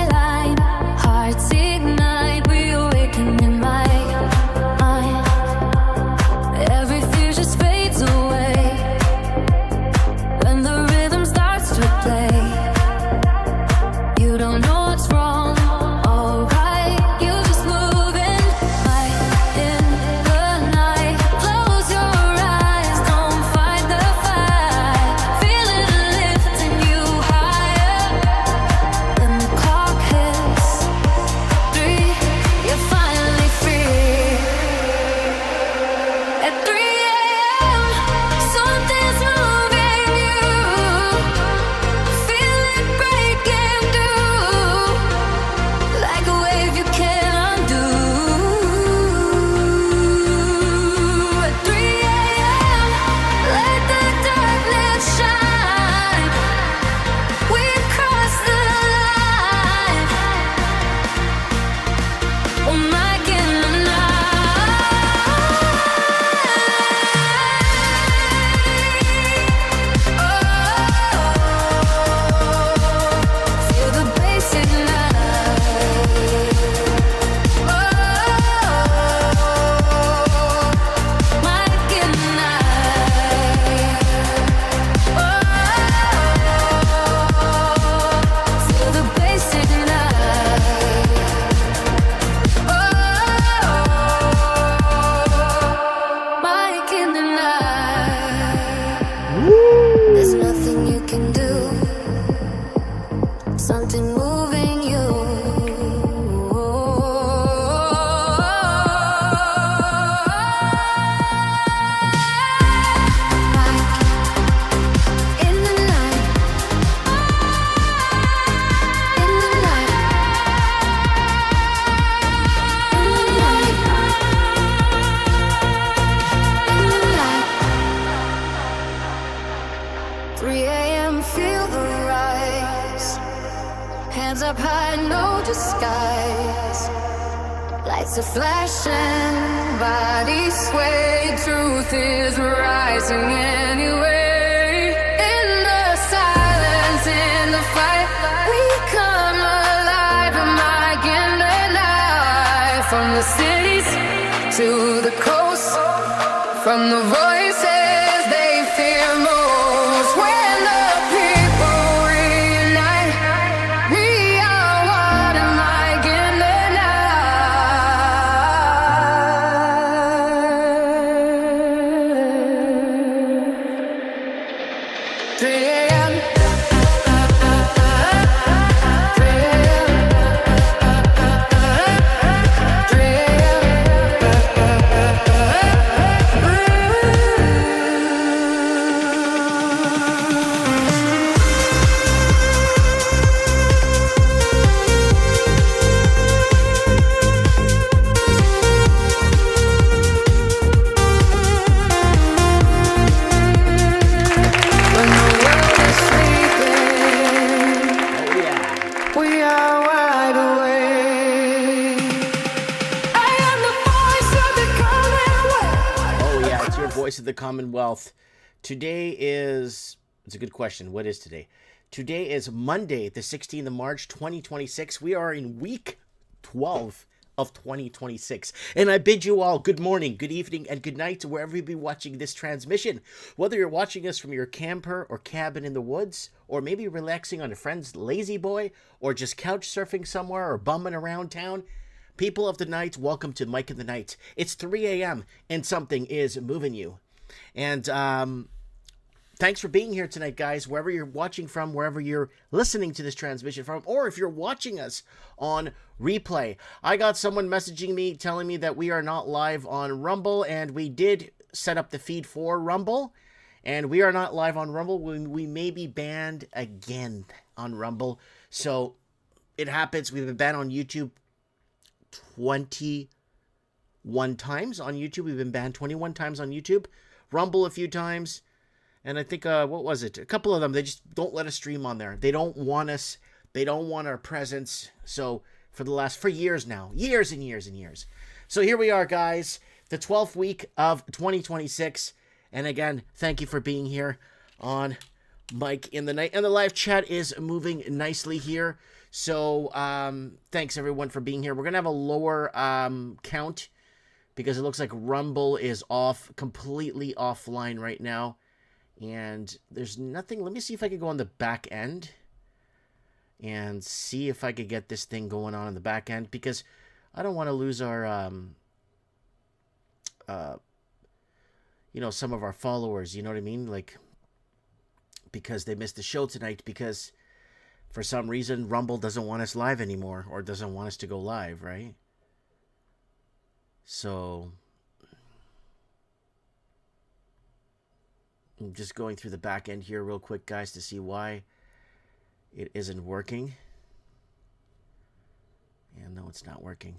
skyline, hearts ignite, we awaken in my mind. Every fear just fades away when the rhythm starts to play. You don't know what's wrong, alright, you just moving right in the night. Close your eyes, don't fight the fight. Feel it lifting you higher. When the clock hits 3, you're finally free. At 3 a.m., something's moving you. Feel it breaking through, like a wave you can't undo. At 3 a.m., let the darkness shine. We cross the line. Oh, Mike in the feel the bass ignite. Mike in the feel the bass ignite. Mike in the night. There's nothing you can do. Something moving you. Mike in the night. In the night. In the night. In the night. 3 a.m. feel the rise. Hands up high, no disguise. Lights are flashing, bodies sway. Truth is rising anyway. In the silence, in the fight, we come alive. Am I in the night? From the cities to the coast, from the voices they fear most. When the people reunite, we are one. Am I in the night? 3 a.m. 3 a.m. 3 When the world is sleeping, we are wide awake. I am the voice of the Commonwealth. Oh, yeah, it's your voice of the Commonwealth. Today is, it's a good question. What is today? Today is Monday, the 16th of March, 2026. We are in week 12 of 2026. And I bid you all good morning, good evening, and good night to wherever you be watching this transmission. Whether you're watching us from your camper or cabin in the woods, or maybe relaxing on a friend's lazy boy, or just couch surfing somewhere or bumming around town, people of the night, welcome to Mike in the Night. It's 3 a.m. and something is moving you. And thanks for being here tonight, guys, wherever you're watching from, wherever you're listening to this transmission from, or if you're watching us on replay. I got someone messaging me telling me that we are not live on Rumble, and we did set up the feed for Rumble, and we are not live on Rumble. We may be banned again on Rumble. So it happens. We've been banned on YouTube 21 times on YouTube. We've been banned 21 times on YouTube. Rumble a few times. And I think, what was it? A couple of them, they just don't let us stream on there. They don't want us. They don't want our presence. So for years now. Years and years and years. So here we are, guys. The 12th week of 2026. And again, thank you for being here on Mike in the Night. And the live chat is moving nicely here. So thanks everyone for being here. We're gonna have a lower count because it looks like Rumble is completely offline right now, and there's nothing. Let me see if I can go on the back end and see if I could get this thing going on in the back end, because I don't want to lose our some of our followers, you know what I mean? Like, because they missed the show tonight because for some reason Rumble doesn't want us live anymore, or doesn't want us to go live, right? So I'm just going through the back end here real quick, guys, to see why it isn't working. And no, it's not working.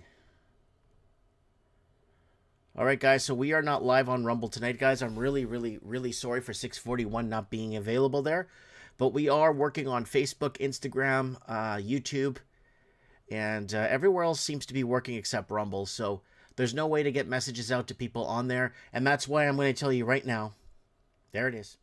All right, guys, so we are not live on Rumble tonight, guys. I'm really, really, really sorry for 641 not being available there. But we are working on Facebook, Instagram, YouTube, and everywhere else seems to be working except Rumble. So there's no way to get messages out to people on there. And that's why I'm going to tell you right now. There it is.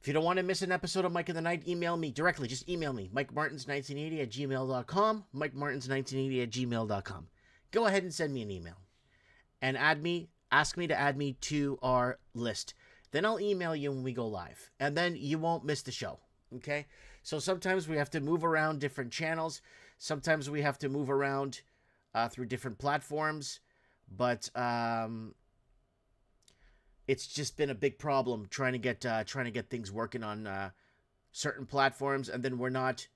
If you don't want to miss an episode of Mike in the Night, email me directly. Just email me, MikeMartins1980@gmail.com, MikeMartins1980@gmail.com. Go ahead and send me an email. And ask me to add me to our list. Then I'll email you when we go live. And then you won't miss the show, okay? So sometimes we have to move around different channels. Sometimes we have to move around through different platforms. But it's just been a big problem trying to get things working on certain platforms, and then we're not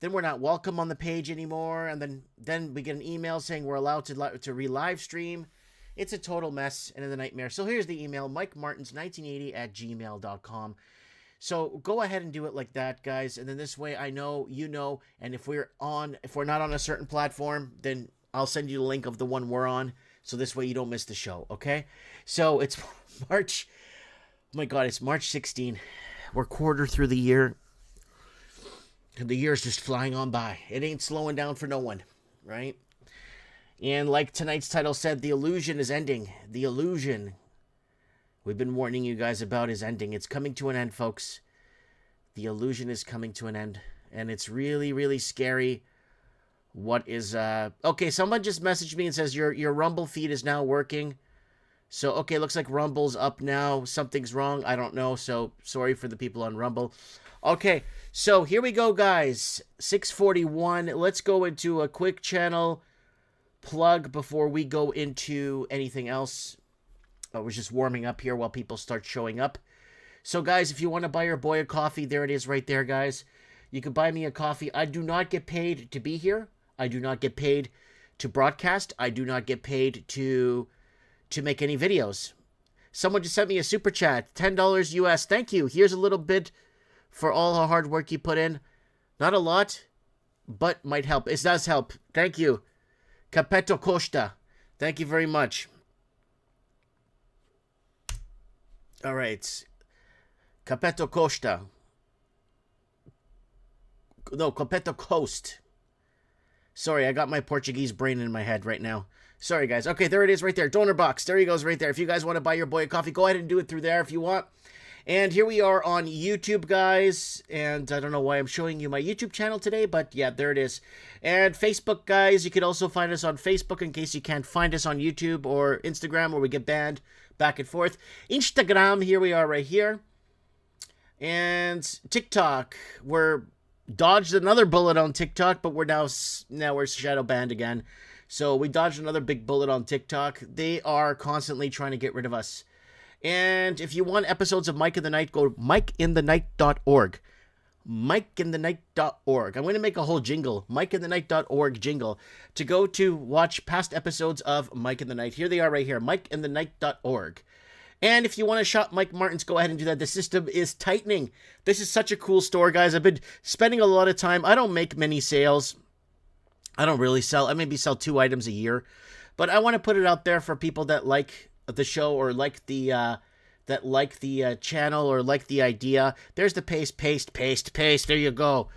welcome on the page anymore, and then we get an email saying we're allowed to re-live stream. It's a total mess and a nightmare. So here's the email, MikeMartins1980@gmail.com. So go ahead and do it like that, guys, and then this way I know you know. And if we're not on a certain platform, then I'll send you the link of the one we're on. So this way you don't miss the show, okay? So it's March. Oh my God, it's March 16. We're quarter through the year. And the year's just flying on by. It ain't slowing down for no one, right? And like tonight's title said, the illusion is ending. The illusion we've been warning you guys about is ending. It's coming to an end, folks. The illusion is coming to an end. And it's really, really scary. What is, okay, someone just messaged me and says your Rumble feed is now working. So, okay, looks like Rumble's up now. Something's wrong. I don't know. So, sorry for the people on Rumble. Okay, so here we go, guys. 641. Let's go into a quick channel plug before we go into anything else. I was just warming up here while people start showing up. So, guys, if you want to buy your boy a coffee, there it is right there, guys. You can buy me a coffee. I do not get paid to be here. I do not get paid to broadcast. I do not get paid to make any videos. Someone just sent me a super chat, $10 US. Thank you. Here's a little bit for all the hard work you put in. Not a lot, but might help. It does help. Thank you. Capetto Costa. Thank you very much. All right. Capetto Costa. No, Capetto Coast. Sorry, I got my Portuguese brain in my head right now. Sorry, guys. Okay, there it is right there. Donor box. There he goes right there. If you guys want to buy your boy a coffee, go ahead and do it through there if you want. And here we are on YouTube, guys. And I don't know why I'm showing you my YouTube channel today, but yeah, there it is. And Facebook, guys. You can also find us on Facebook in case you can't find us on YouTube or Instagram where we get banned back and forth. Instagram, here we are right here. And TikTok, we're dodged another bullet on TikTok, but we're now we're shadow banned again. So we dodged another big bullet on TikTok. They are constantly trying to get rid of us. And if you want episodes of Mike in the Night, go to mikeinthenight.org. mikeinthenight.org. I'm going to make a whole jingle, mikeinthenight.org jingle, to go to watch past episodes of Mike in the Night. Here they are right here, mikeinthenight.org. And if you want to shop Mike Martins, go ahead and do that. The system is tightening. This is such a cool store, guys. I've been spending a lot of time. I don't make many sales. I don't really sell. I maybe sell 2 items a year. But I want to put it out there for people that like the show or like the channel or like the idea. There's the paste. There you go.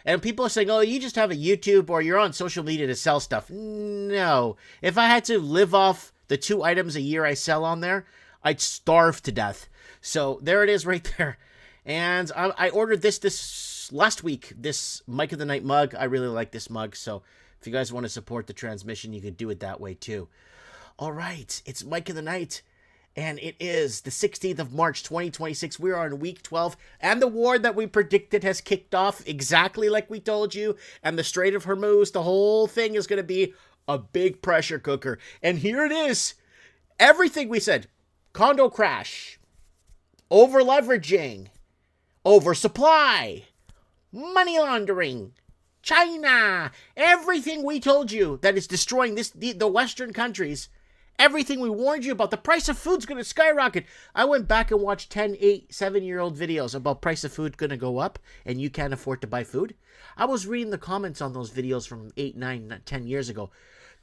And people are saying, oh, you just have a YouTube or you're on social media to sell stuff. No. If I had to live off the 2 items a year I sell on there, I'd starve to death. So there it is right there. And I ordered this last week, this Mike of the Night mug, I really like this mug. So if you guys want to support the transmission, you could do it that way too. All right, it's Mike of the Night. And it is the 16th of March, 2026. We are in week 12. And the war that we predicted has kicked off exactly like we told you. And the Strait of Hormuz, the whole thing is going to be a big pressure cooker. And here it is. Everything we said. Condo crash. Over leveraging. Oversupply. Money laundering. China. Everything we told you that is destroying the Western countries. Everything we warned you about. The price of food's going to skyrocket. I went back and watched 10, 8, 7-year-old videos about price of food going to go up and you can't afford to buy food. I was reading the comments on those videos from 8, 9, 10 years ago.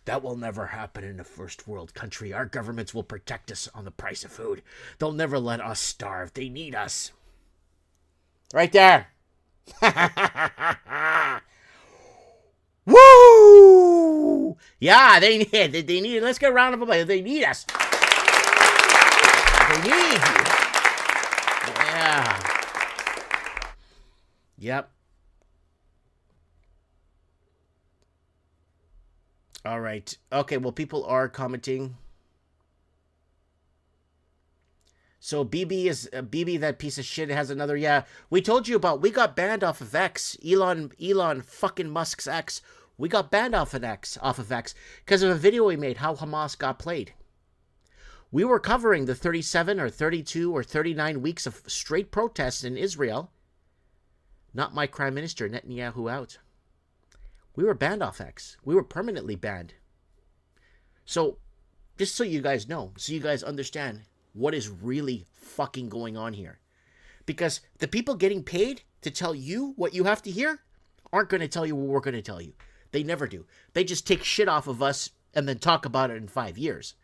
That will never happen in a first world country. Our governments will protect us on the price of food. They'll never let us starve. They need us. Right there. Woo! Yeah, they need. Let's get a round of applause. They need us. They need you. Yeah. Yep. All right. Okay. Well, people are commenting. So BB, that piece of shit, has another. Yeah, we told you about. We got banned off of X. Elon fucking Musk's X. We got banned off of X because of a video we made how Hamas got played. We were covering the 37 or 32 or 39 weeks of straight protests in Israel. Not my prime minister, Netanyahu, out. We were banned off X. We were permanently banned. So, just so you guys know, so you guys understand what is really fucking going on here. Because the people getting paid to tell you what you have to hear aren't going to tell you what we're going to tell you. They never do. They just take shit off of us and then talk about it in 5 years.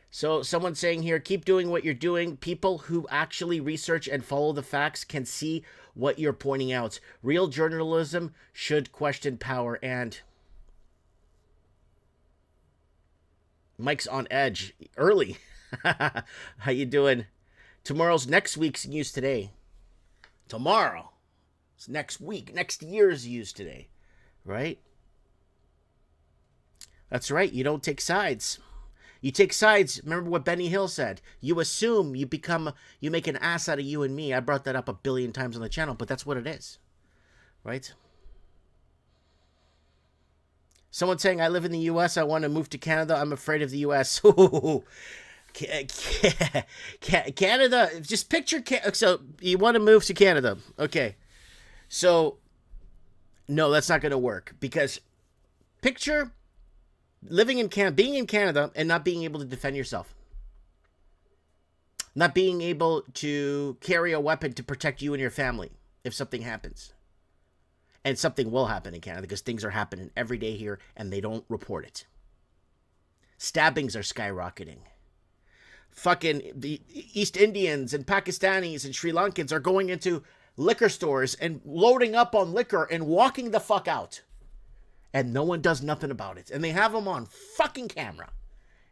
So someone's saying here, keep doing what you're doing. People who actually research and follow the facts can see what you're pointing out. Real journalism should question power. And Mike's on edge early. How you doing? Tomorrow's next week's news today. Tomorrow. It's next week. Next year's news today. Right? That's right. You don't take sides. You take sides. Remember what Benny Hill said. You assume you make an ass out of you and me. I brought that up a billion times on the channel, but that's what it is. Right? Someone saying, I live in the U.S. I want to move to Canada. I'm afraid of the U.S. Canada, just picture, so you want to move to Canada. Okay. So, no, that's not going to work. Because picture living in Canada, being in Canada and not being able to defend yourself. Not being able to carry a weapon to protect you and your family if something happens. And something will happen in Canada because things are happening every day here and they don't report it. Stabbings are skyrocketing. Fucking the East Indians and Pakistanis and Sri Lankans are going into liquor stores and loading up on liquor and walking the fuck out. And no one does nothing about it. And they have them on fucking camera.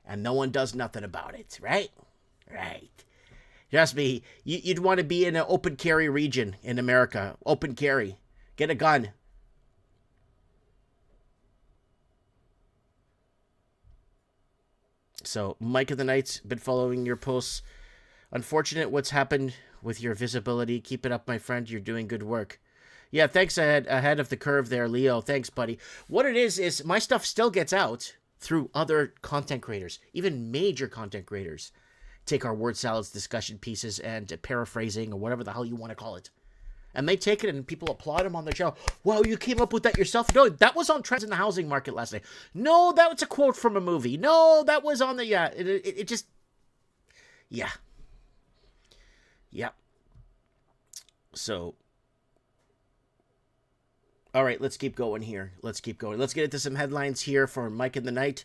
And no one does nothing about it, right? Right. Trust me, you'd want to be in an open carry region in America. Open carry. Get a gun. So, Mike of the Night's been following your posts. Unfortunate what's happened with your visibility. Keep it up, my friend. You're doing good work. Yeah, thanks ahead of the curve there, Leo. Thanks, buddy. What it is my stuff still gets out through other content creators, even major content creators. Take our word salads discussion pieces and paraphrasing or whatever the hell you want to call it. And they take it and people applaud them on the show. Wow, you came up with that yourself? No, that was on Trends in the Housing Market last night. No, that was a quote from a movie. No, that was on the, yeah, it just, yeah. Yep. So, all right, let's keep going here. Let's keep going. Let's get into some headlines here for Mike in the Night.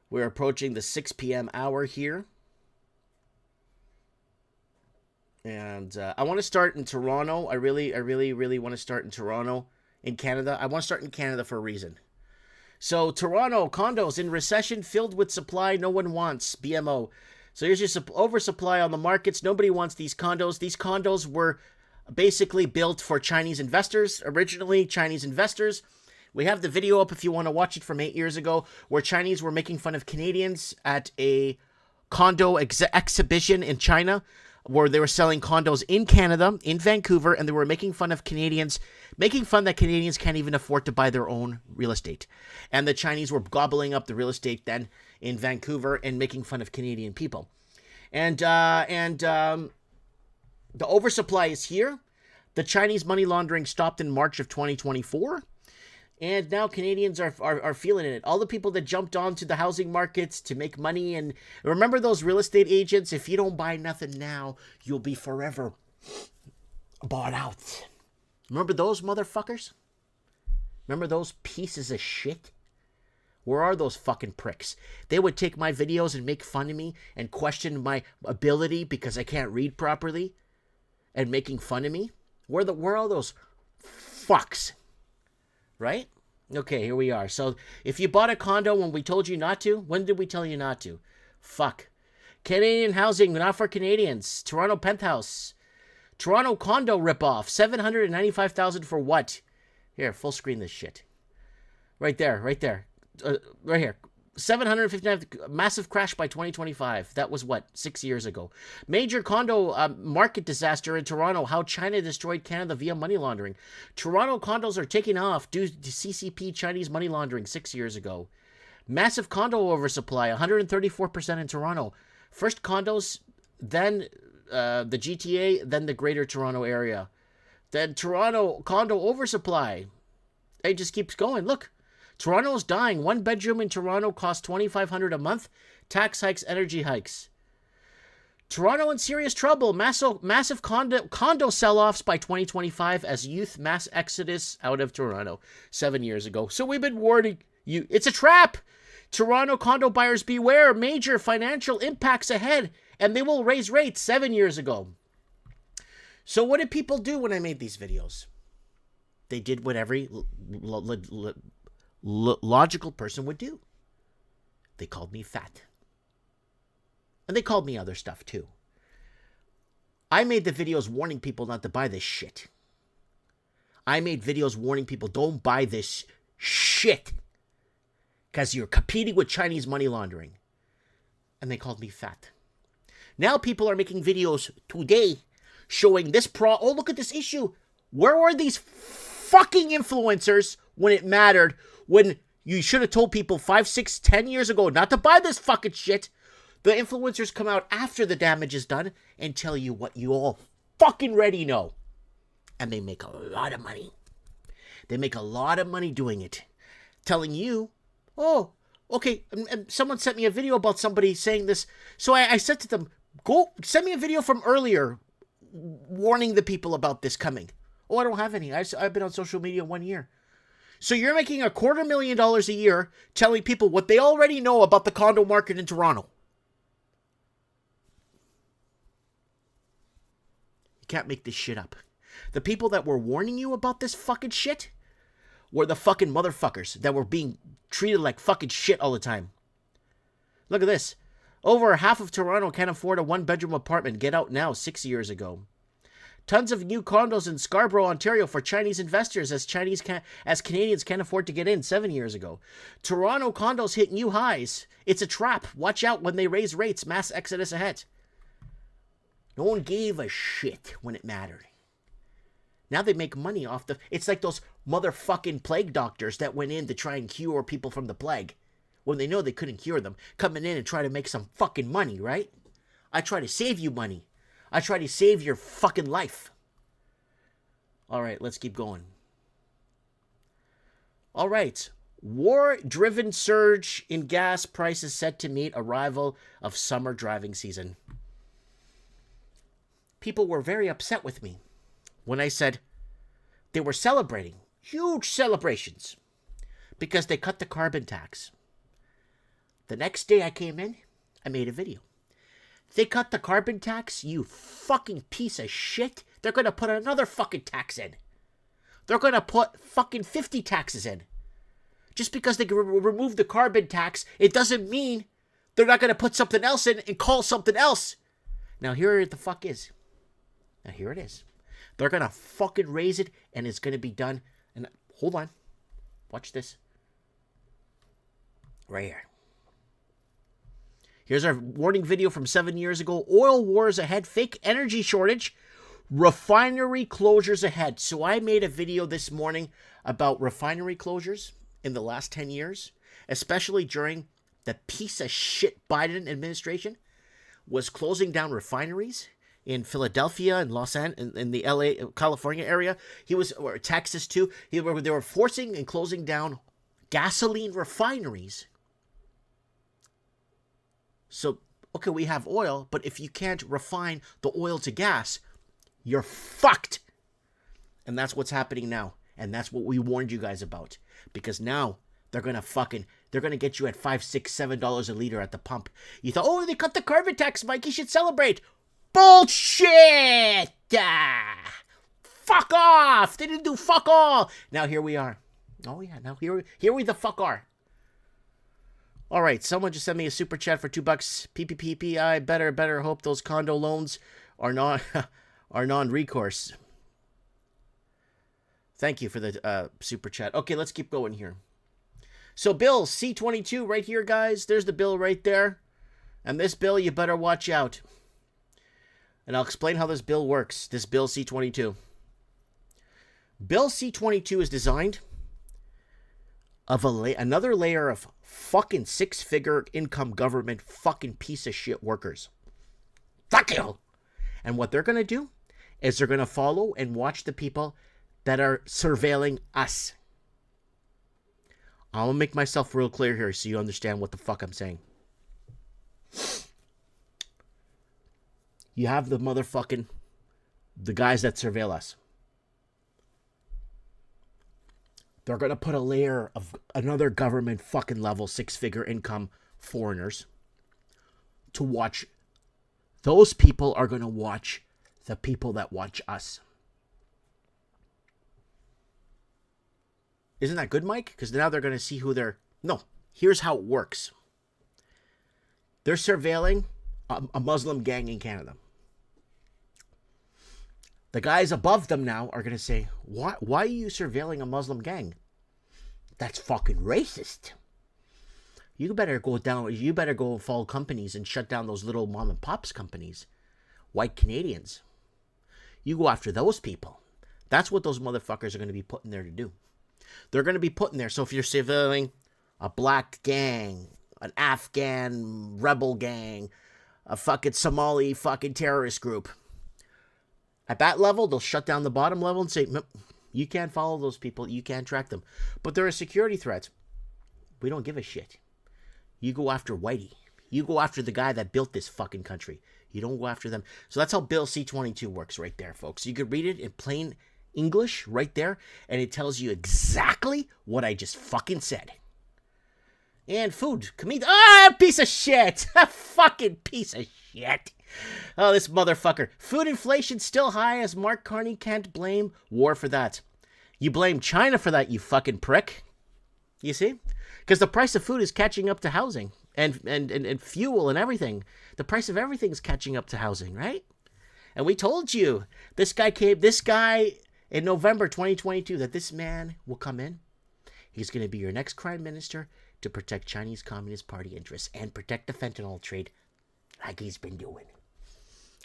We're approaching the 6 p.m. hour here. And I want to start in Toronto. I really want to start in Toronto, in Canada. I want to start in Canada for a reason. So Toronto condos in recession filled with supply no one wants. BMO. So here's your oversupply on the markets. Nobody wants these condos. These condos were basically built for Chinese investors. Originally, Chinese investors. We have the video up if you want to watch it from 8 years ago, where Chinese were making fun of Canadians at a condo exhibition in China, where they were selling condos in Canada, in Vancouver, and they were making fun of Canadians, making fun that Canadians can't even afford to buy their own real estate. And the Chinese were gobbling up the real estate then in Vancouver and making fun of Canadian people. And the oversupply is here. The Chinese money laundering stopped in March of 2024. And now Canadians are feeling it. All the people that jumped onto the housing markets to make money. And remember those real estate agents? If you don't buy nothing now, you'll be forever bought out. Remember those motherfuckers? Remember those pieces of shit? Where are those fucking pricks? They would take my videos and make fun of me and question my ability because I can't read properly and making fun of me. Where are those fucks? Right? Okay, here we are. So, if you bought a condo when we told you not to, when did we tell you not to? Fuck. Canadian housing, not for Canadians. Toronto penthouse. Toronto condo ripoff. $795,000 for what? Here, full screen this shit. Right there, right there. Right here. 759, massive crash by 2025. That was what, 6 years ago. Major condo market disaster in Toronto. How China destroyed Canada via money laundering. Toronto condos are taking off due to CCP Chinese money laundering 6 years ago. Massive condo oversupply, 134% in Toronto. First condos, then the GTA, then the Greater Toronto Area. Then Toronto condo oversupply. It just keeps going. Look. Toronto's dying. One bedroom in Toronto costs $2,500 a month. Tax hikes, energy hikes. Toronto in serious trouble. Massive condo sell-offs by 2025 as youth mass exodus out of Toronto 7 years ago. So we've been warning you. It's a trap. Toronto condo buyers beware. Major financial impacts ahead. And they will raise rates 7 years ago. So what did people do when I made these videos? They did what every logical person would do. They called me fat. And they called me other stuff too. I made the videos warning people not to buy this shit. I made videos warning people don't buy this shit because you're competing with Chinese money laundering. And they called me fat. Now people are making videos today showing this oh, look at this issue. Where were these fucking influencers when it mattered? When you should have told people 5, 6, 10 years ago not to buy this fucking shit. The influencers come out after the damage is done and tell you what you all fucking already know. And they make a lot of money. They make a lot of money doing it. Telling you, oh, okay, and someone sent me a video about somebody saying this. So I said to them, go send me a video from earlier warning the people about this coming. Oh, I don't have any. I've been on social media 1 year. So you're making $250,000 a year telling people what they already know about the condo market in Toronto. You can't make this shit up. The people that were warning you about this fucking shit were the fucking motherfuckers that were being treated like fucking shit all the time. Look at this. Over half of Toronto can't afford a one-bedroom apartment. Get out now, 6 years ago. Tons of new condos in Scarborough, Ontario for Chinese investors as Canadians can't afford to get in 7 years ago. Toronto condos hit new highs. It's a trap. Watch out when they raise rates. Mass exodus ahead. No one gave a shit when it mattered. Now they make money off the... It's like those motherfucking plague doctors that went in to try and cure people from the plague when they know they couldn't cure them. Coming in and try to make some fucking money, right? I try to save you money. I try to save your fucking life. All right, let's keep going. All right. War-driven surge in gas prices set to meet arrival of summer driving season. People were very upset with me when I said they were celebrating, huge celebrations, because they cut the carbon tax. The next day I came in, I made a video. They cut the carbon tax, you fucking piece of shit. They're going to put another fucking tax in. They're going to put fucking 50 taxes in. Just because they remove the carbon tax, it doesn't mean they're not going to put something else in and call something else. Now, here the fuck is. Now, here it is. They're going to fucking raise it, and it's going to be done. And hold on. Watch this. Right here. Here's our warning video from 7 years ago. Oil wars ahead. Fake energy shortage. Refinery closures ahead. So I made a video this morning about refinery closures in the last 10 years, especially during the piece of shit Biden administration was closing down refineries in Philadelphia and Los Angeles, in the LA, California area. Or Texas too. They were forcing and closing down gasoline refineries. So, okay, we have oil, but if you can't refine the oil to gas, you're fucked. And that's what's happening now. And that's what we warned you guys about. Because now they're going to get you at $5, $6, $7 a liter at the pump. You thought, oh, they cut the carbon tax, Mike, you should celebrate. Bullshit! Fuck off! They didn't do fuck all. Now here we are. Oh yeah, now here we the fuck are. All right, someone just sent me a super chat for $2. PPPPI, better hope those condo loans are non-recourse. Thank you for the super chat. Okay, let's keep going here. So bill C-22 right here, guys. There's the bill right there. And this bill, you better watch out. And I'll explain how this bill works. This bill C-22. Bill C-22 is designed of another layer of fucking six-figure income government fucking piece of shit workers. Fuck you! And what they're going to do is they're going to follow and watch the people that are surveilling us. I'm going to make myself real clear here so you understand what the fuck I'm saying. You have the guys that surveil us. They're going to put a layer of another government fucking level six-figure income foreigners to watch. Those people are going to watch the people that watch us. Isn't that good, Mike? Because now they're going to see who they're... No, here's how it works. They're surveilling a Muslim gang in Canada. The guys above them now are going to say, why are you surveilling a Muslim gang? That's fucking racist. You better go and follow companies and shut down those little mom and pops companies. White Canadians. You go after those people. That's what those motherfuckers are going to be put in there to do. They're going to be put in there. So if you're surveilling a black gang, an Afghan rebel gang, a fucking Somali fucking terrorist group, at that level, they'll shut down the bottom level and say, you can't follow those people. You can't track them. But they're a security threat. We don't give a shit. You go after Whitey. You go after the guy that built this fucking country. You don't go after them. So that's how Bill C-22 works right there, folks. You could read it in plain English right there, and it tells you exactly what I just fucking said. And food. Piece of shit. A fucking piece of shit. Oh, this motherfucker. Food inflation still high as Mark Carney can't blame war for that. You blame China for that, you fucking prick. You see? Because the price of food is catching up to housing and fuel and everything. The price of everything is catching up to housing, right? And we told you, this guy in November 2022, that this man will come in. He's going to be your next prime minister to protect Chinese Communist Party interests and protect the fentanyl trade like he's been doing.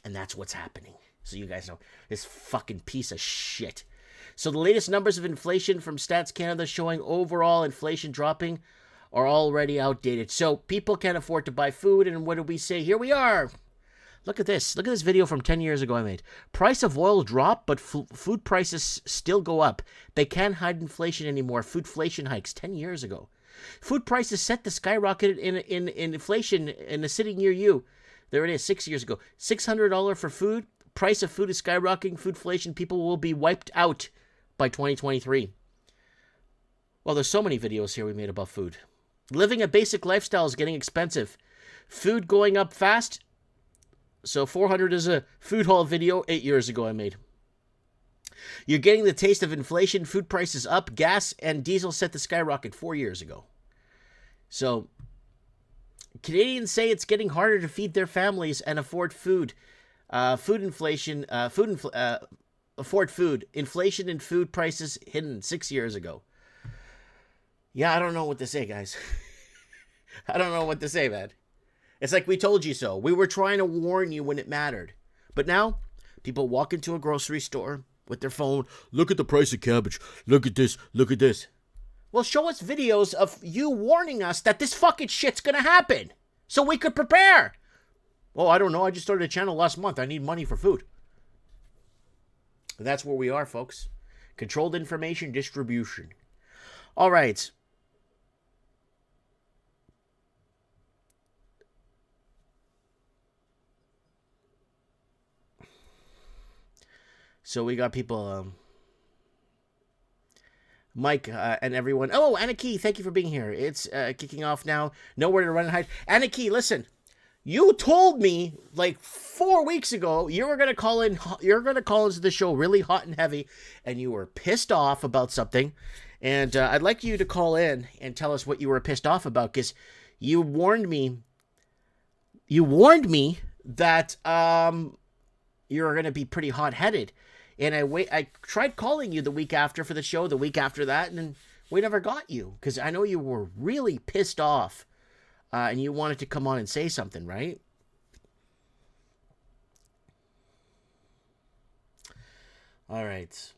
And that's what's happening. So you guys know, this fucking piece of shit. So the latest numbers of inflation from Stats Canada showing overall inflation dropping are already outdated. So people can't afford to buy food, and what do we say? Here we are. Look at this. Look at this video from 10 years ago I made. Price of oil dropped, but food prices still go up. They can't hide inflation anymore. Foodflation hikes 10 years ago. Food prices set to skyrocket in inflation in a city near you. There it is, 6 years ago. $600 for food. Price of food is skyrocketing. Foodflation. People will be wiped out by 2023. Well, there's so many videos here we made about food. Living a basic lifestyle is getting expensive. Food going up fast. So 400 is a food haul video 8 years ago I made. You're getting the taste of inflation. Food prices up. Gas and diesel set to skyrocket 4 years ago. So, Canadians say it's getting harder to feed their families and afford food. Afford food. Inflation in food prices hidden 6 years ago. Yeah, I don't know what to say, guys. I don't know what to say, man. It's like we told you so. We were trying to warn you when it mattered. But now, people walk into a grocery store with their phone. Look at the price of cabbage. Look at this. Look at this. Well, show us videos of you warning us that this fucking shit's gonna happen. So we could prepare. Oh, I don't know. I just started a channel last month. I need money for food. That's where we are, folks. Controlled information distribution. All right. So we got people, Mike and everyone. Oh, Anaki, thank you for being here. It's kicking off now. Nowhere to run and hide. Anaki, listen. You told me like 4 weeks ago you were gonna call in. You're gonna call into the show really hot and heavy, and you were pissed off about something. And I'd like you to call in and tell us what you were pissed off about, because you warned me. You warned me that you were gonna be pretty hot-headed. And I tried calling you the week after for the show, the week after that, and we never got you. Because I know you were really pissed off. And you wanted to come on and say something, right? All right.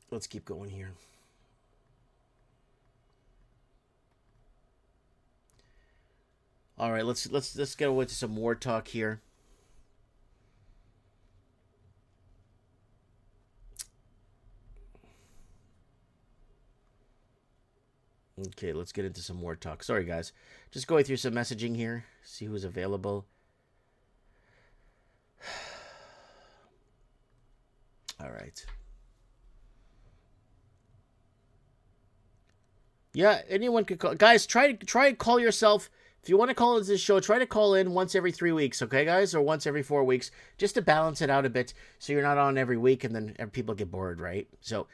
Let's keep going here. All right, let's go into some more talk here. Okay, let's get into some more talk. Sorry, guys. Just going through some messaging here. See who's available. All right. Yeah, anyone could call. Guys, try and call yourself. If you want to call into this show, try to call in once every 3 weeks, okay, guys? Or once every 4 weeks, just to balance it out a bit so you're not on every week and then people get bored, right? So...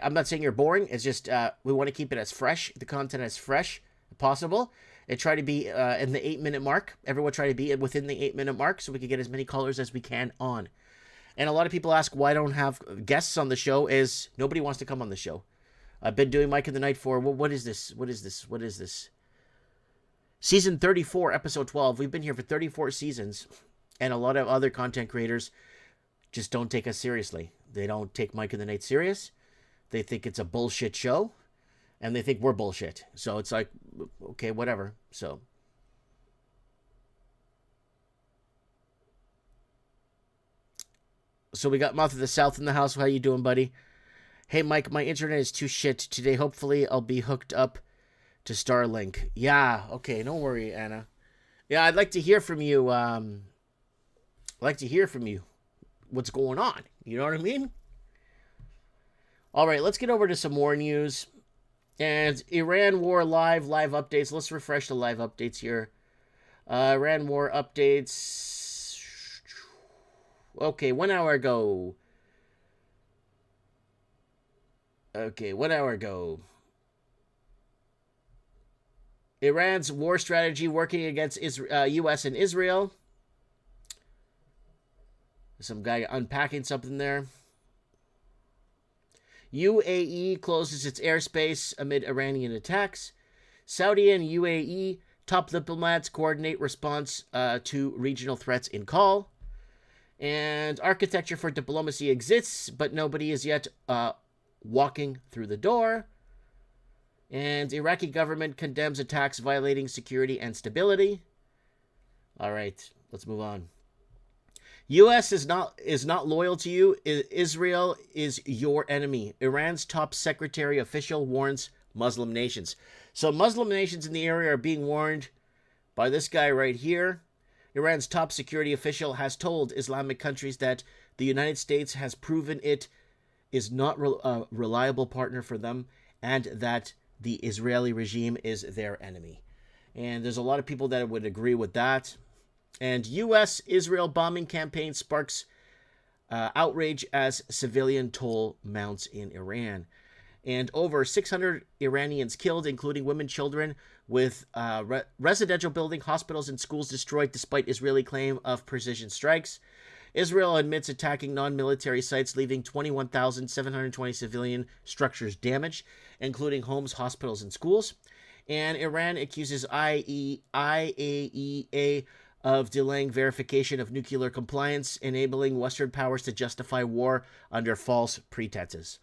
I'm not saying you're boring. It's just we want to keep it as fresh, the content as fresh as possible, and try to be in the 8-minute mark. Everyone try to be within the 8-minute mark so we can get as many callers as we can on. And a lot of people ask why I don't have guests on the show. Is nobody wants to come on the show. I've been doing Mike in the Night for, well, what is this? What is this? What is this? Season 34, episode 12. We've been here for 34 seasons, and a lot of other content creators just don't take us seriously. They don't take Mike in the Night serious. They think it's a bullshit show, and they think we're bullshit. So it's like, okay, whatever. So we got Mouth of the South in the house. How you doing, buddy? Hey, Mike, my internet is too shit today. Hopefully, I'll be hooked up to Starlink. Yeah, okay, don't worry, Anna. Yeah, I'd like to hear from you. I'd like to hear from you. What's going on? You know what I mean? All right, let's get over to some more news. And Iran War live updates. Let's refresh the live updates here. Iran War updates. Okay, 1 hour ago. Okay, 1 hour ago. Iran's war strategy working against U.S. and Israel. Some guy unpacking something there. UAE closes its airspace amid Iranian attacks. Saudi and UAE top diplomats coordinate response to regional threats in call. And architecture for diplomacy exists, but nobody is yet walking through the door. And Iraqi government condemns attacks violating security and stability. All right, let's move on. U.S. is not loyal to you. Israel is your enemy. Iran's top secretary official warns Muslim nations. So Muslim nations in the area are being warned by this guy right here. Iran's top security official has told Islamic countries that the United States has proven it is not a reliable partner for them, and that the Israeli regime is their enemy. And there's a lot of people that would agree with that. And U.S.-Israel bombing campaign sparks outrage as civilian toll mounts in Iran. And over 600 Iranians killed, including women, children, with residential building, hospitals, and schools destroyed despite Israeli claim of precision strikes. Israel admits attacking non-military sites, leaving 21,720 civilian structures damaged, including homes, hospitals, and schools. And Iran accuses IAEA of delaying verification of nuclear compliance, enabling Western powers to justify war under false pretenses.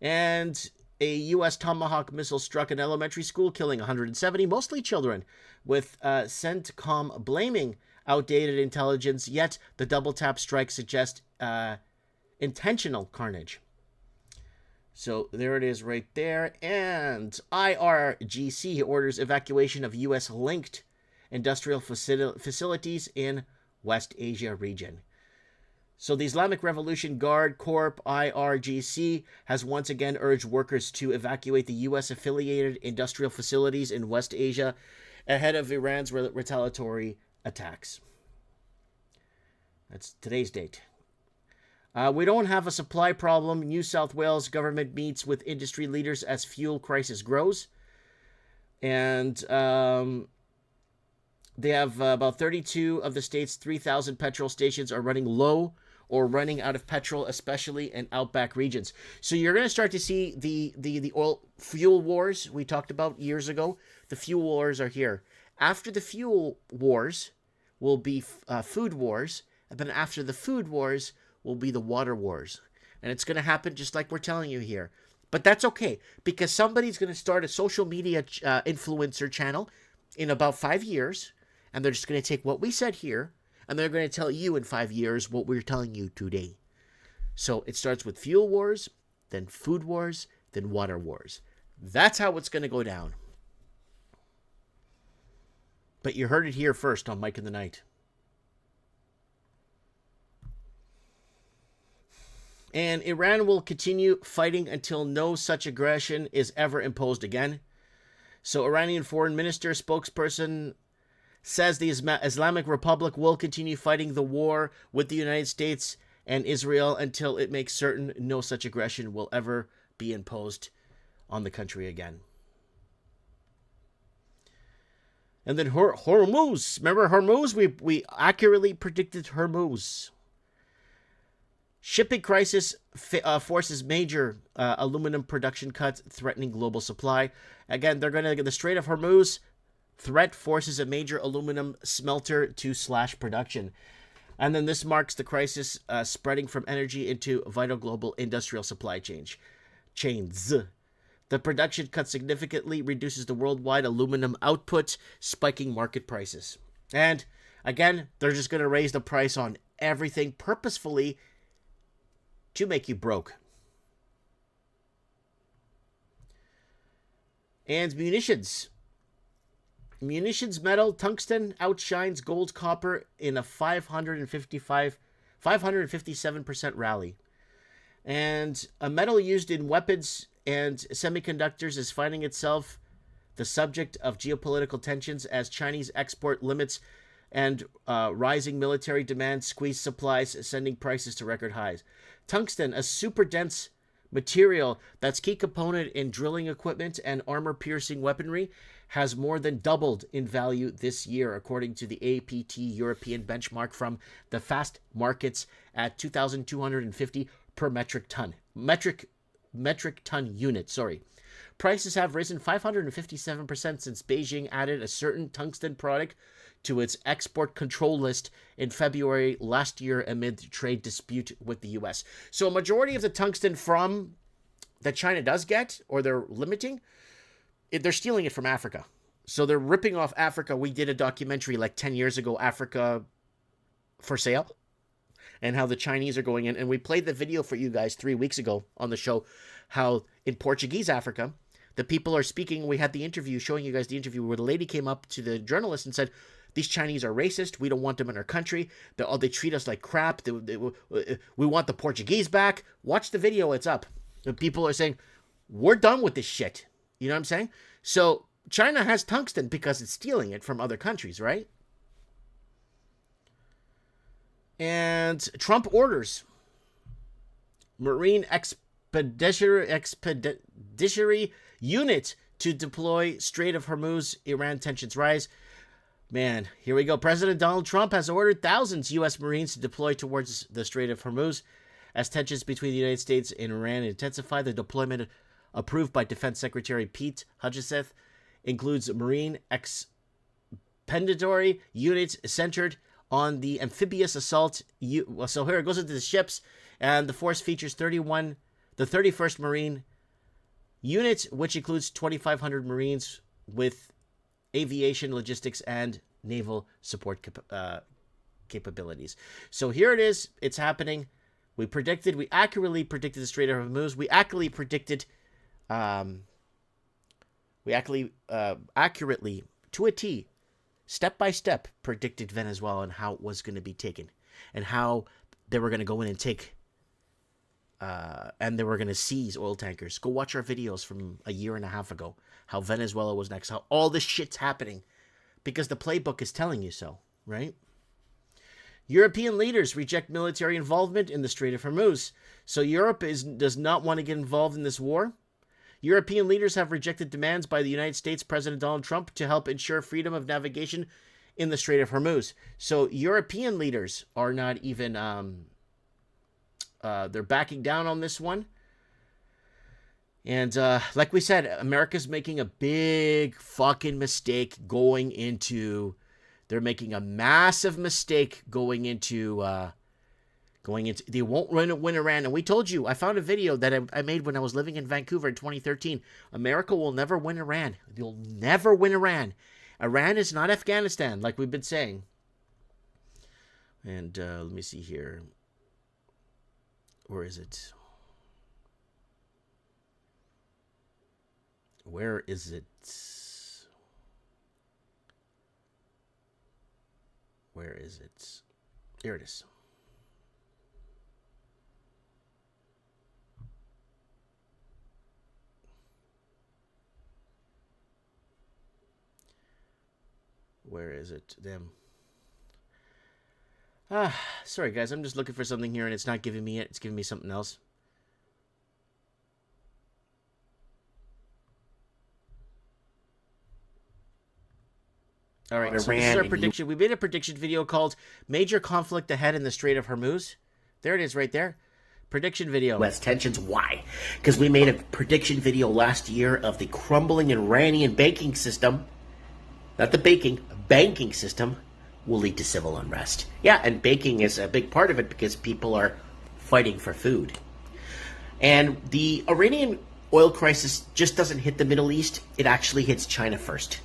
And a U.S. Tomahawk missile struck an elementary school, killing 170, mostly children, with CENTCOM blaming outdated intelligence, yet the double-tap strike suggests intentional carnage. So there it is right there. And IRGC orders evacuation of U.S.-linked industrial facilities in West Asia region. So the Islamic Revolution Guard Corps, IRGC, has once again urged workers to evacuate the U.S.-affiliated industrial facilities in West Asia ahead of Iran's retaliatory attacks. That's today's date. We don't have a supply problem. New South Wales government meets with industry leaders as fuel crisis grows. And they have about 32 of the state's 3,000 petrol stations are running low or running out of petrol, especially in outback regions. So you're going to start to see the oil fuel wars we talked about years ago. The fuel wars are here. After the fuel wars will be food wars. And then after the food wars will be the water wars. And it's going to happen just like we're telling you here. But that's okay, because somebody's going to start a social media influencer channel in about 5 years, and they're just going to take what we said here, and they're going to tell you in 5 years what we're telling you today. So it starts with fuel wars, then food wars, then water wars. That's how it's going to go down. But you heard it here first on Mike in the Night. And Iran will continue fighting until no such aggression is ever imposed again. So Iranian foreign minister spokesperson says the Islamic Republic will continue fighting the war with the United States and Israel until it makes certain no such aggression will ever be imposed on the country again. And then Hormuz. Remember Hormuz? We accurately predicted Hormuz. Shipping crisis forces major aluminum production cuts, threatening global supply. Again, they're going to get the Strait of Hormuz threat forces a major aluminum smelter to slash production. And then this marks the crisis spreading from energy into vital global industrial supply chains. The production cut significantly reduces the worldwide aluminum output, spiking market prices. And again, they're just going to raise the price on everything purposefully to make you broke. And munitions. Munitions metal, tungsten outshines gold copper in a 557% rally. And a metal used in weapons and semiconductors is finding itself the subject of geopolitical tensions as Chinese export limits and rising military demand squeeze supplies, sending prices to record highs. Tungsten, a super dense material that's key component in drilling equipment and armor-piercing weaponry, has more than doubled in value this year, according to the APT European benchmark from the fast markets at 2,250 per metric ton. Metric ton unit, sorry. Prices have risen 557% since Beijing added a certain tungsten product to its export control list in February last year amid trade dispute with the U.S. So a majority of the tungsten from that China does get, or they're limiting, they're stealing it from Africa. So they're ripping off Africa. We did a documentary like 10 years ago, Africa for Sale, and how the Chinese are going in. And we played the video for you guys 3 weeks ago on the show, how in Portuguese Africa, the people are speaking. We had the interview, showing you guys the interview where the lady came up to the journalist and said, these Chinese are racist. We don't want them in our country. They treat us like crap. We want the Portuguese back. Watch the video. It's up. And people are saying, we're done with this shit. You know what I'm saying? So China has tungsten because it's stealing it from other countries, right? And Trump orders Marine expeditionary unit to deploy Strait of Hormuz. Iran tensions rise. Man, here we go. President Donald Trump has ordered thousands U.S. Marines to deploy towards the Strait of Hormuz. As tensions between the United States and Iran intensify, the deployment approved by Defense Secretary Pete Hegseth includes Marine expeditionary units centered on the amphibious assault. So here it goes into the ships, and the force features the 31st Marine Unit, which includes 2,500 Marines with aviation, logistics, and naval support capabilities. So here it is. It's happening. We accurately predicted the Strait of Hormuz. We accurately predicted, accurately to a T, step by step, predicted Venezuela and how it was going to be taken, and how they were going to go in and take, and they were going to seize oil tankers. Go watch our videos from a year and a half ago, how Venezuela was next, how all this shit's happening, because the playbook is telling you so, right? European leaders reject military involvement in the Strait of Hormuz. So Europe does not want to get involved in this war. European leaders have rejected demands by the United States President Donald Trump to help ensure freedom of navigation in the Strait of Hormuz. So European leaders are not even, they're backing down on this one. And like we said, America's making a big fucking mistake they're making a massive mistake going into, they won't win Iran. And we told you, I found a video that I made when I was living in Vancouver in 2013. America will never win Iran. You'll never win Iran. Iran is not Afghanistan, like we've been saying. And let me see here. Where is it? Where is it? Where is it? Here it is. Where is it? Damn. Sorry guys, I'm just looking for something here and it's not giving me it. It's giving me something else. All right, so this is our prediction. We made a prediction video called Major Conflict Ahead in the Strait of Hormuz. There it is right there. Prediction video. Less tensions. Why? Because we made a prediction video last year of the crumbling Iranian banking system. Not the banking system will lead to civil unrest. Yeah, and baking is a big part of it because people are fighting for food. And the Iranian oil crisis just doesn't hit the Middle East. It actually hits China first.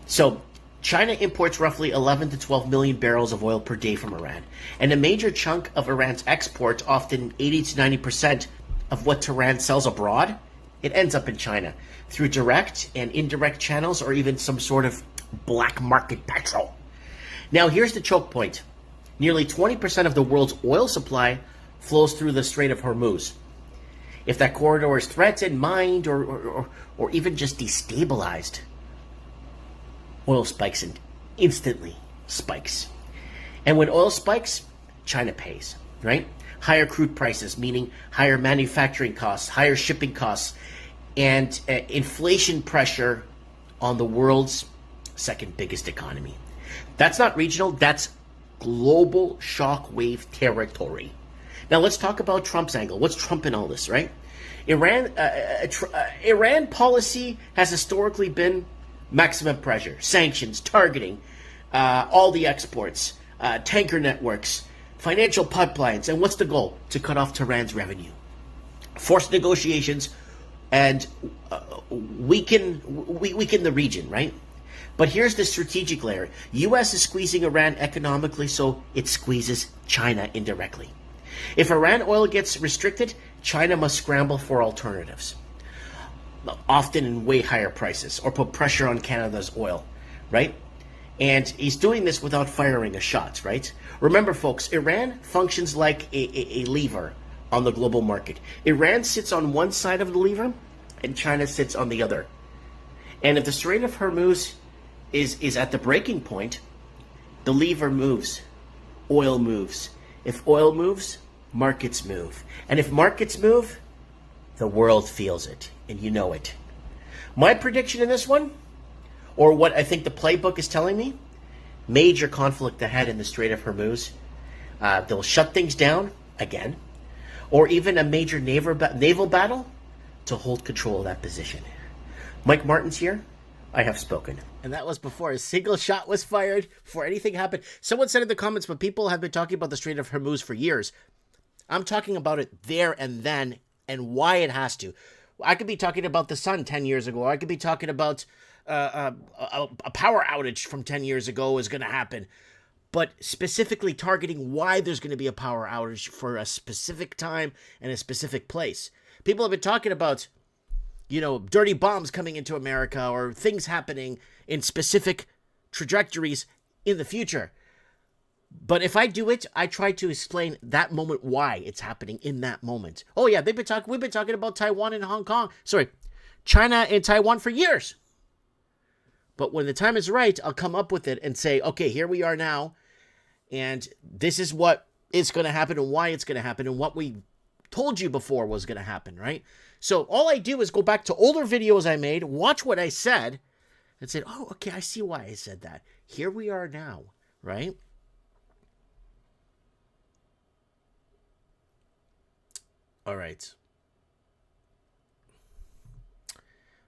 So China imports roughly 11 to 12 million barrels of oil per day from Iran. And a major chunk of Iran's exports, often 80 to 90% of what Iran sells abroad, it ends up in China through direct and indirect channels or even some sort of black market petrol. Now here's the choke point. Nearly 20% of the world's oil supply flows through the Strait of Hormuz. If that corridor is threatened, mined, or even just destabilized, oil spikes and instantly spikes. And when oil spikes, China pays, right? Higher crude prices, meaning higher manufacturing costs, higher shipping costs, and inflation pressure on the world's second biggest economy. That's not regional, that's global shockwave territory. Now let's talk about Trump's angle. What's Trump in all this, right? Iran policy has historically been maximum pressure, sanctions, targeting, all the exports, tanker networks, financial pipelines. And what's the goal? To cut off Tehran's revenue, force negotiations, and weaken the region, right? But here's the strategic layer. U.S. is squeezing Iran economically, so it squeezes China indirectly. If Iran oil gets restricted, China must scramble for alternatives, often in way higher prices, or put pressure on Canada's oil, right? And he's doing this without firing a shot, right? Remember, folks, Iran functions like a lever on the global market. Iran sits on one side of the lever, and China sits on the other. And if the Strait of Hormuz is at the breaking point, the lever moves, oil moves. If oil moves, markets move. And if markets move, the world feels it, and you know it. My prediction in this one, or what I think the playbook is telling me, major conflict ahead in the Strait of Hormuz. They'll shut things down again, or even a major naval battle to hold control of that position. Mike Martin's here. I have spoken. And that was before a single shot was fired, before anything happened. Someone said in the comments, but people have been talking about the Strait of Hormuz for years. I'm talking about it there and then and why it has to. I could be talking about the sun 10 years ago. Or I could be talking about a power outage from 10 years ago is going to happen. But specifically targeting why there's going to be a power outage for a specific time and a specific place. People have been talking about, you know, dirty bombs coming into America or things happening in specific trajectories in the future. But if I do it, I try to explain that moment why it's happening in that moment. Oh yeah, we've been talking about Taiwan and Hong Kong. Sorry, China and Taiwan for years. But when the time is right, I'll come up with it and say, okay, here we are now. And this is what is going to happen and why it's going to happen and what we told you before was going to happen, right? So all I do is go back to older videos I made, watch what I said, and say, oh, okay, I see why I said that. Here we are now, right? All right.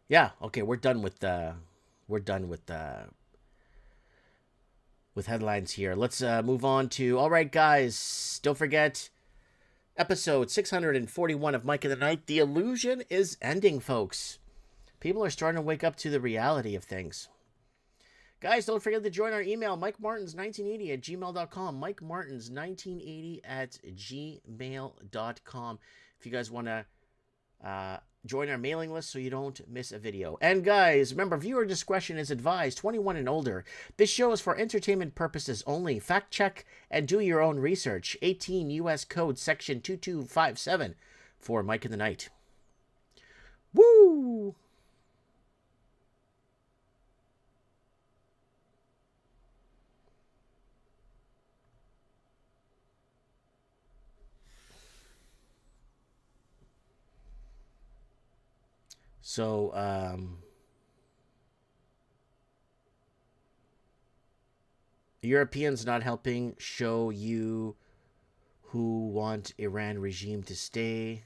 Yeah, okay, we're done with headlines here. Let's move on to, all right, guys, don't forget, episode 641 of Mike in the Night. The illusion is ending, folks. People are starting to wake up to the reality of things. Guys, don't forget to join our email, MikeMartins1980 at gmail.com. MikeMartins1980 at gmail.com. If you guys want to join our mailing list so you don't miss a video. And guys, remember, viewer discretion is advised, 21 and older. This show is for entertainment purposes only. Fact check and do your own research. 18 U.S. Code Section 2257 for Mike in the Night. Woo! So, Europeans not helping show you who want Iran regime to stay.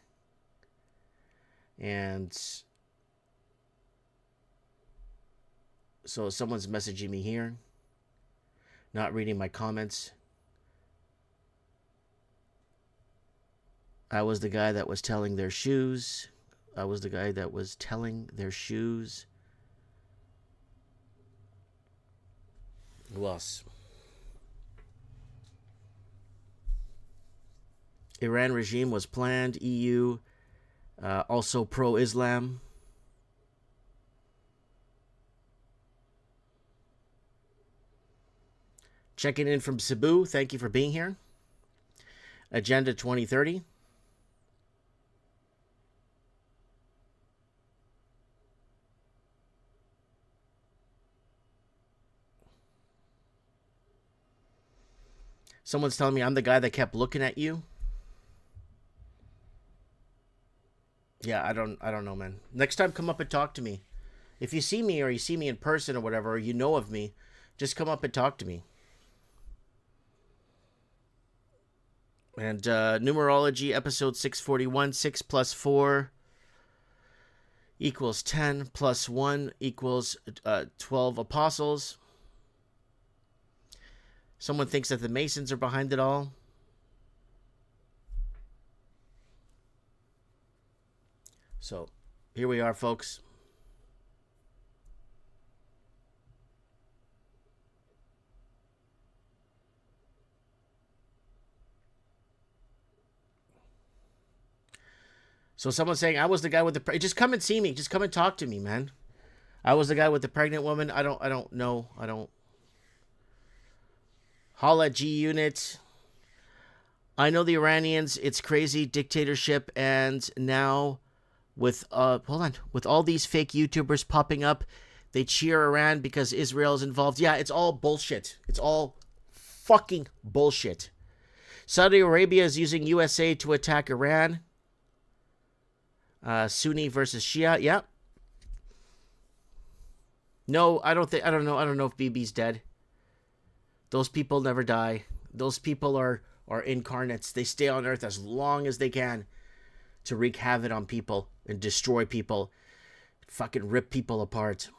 And so someone's messaging me here, not reading my comments. I was the guy that was telling their shoes. I was the guy that was telling their shoes. Who else? Iran regime was planned. EU, also pro-Islam. Checking in from Cebu. Thank you for being here. Agenda 2030. Someone's telling me I'm the guy that kept looking at you. Yeah, I don't know, man. Next time, come up and talk to me. If you see me or you see me in person or whatever, or you know of me, just come up and talk to me. And numerology, episode 641, 6 plus 4 equals 10, plus 1 equals 12 apostles. Someone thinks that the Masons are behind it all. So, here we are, folks. So someone's saying, I was the guy with the... Just come and see me. Just come and talk to me, man. I was the guy with the pregnant woman. I don't know. Holla G-Unit. I know the Iranians. It's crazy dictatorship. And now with... with all these fake YouTubers popping up, they cheer Iran because Israel is involved. Yeah, it's all bullshit. It's all fucking bullshit. Saudi Arabia is using USA to attack Iran. Sunni versus Shia. Yep. No, I don't know if BB's dead. Those people never die. Those people are incarnates. They stay on Earth as long as they can to wreak havoc on people and destroy people. Fucking rip people apart.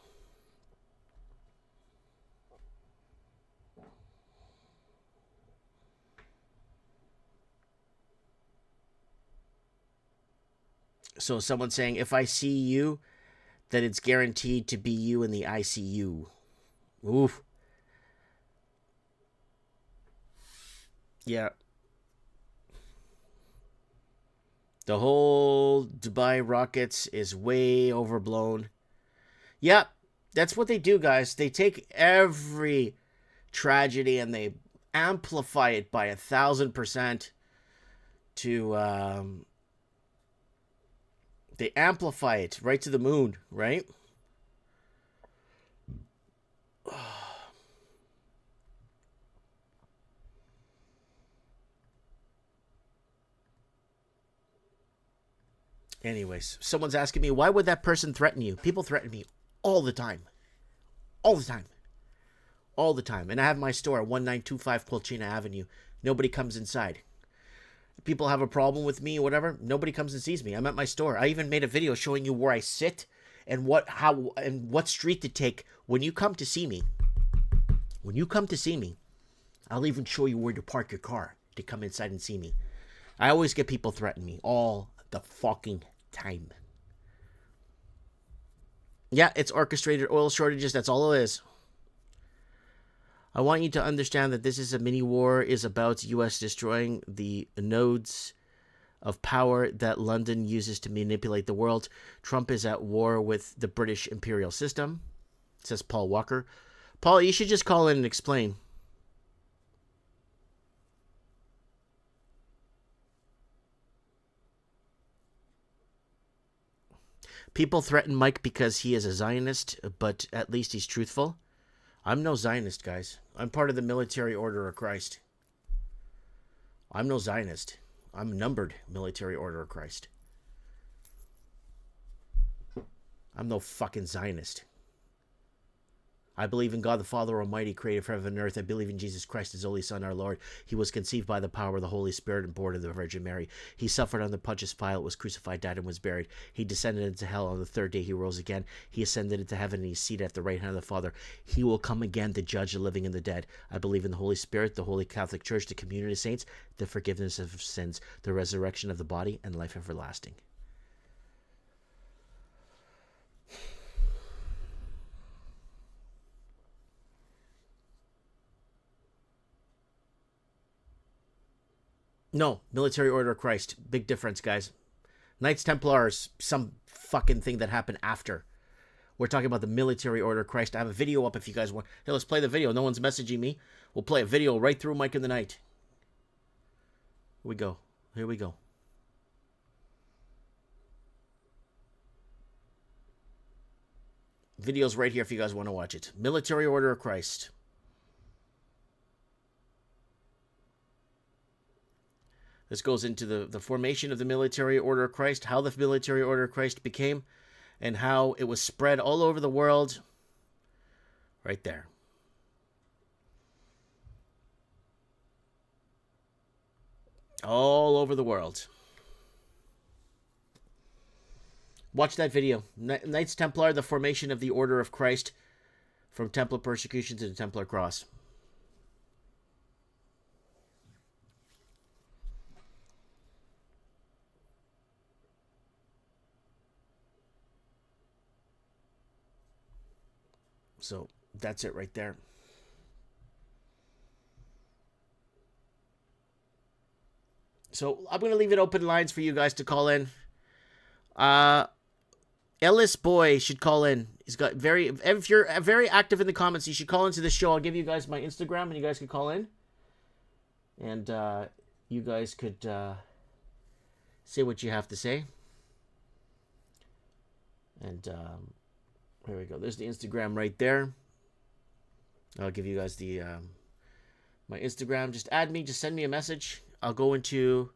So someone's saying, if I see you, then it's guaranteed to be you in the ICU. Oof. Yeah. The whole Dubai rockets is way overblown. Yep, that's what they do, guys. They take every tragedy and they amplify it by 1,000% to, they amplify it right to the moon, right? Anyways, someone's asking me, why would that person threaten you? People threaten me all the time. All the time. All the time. And I have my store, 1925 Colchina Avenue. Nobody comes inside. People have a problem with me or whatever, nobody comes and sees me. I'm at my store. I even made a video showing you where I sit and what street to take when you come to see me. When you come to see me, I'll even show you where to park your car to come inside and see me. I always get people threaten me all the fucking time. Yeah, it's orchestrated oil shortages. That's all it is. I want you to understand that this is a mini war is about U.S. destroying the nodes of power that London uses to manipulate the world. Trump is at war with the British imperial system, says Paul Walker. Paul, you should just call in and explain. People threaten Mike because he is a Zionist, but at least he's truthful. I'm no Zionist, guys. I'm part of the military order of Christ. I'm no Zionist. I'm a numbered military order of Christ. I'm no fucking Zionist. I believe in God the Father Almighty, creator of heaven and earth. I believe in Jesus Christ, his only Son, our Lord. He was conceived by the power of the Holy Spirit and born of the Virgin Mary. He suffered under Pontius Pilate, was crucified, died, and was buried. He descended into hell. On the third day he rose again. He ascended into heaven, and he's seated at the right hand of the Father. He will come again to judge the living and the dead. I believe in the Holy Spirit, the Holy Catholic Church, the community of saints, the forgiveness of sins, the resurrection of the body, and life everlasting. No, military order of Christ. Big difference, guys. Knights Templars, some fucking thing that happened after. We're talking about the military order of Christ. I have a video up if you guys want. Hey, let's play the video. No one's messaging me. We'll play a video right through Mike in the Night. Here we go. Here we go. Video's right here if you guys want to watch it. Military order of Christ. This goes into the formation of the military order of Christ, how the military order of Christ became, and how it was spread all over the world. Right there. All over the world. Watch that video. Knights Templar, the formation of the order of Christ, from Templar persecution to the Templar cross. So that's it right there. So I'm going to leave it open lines for you guys to call in. Ellis Boy should call in. He's got if you're very active in the comments, you should call into the show. I'll give you guys my Instagram and you guys can call in. And you guys could say what you have to say. And here we go. There's the Instagram right there. I'll give you guys the my Instagram. Just add me. Just send me a message. I'll go into...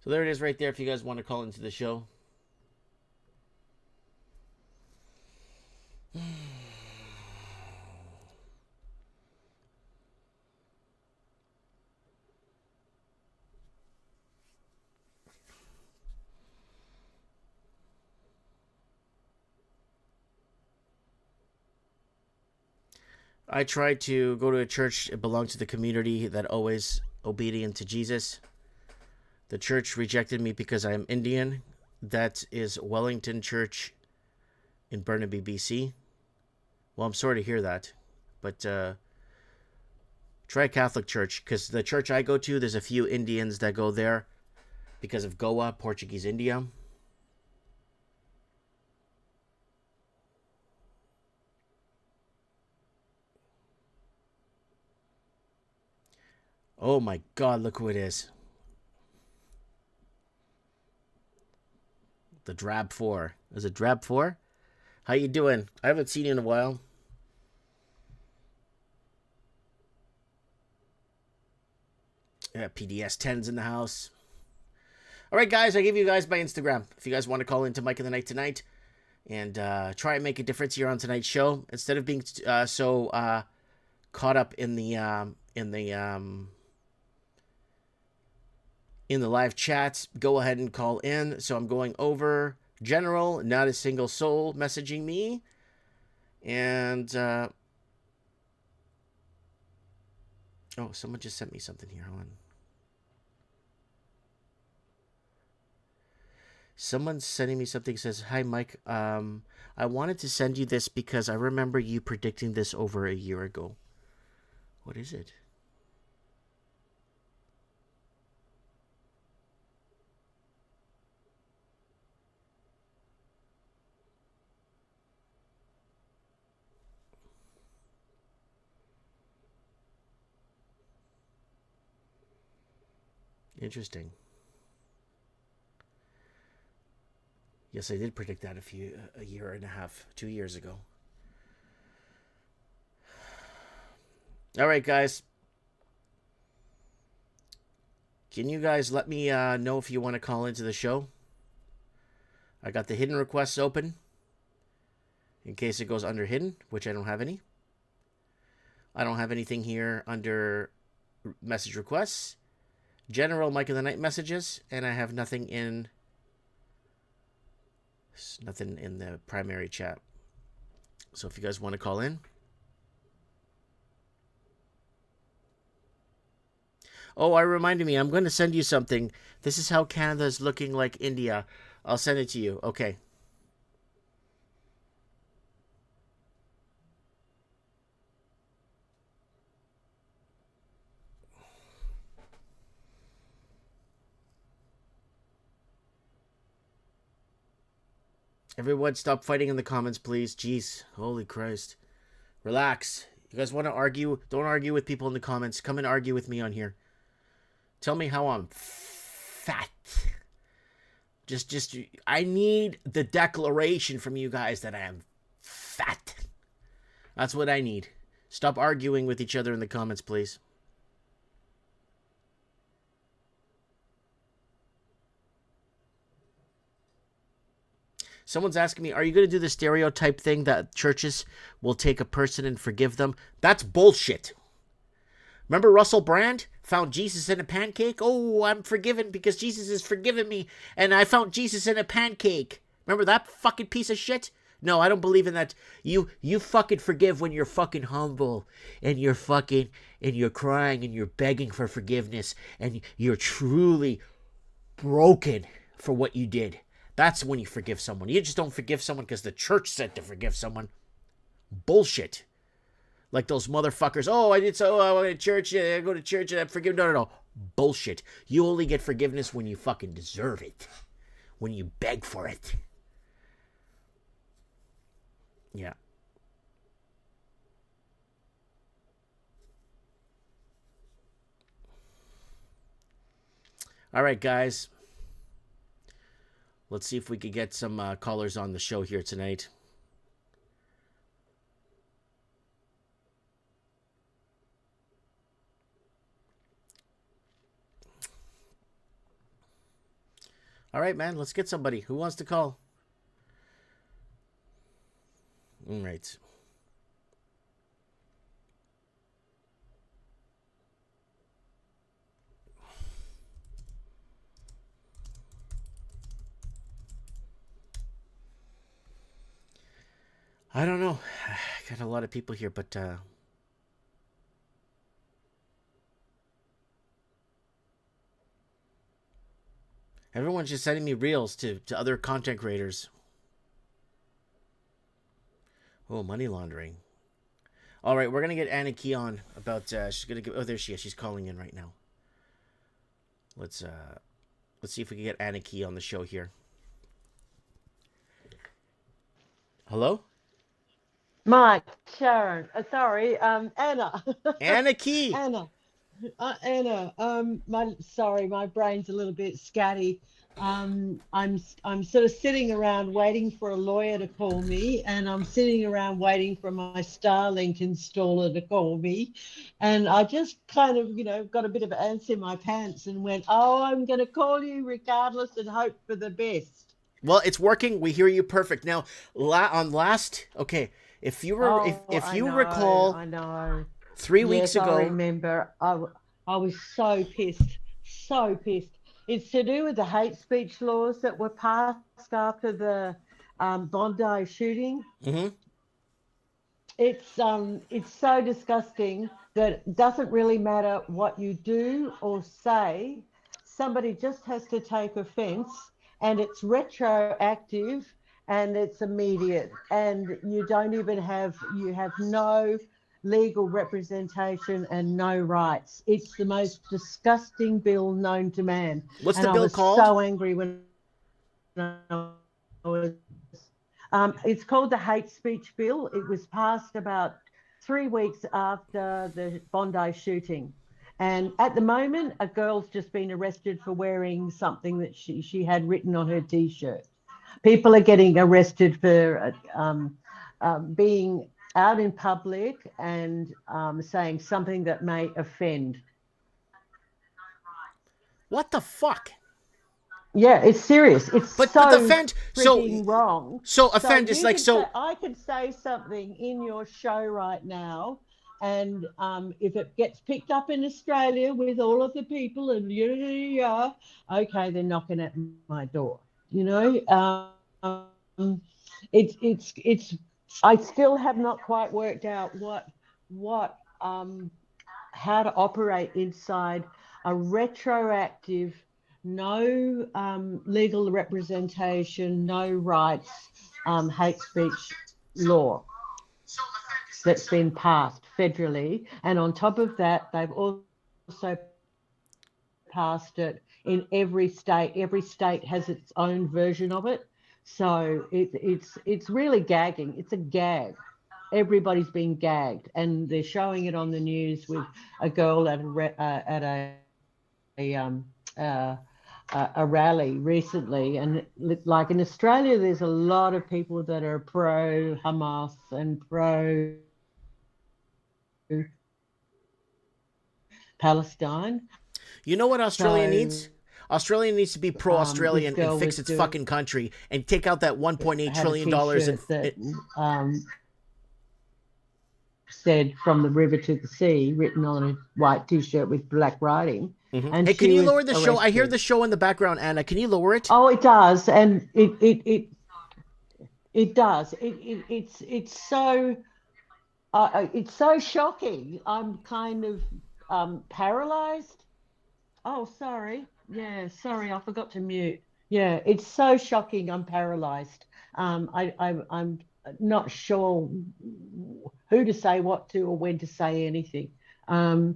So there it is right there if you guys want to call into the show. I tried to go to a church that belonged to the community that always obedient to Jesus. The church rejected me because I am Indian. That is Wellington Church in Burnaby, BC. Well, I'm sorry to hear that. But try a Catholic church, because the church I go to, there's a few Indians that go there because of Goa, Portuguese India. Oh my God, look who it is. The Drab 4. Is it Drab 4? How you doing? I haven't seen you in a while. Yeah, PDS 10's in the house. All right, guys, I gave you guys my Instagram. If you guys want to call into Mike of the Night tonight and try and make a difference here on tonight's show, instead of being so caught up in the live chats, go ahead and call in. So I'm going over general, not a single soul messaging me. And oh, someone just sent me something here. Hold on. Someone's sending me something. Says, "Hi Mike, I wanted to send you this because I remember you predicting this over a year ago." What is it? Interesting. Yes, I did predict that a year and a half, 2 years ago. All right, guys. Can you guys let me know if you want to call into the show? I got the hidden requests open in case it goes under hidden, which I don't have any. I don't have anything here under message requests. General Mike of the Night messages, and I have nothing in the primary chat. So if you guys want to call in. Oh, I reminded me, I'm going to send you something. This is how Canada is looking like India. I'll send it to you. Okay. Everyone stop fighting in the comments, please. Jeez. Holy Christ. Relax. You guys want to argue? Don't argue with people in the comments. Come and argue with me on here. Tell me how I'm fat. Just, I need the declaration from you guys that I am fat. That's what I need. Stop arguing with each other in the comments, please. Someone's asking me, are you going to do the stereotype thing that churches will take a person and forgive them? That's bullshit. Remember Russell Brand found Jesus in a pancake? Oh, I'm forgiven because Jesus has forgiven me, and I found Jesus in a pancake. Remember that fucking piece of shit? No, I don't believe in that. You fucking forgive when you're fucking humble, and you're fucking, and you're crying, and you're begging for forgiveness, and you're truly broken for what you did. That's when you forgive someone. You just don't forgive someone because the church said to forgive someone. Bullshit. Like those motherfuckers. Oh, I did so. I went to church. I go to church and I forgive. No. Bullshit. You only get forgiveness when you fucking deserve it. When you beg for it. Yeah. All right, guys. Let's see if we could get some callers on the show here tonight. All right, man. Let's get somebody. Who wants to call? All right. I don't know. I got a lot of people here, but everyone's just sending me reels to other content creators. Oh, money laundering. All right, we're gonna get Anna Key on about. She's gonna give. Oh, there she is. She's calling in right now. Let's see if we can get Anna Key on the show here. Hello, Mike, Sharon, sorry, Anna. Anna Key. Anna, my brain's a little bit scatty. I'm sort of sitting around waiting for a lawyer to call me, and I'm sitting around waiting for my Starlink installer to call me, and I just kind of, got a bit of ants in my pants and went, oh, I'm going to call you regardless and hope for the best. Well, it's working. We hear you perfect now. Okay. If you recall, I know. 3 weeks ago, I remember. I was so pissed. It's to do with the hate speech laws that were passed after the Bondi shooting. Mm-hmm. It's so disgusting that it doesn't really matter what you do or say. Somebody just has to take offence, and it's retroactive and it's immediate, and you have no legal representation and no rights. It's the most disgusting bill known to man. What's and the bill I was called? So angry when I was. It's called the hate speech bill. It was passed about 3 weeks after the Bondi shooting. And at the moment, a girl's just been arrested for wearing something that she had written on her T-shirt. People are getting arrested for being out in public and saying something that may offend. What the fuck? Yeah, it's serious. It's but offend freaking wrong. So offend is like so. I could say something in your show right now, and if it gets picked up in Australia with all of the people and okay, they're knocking at my door. It's. I still have not quite worked out how to operate inside a retroactive, no legal representation, no rights, hate speech law that's been passed federally. And on top of that, they've also passed it in every state. Every state has its own version of it. So it's really gagging. It's a gag. Everybody's been gagged, and they're showing it on the news with a girl at a rally recently. And like in Australia, there's a lot of people that are pro Hamas and pro Palestine. You know what Australia needs? Australia needs to be pro-Australian and fix its fucking country and take out that $1.8 trillion that said "From the river to the sea" written on a white T-shirt with black writing. Mm-hmm. And hey, can you lower the show? I hear the show in the background, Anna. Can you lower it? Oh, it does, and it does. It's so shocking. I'm kind of paralyzed. Oh, sorry. Yeah, sorry, I forgot to mute. Yeah, it's so shocking. I'm paralyzed. I'm not sure who to say what to or when to say anything. Yeah,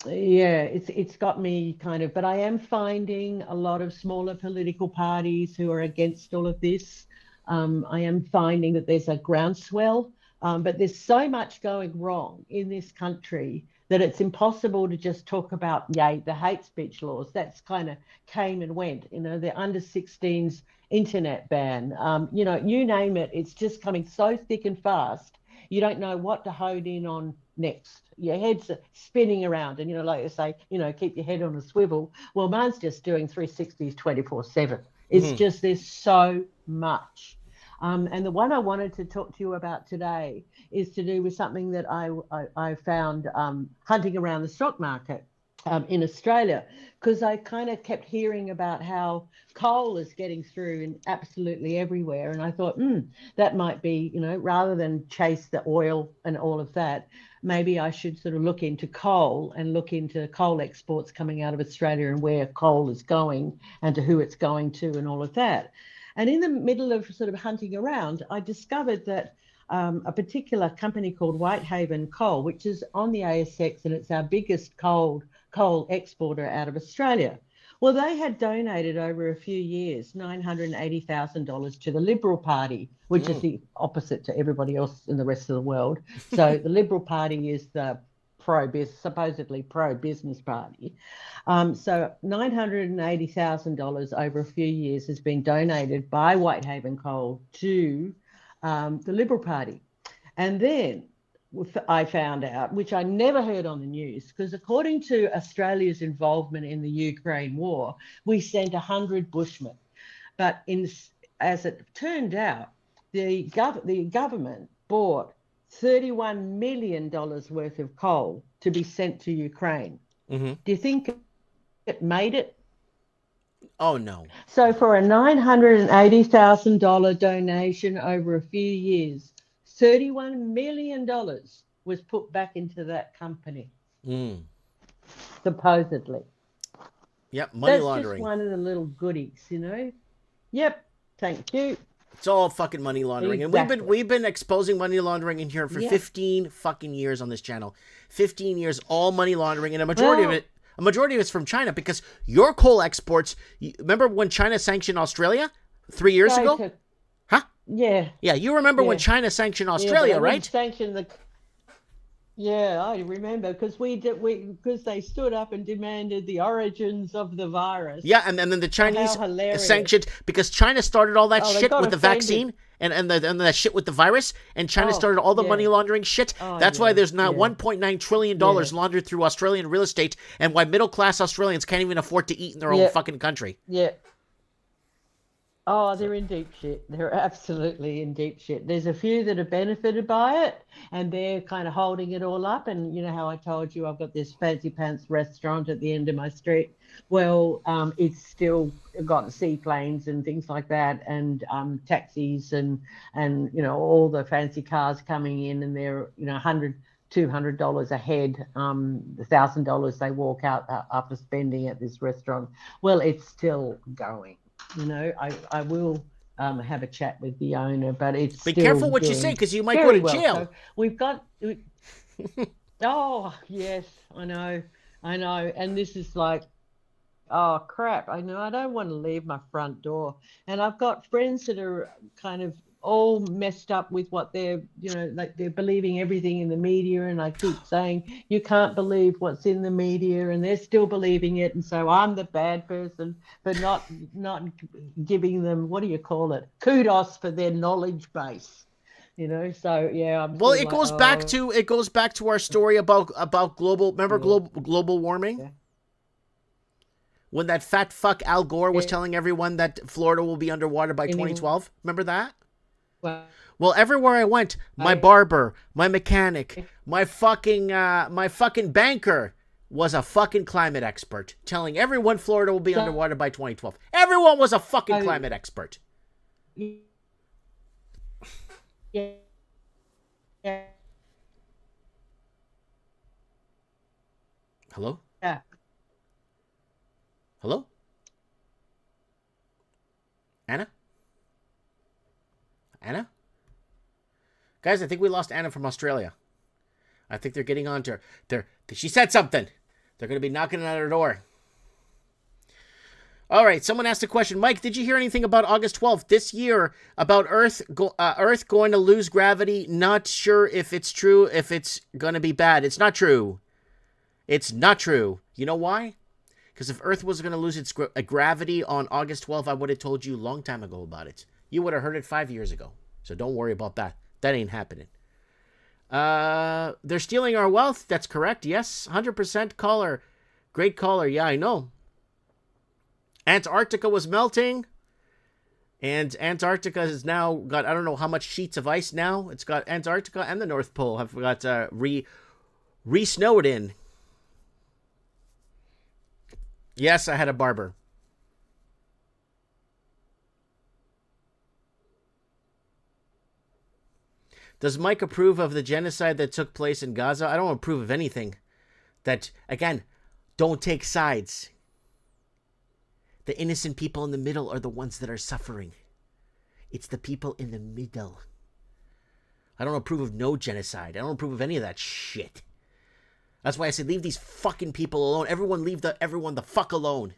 it's got me kind of, but I am finding a lot of smaller political parties who are against all of this. I am finding that there's a groundswell, but there's so much going wrong in this country that it's impossible to just talk about, the hate speech laws. That's kind of came and went. The under 16s internet ban, you name it, it's just coming so thick and fast. You don't know what to hone in on next. Your head's spinning around, and like you say, keep your head on a swivel. Well, mine's just doing 360s 24/7. It's just, there's so much. And the one I wanted to talk to you about today is to do with something that I found hunting around the stock market in Australia, because I kind of kept hearing about how coal is getting through in absolutely everywhere. And I thought, that might be, rather than chase the oil and all of that, maybe I should sort of look into coal and look into coal exports coming out of Australia and where coal is going and to who it's going to and all of that. And in the middle of sort of hunting around, I discovered that a particular company called Whitehaven Coal, which is on the ASX, and it's our biggest coal exporter out of Australia. Well, they had donated over a few years $980,000 to the Liberal Party, which is the opposite to everybody else in the rest of the world. So the Liberal Party is the supposedly pro-business party. So $980,000 over a few years has been donated by Whitehaven Coal to the Liberal Party. And then I found out, which I never heard on the news, because according to Australia's involvement in the Ukraine war, we sent 100 bushmen. But as it turned out, the government bought $31 million worth of coal to be sent to Ukraine. Do you think it made it? Oh, no. So for a $980,000 donation over a few years, $31 million was put back into that company, supposedly. Yep, money That's laundering. Just one of the little goodies, Yep, thank you. It's all fucking money laundering. Exactly. And we've been exposing money laundering in here for 15 fucking years on this channel. 15 years, all money laundering, and a majority of it's from China, because your coal exports, remember when China sanctioned Australia 3 years ago? Huh? Yeah. Yeah, you remember when China sanctioned Australia, right? Yeah, I remember, because because they stood up and demanded the origins of the virus. Yeah, and then the Chinese sanctioned, because China started all that shit with the vaccine and that shit with the virus, and China started all the money laundering shit. That's why there's now $1.9 trillion laundered through Australian real estate, and why middle-class Australians can't even afford to eat in their own fucking country. Yeah. Oh, they're in deep shit. They're absolutely in deep shit. There's a few that have benefited by it, and they're kind of holding it all up. And you know how I told you I've got this fancy pants restaurant at the end of my street? Well, it's still got seaplanes and things like that, and taxis and all the fancy cars coming in, and they're $100, $200 a head, $1,000 they walk out after spending at this restaurant. Well, it's still going. I will have a chat with the owner, but it's be careful what you say, because you might go to jail. So we've got. Oh yes, I know, and this is like, oh crap! I know I don't want to leave my front door, and I've got friends that are kind of all messed up with what they're, like they're believing everything in the media, and I keep saying you can't believe what's in the media, and they're still believing it, and so I'm the bad person for not giving them, what do you call it, kudos for their knowledge base, so yeah. Well, it goes back to our story about global, remember global warming? Yeah. When that fat fuck Al Gore was telling everyone that Florida will be underwater by 2012, remember that? Well, everywhere I went, my barber, my mechanic, my fucking banker was a fucking climate expert, telling everyone Florida will be underwater by 2012. Everyone was a fucking climate expert. Yeah. Hello? Yeah. Hello? Anna? Anna? Guys, I think we lost Anna from Australia. I think they're getting on to her. She said something. They're going to be knocking at her door. All right, someone asked a question. Mike, did you hear anything about August 12th this year about Earth going to lose gravity? Not sure if it's true, if it's going to be bad. It's not true. It's not true. You know why? Because if Earth was going to lose its gravity on August 12th, I would have told you a long time ago about it. You would have heard it 5 years ago. So don't worry about that. That ain't happening. They're stealing our wealth. That's correct. Yes, 100% caller. Great caller. Yeah, I know. Antarctica was melting. And Antarctica has now got, I don't know how much sheets of ice now. It's got Antarctica and the North Pole have got re-snowed in. Yes, I had a barber. Does Mike approve of the genocide that took place in Gaza? I don't approve of anything. That, again, don't take sides. The innocent people in the middle are the ones that are suffering. It's the people in the middle. I don't approve of no genocide. I don't approve of any of that shit. That's why I said leave these fucking people alone. Everyone leave everyone the fuck alone.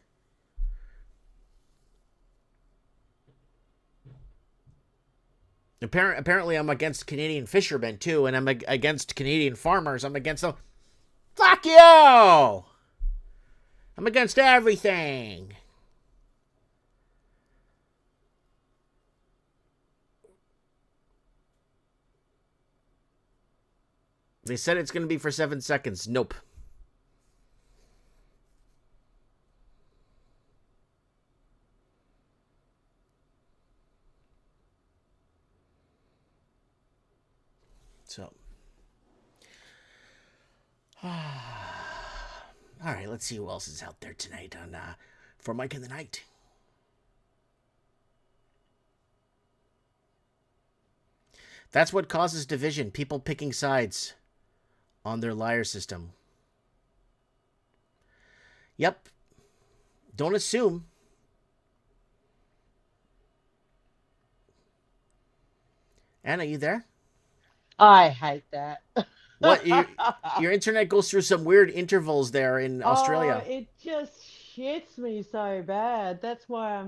Apparently I'm against Canadian fishermen too, and I'm against Canadian farmers. I'm against them. Fuck you! I'm against everything. They said it's going to be for 7 seconds. Nope. So. All right, let's see who else is out there tonight on for Mike in the Night. That's what causes division. People picking sides on their liar system. Yep. Don't assume. Anna, you there? I hate that. What? Your internet goes through some weird intervals there in Australia. Oh, it just shits me so bad. That's why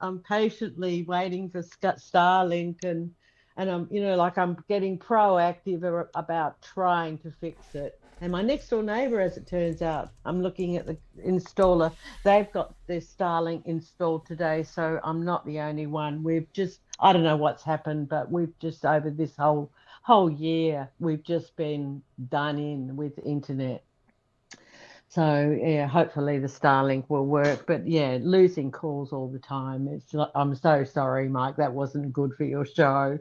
I'm patiently waiting for Starlink and I'm, I'm getting proactive about trying to fix it. And my next door neighbor, as it turns out, I'm looking at the installer. They've got their Starlink installed today, so I'm not the only one. I don't know what's happened, but we've just over this whole year, we've just been done in with internet. So yeah, hopefully the Starlink will work. But yeah, losing calls all the time. I'm so sorry, Mike. That wasn't good for your show.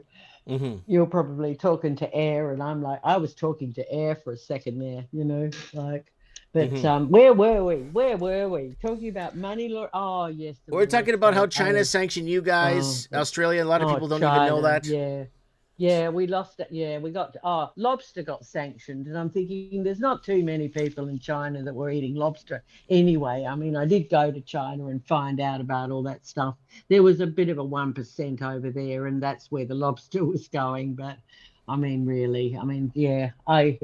Mm-hmm. You're probably talking to air, and I'm like, I was talking to air for a second there, But mm-hmm. Where were we? Talking about money law? Oh yes. We're talking about how China sanctioned you guys. Australia. A lot of people don't even know that. Yeah, we lost it. Yeah, we got lobster got sanctioned, and I'm thinking there's not too many people in China that were eating lobster anyway. I mean, I did go to China and find out about all that stuff. There was a bit of a 1% over there, and that's where the lobster was going. But I mean, really, yeah, I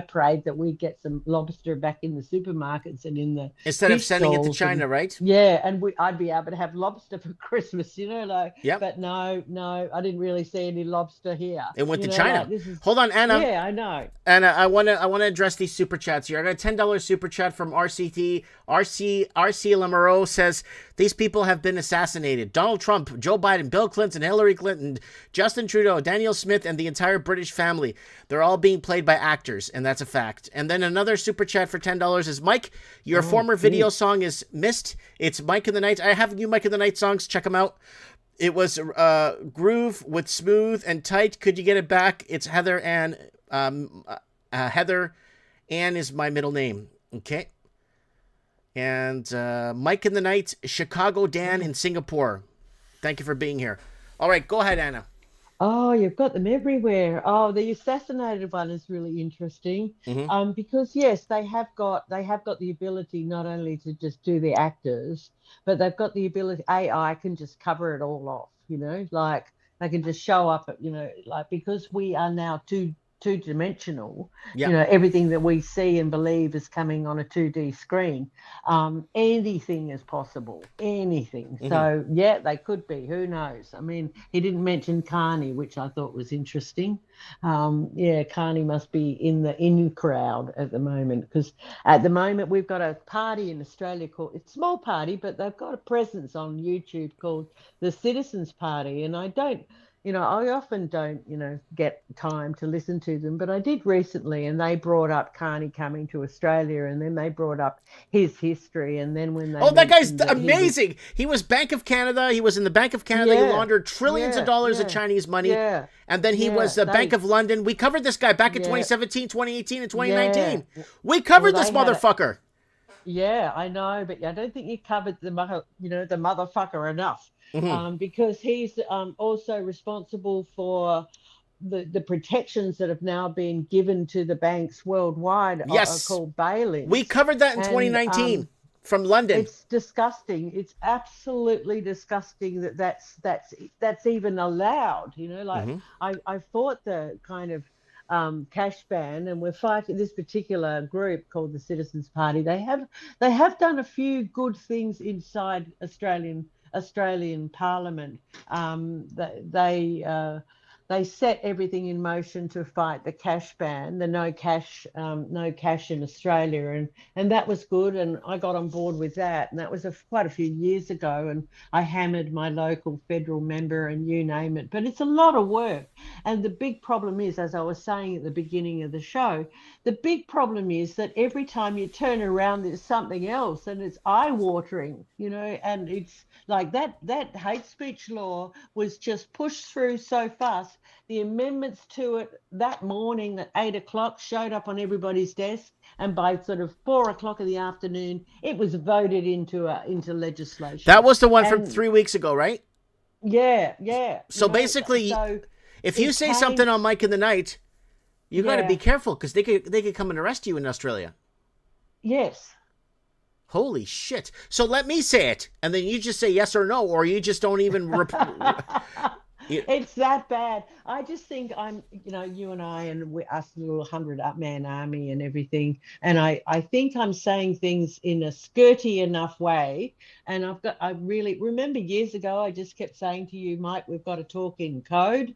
prayed that we'd get some lobster back in the supermarkets and in the instead of sending it to China, right? Yeah, and I'd be able to have lobster for Christmas, Yep. But no, I didn't really see any lobster here. It went to China. Hold on, Anna. Yeah, I know. Anna, I want to address these super chats here. I got a $10 super chat from RC Lamoureux says these people have been assassinated. Donald Trump, Joe Biden, Bill Clinton, Hillary Clinton, Justin Trudeau, Daniel Smith, and the entire British family. They're all being played by actors, and that's a fact. And then another super chat for $10 is Mike, your former video song is missed. It's Mike in the Night. I have new Mike in the Night songs. Check them out. It was Groove with Smooth and Tight. Could you get it back? It's Heather Ann. Heather Ann is my middle name. Okay. And Mike in the Night, Chicago Dan in Singapore. Thank you for being here. All right, go ahead, Anna. Oh, you've got them everywhere. Oh, the assassinated one is really interesting. Mm-hmm. Because yes, they have got the ability not only to just do the actors, but they've got the ability. AI can just cover it all off. Like they can just show up at, because we are now too two-dimensional. Yeah. You know, everything that we see and believe is coming on a 2D screen. Anything is possible, anything. So yeah, they could be, who knows. I mean, he didn't mention Carney, which I thought was interesting. Yeah, Carney must be in the in crowd at the moment, because at the moment we've got a party in Australia called, it's a small party, but they've got a presence on YouTube called the Citizens Party. And I don't, you know, I often don't, you know, get time to listen to them, but I did recently, and they brought up Carney coming to Australia, and then they brought up his history, and then when they Oh, that guy's mentioned that amazing. He was Bank of Canada. He was in the Bank of Canada. He Yeah, laundered trillions of yeah, dollars of yeah, Chinese money. yeah, And then he was the they, Bank of London. We covered this guy back in yeah, 2017, 2018, and yeah. 2019. We Well, covered this they had a, motherfucker. yeah, I know, but I don't think you covered the you know, the motherfucker enough, Hmm. because he's also responsible for the protections that have now been given to the banks worldwide are Yes. called We bail-ins, covered that in and 2019 from London. it's disgusting. It's absolutely disgusting that that's even allowed. You know, like Hmm. I fought the kind of cash ban, and we're fighting this particular group called the Citizens Party. They have done a few good things inside Australian Parliament. They set everything in motion to fight the cash ban, the no cash in Australia, and that was good, and I got on board with that, and that was quite a few years ago, and I hammered my local federal member and you name it, but it's a lot of work, and the big problem is, as I was saying at the beginning of the show, the big problem is that every time you turn around, there's something else, and it's eye-watering, you know, and it's like that hate speech law was just pushed through so fast. The amendments to it that morning at 8 o'clock showed up on everybody's desk, and by sort of 4 o'clock in the afternoon, it was voted into legislation. That was the one from And 3 weeks ago, right? yeah, So you know, basically, so if you it say came, something on Mike in the Night, you got to be yeah, careful because they could come and arrest you in Australia. yes. Holy shit. So let me say it, and then you just say yes or no, or you just don't even... It's that bad. I just think you know, you and I and us little 100-man army and everything. And I think I'm saying things in a skirty enough way. And I really remember years ago, I just kept saying to you, Mike, we've got to talk in code.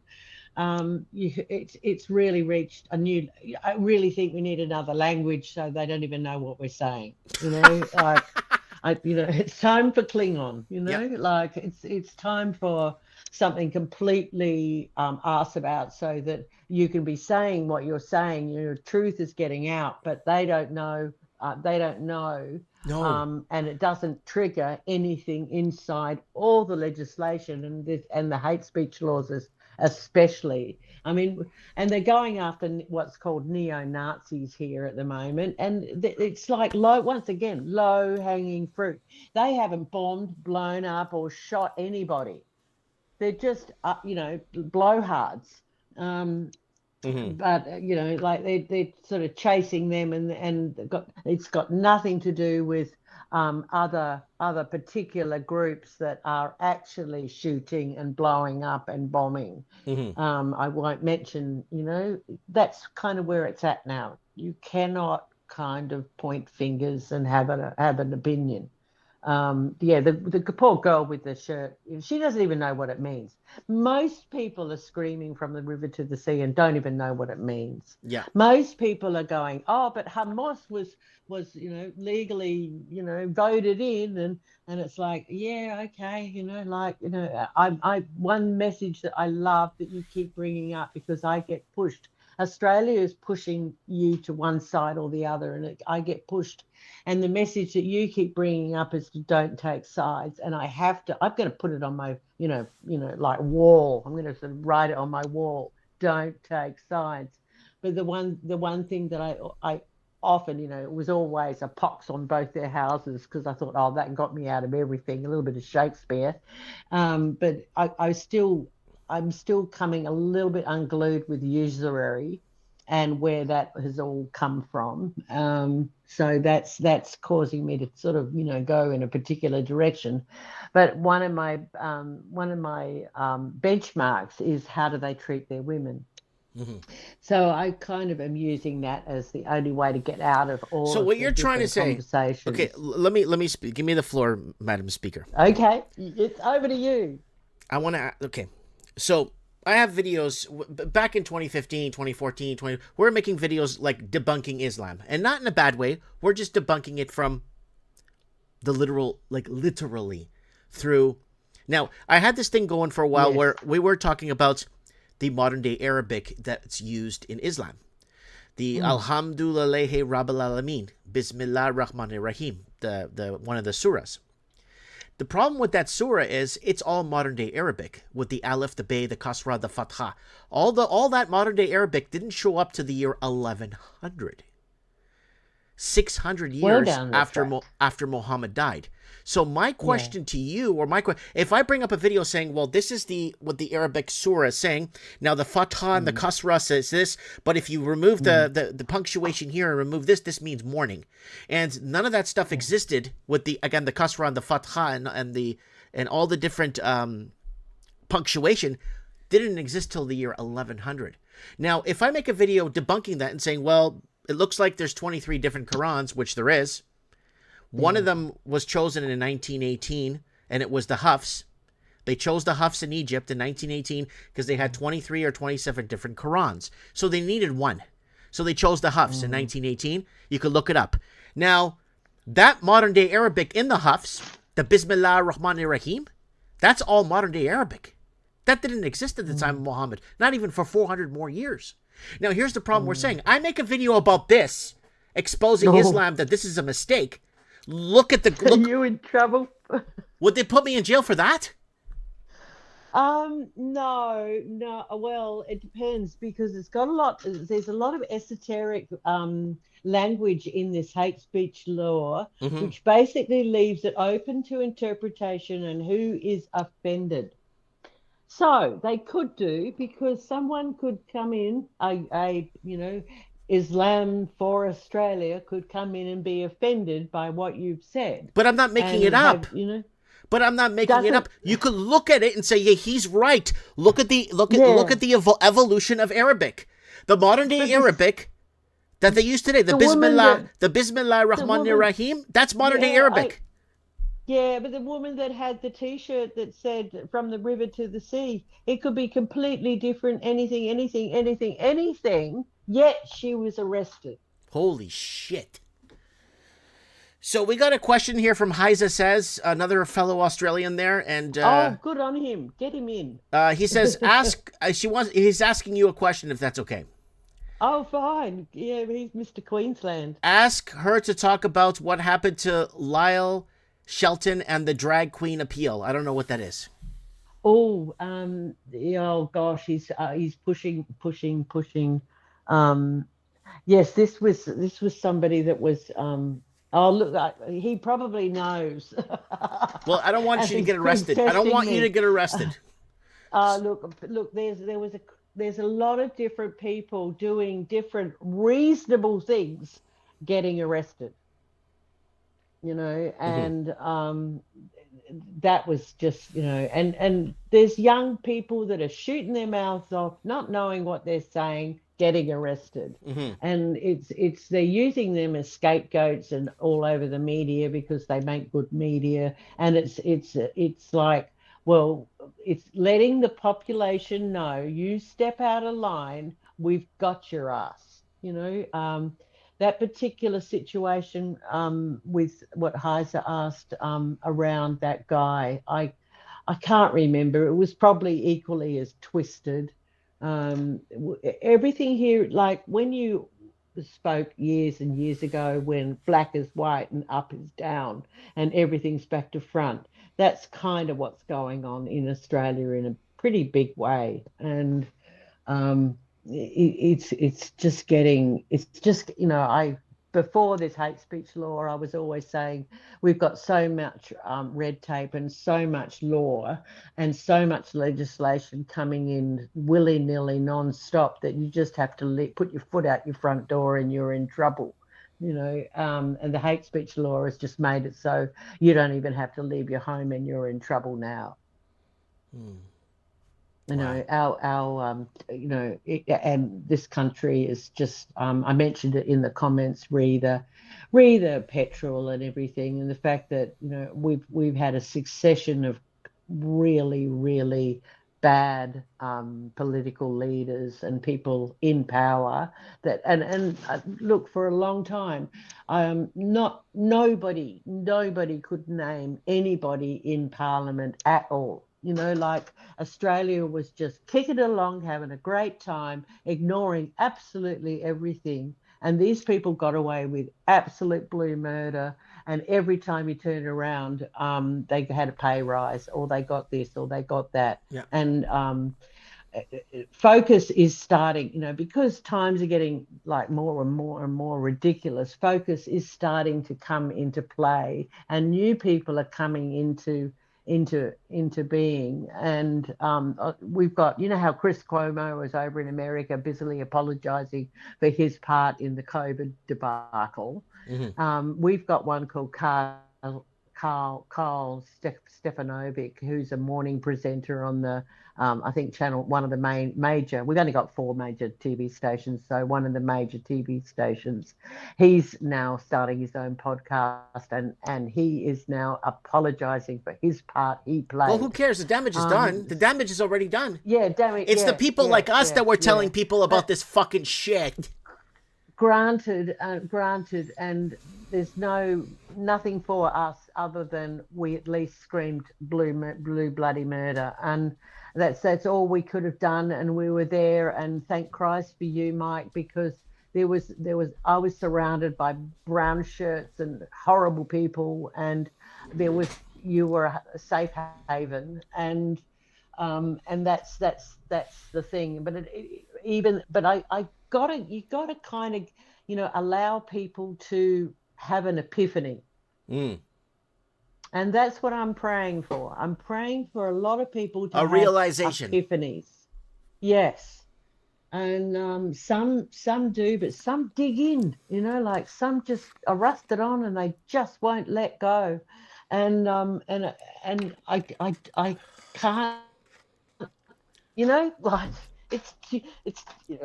It's really reached a new, I really think we need another language so they don't even know what we're saying, you know, like you know, it's time for Klingon, you know, Yep. like it's time for something completely arse about, so that you can be saying what you're saying, your truth is getting out, but they don't know, No. and it doesn't trigger anything inside all the legislation and the hate speech laws especially. I mean, and they're going after what's called neo-Nazis here at the moment, and it's like once again, low-hanging fruit. They haven't bombed, blown up, or shot anybody. They're just, you know, blowhards. Hmm. But you know, like they're sort of chasing them, and it's got nothing to do with other particular groups that are actually shooting and blowing up and bombing. Hmm. I won't mention, you know, that's kind of where it's at now. You cannot kind of point fingers and have an opinion. Yeah, the poor girl with the shirt, she doesn't even know what it means. Most people are screaming from the river to the sea and don't even know what it means. Yeah. Most people are going, oh, but Hamas was you know, legally, you know, voted in, and it's like, yeah, okay, you know, like, you know, I one message that I love that you keep bringing up, because I get pushed. Australia is pushing you to one side or the other, and I get pushed. And the message that you keep bringing up is to don't take sides. And I'm going to put it on my, you know, like wall. I'm going to sort of write it on my wall. Don't take sides. But the one thing that I often, you know, it was always a pox on both their houses, because I thought, oh, that got me out of everything, a little bit of Shakespeare. But I'm still coming a little bit unglued with usury and where that has all come from. So that's causing me to sort of, you know, go in a particular direction. But one of my benchmarks is, how do they treat their women? So I kind of am using that as the only way to get out of all So of what the you're trying to different say? Okay, conversations. let me speak. Give me the floor, Madam Speaker. Okay, it's over to you. I want to. Okay, so I have videos back in 2015, 2014, 20. We're making videos like debunking Islam, and not in a bad way. We're just debunking it from the literal, like literally, through. Now, I had this thing going for a while Yes. where we were talking about the modern day Arabic that's used in Islam. The Alhamdulillahi Rabbil Alameen, Bismillah Rahman Rahim, the one of the surahs. The problem with that surah is it's all modern day Arabic with the alif, the bay, the kasra, the fatha. All that modern day Arabic didn't show up to the year 1100. 600 Well years down the track. after Muhammad died. So my Yeah. question to you, or if I bring up a video saying, well, this is what the Arabic surah is saying. Now the fatha and the kasra says this, but if you remove the punctuation here and remove this means morning, and none of that stuff existed with the kasra and the fatha and all the different punctuation didn't exist till the year 1100. Now, if I make a video debunking that and saying, well, it looks like there's 23 different Qurans, which there is. One of them was chosen in 1918, and it was the Hafs. They chose the Hafs in Egypt in 1918 because they had 23 or 27 different Qurans. So they needed one. So they chose the Hafs in 1918. You could look it up. Now, that modern day Arabic in the Hafs, the Bismillah Rahman Rahim, that's all modern day Arabic. That didn't exist at the time of Muhammad, not even for 400 more years. Now, here's the problem we're saying. I make a video about this, exposing Islam, that this is a mistake. Look at Are you in trouble? Would they put me in jail for that? No, no. Well, it depends because there's a lot of esoteric language in this hate speech law, which basically leaves it open to interpretation and who is offended. So they could do, because someone could come in, Islam for Australia could come in and be offended by what you've said. But I'm not making it up. But I'm not making it up. You could look at it and say, yeah, he's right. Look at the evolution of Arabic. The modern day Arabic that they use today, the Bismillah Rahman Rahim, that's modern day Arabic. Yeah, but the woman that had the T-shirt that said "From the river to the sea," it could be completely different. Anything. Yet she was arrested. Holy shit! So we got a question here from Heiza Says, another fellow Australian there, and oh, good on him. Get him in. He says, "Ask." He's asking you a question, if that's okay. Oh, fine. Yeah, he's Mr. Queensland. Ask her to talk about what happened to Lyle Shelton and the drag queen appeal. I don't know what that is. Oh, oh gosh, he's pushing. Yes, this was somebody that was. Oh, look, he probably knows. Well, I don't want you to get arrested. I don't want you to get arrested. Look. There's a lot of different people doing different reasonable things, getting arrested. And that was just, and there's young people that are shooting their mouths off, not knowing what they're saying, getting arrested. And they're using them as scapegoats and all over the media because they make good media. And it's like, well, it's letting the population know, you step out of line, we've got your ass. That particular situation with what Heiser asked around that guy, I can't remember. It was probably equally as twisted. Everything here, like when you spoke years and years ago, when black is white and up is down and everything's back to front, that's kind of what's going on in Australia in a pretty big way. And it's just before this hate speech law, I was always saying we've got so much red tape and so much law and so much legislation coming in willy-nilly non-stop that you just have to put your foot out your front door and you're in trouble. And the hate speech law has just made it so you don't even have to leave your home and you're in trouble now. You Wow. know, and this country is just, I mentioned it in the comments, re the petrol and everything, and the fact that, we've had a succession of really, really bad political leaders and people in power that, and look, for a long time, not nobody could name anybody in Parliament at all. Like Australia was just kicking along, having a great time, ignoring absolutely everything. And these people got away with absolute blue murder. And every time you turn around, they had a pay rise, or they got this, or they got that. Yeah. And focus is starting, because times are getting like more and more and more ridiculous. Focus is starting to come into play, and new people are coming into being. And we've got, how Chris Cuomo was over in America busily apologizing for his part in the COVID debacle. We've got one called Carl Stefanovic, who's a morning presenter on the I think channel, one of the major. We've only got 4 major TV stations, so one of the major TV stations. He's now starting his own podcast, and he is now apologizing for his part he played. Well, who cares? The damage is done. The damage is already done. Yeah, damn it. It's the people like us that were telling people about this fucking shit. Granted, and there's nothing for us other than we at least screamed blue bloody murder, and that's all we could have done, and we were there. And thank Christ for you, Mike, because there was I was surrounded by brown shirts and horrible people, and you were a safe haven, and that's the thing. But you gotta kind of, allow people to have an epiphany. And that's what I'm praying for. I'm praying for a lot of people to have realization, epiphanies. Yes. And some do, but some dig in, like some just are rusted on and they just won't let go. And I can't, like it's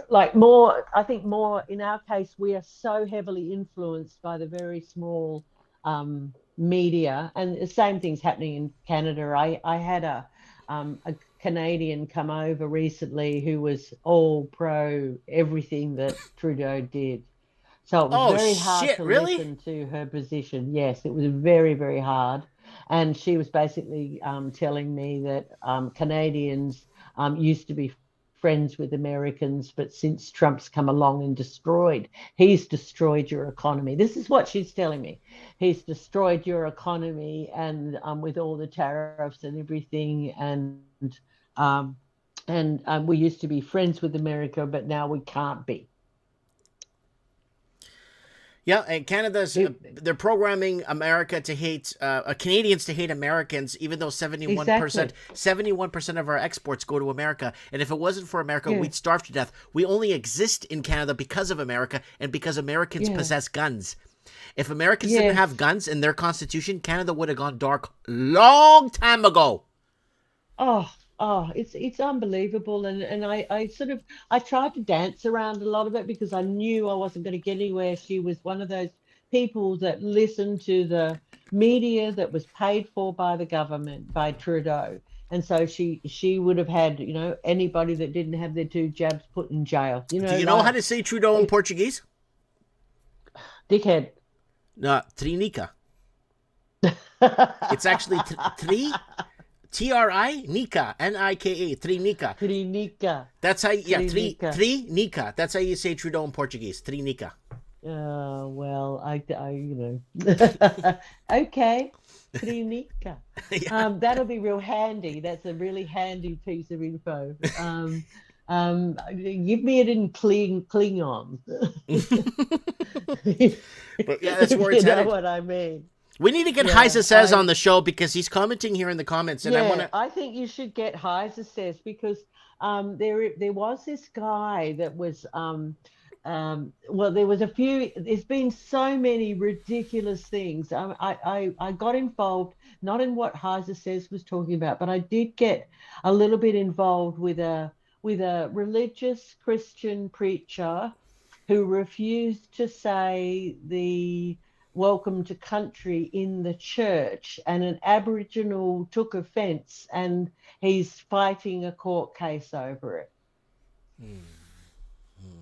like more, I think more in our case, we are so heavily influenced by the very small media, and the same thing's happening in Canada. I had a Canadian come over recently who was all pro everything that Trudeau did. So it was very hard to listen to her position. Yes, it was very, very hard. And she was basically telling me that Canadians used to be friends with Americans, but since Trump's come along and he's destroyed your economy. This is what she's telling me. He's destroyed your economy, and with all the tariffs and everything, and we used to be friends with America, but now we can't be. Yeah, and Canada's they're programming America to hate Canadians to hate Americans, even though 71% of our exports go to America. And if it wasn't for America, we'd starve to death. We only exist in Canada because of America and because Americans possess guns. If Americans didn't have guns in their constitution, Canada would have gone dark long time ago. It's unbelievable, and I tried to dance around a lot of it because I knew I wasn't going to get anywhere. She was one of those people that listened to the media that was paid for by the government, by Trudeau, and so she would have had anybody that didn't have their 2 jabs put in jail. Do you know how to say Trudeau in Portuguese? Dickhead. No, trinica. It's actually tri. Tri Nika, Nika, Trinica. Trinica. That's how, Trinica. That's how you say Trudeau in Portuguese. Trinica. Well, I okay. Trinica. That'll be real handy. That's a really handy piece of info. Give me it in Klingon. But yeah, that's where it's headed. You know what I mean? We need to get Heisa Says on the show because he's commenting here in the comments, and I think you should get Heisa Says because there was this guy that was well, there was a few. There's been so many ridiculous things. I got involved not in what Heiser says was talking about, but I did get a little bit involved with a religious Christian preacher who refused to say the welcome to country in the church, and an Aboriginal took offence, and he's fighting a court case over it.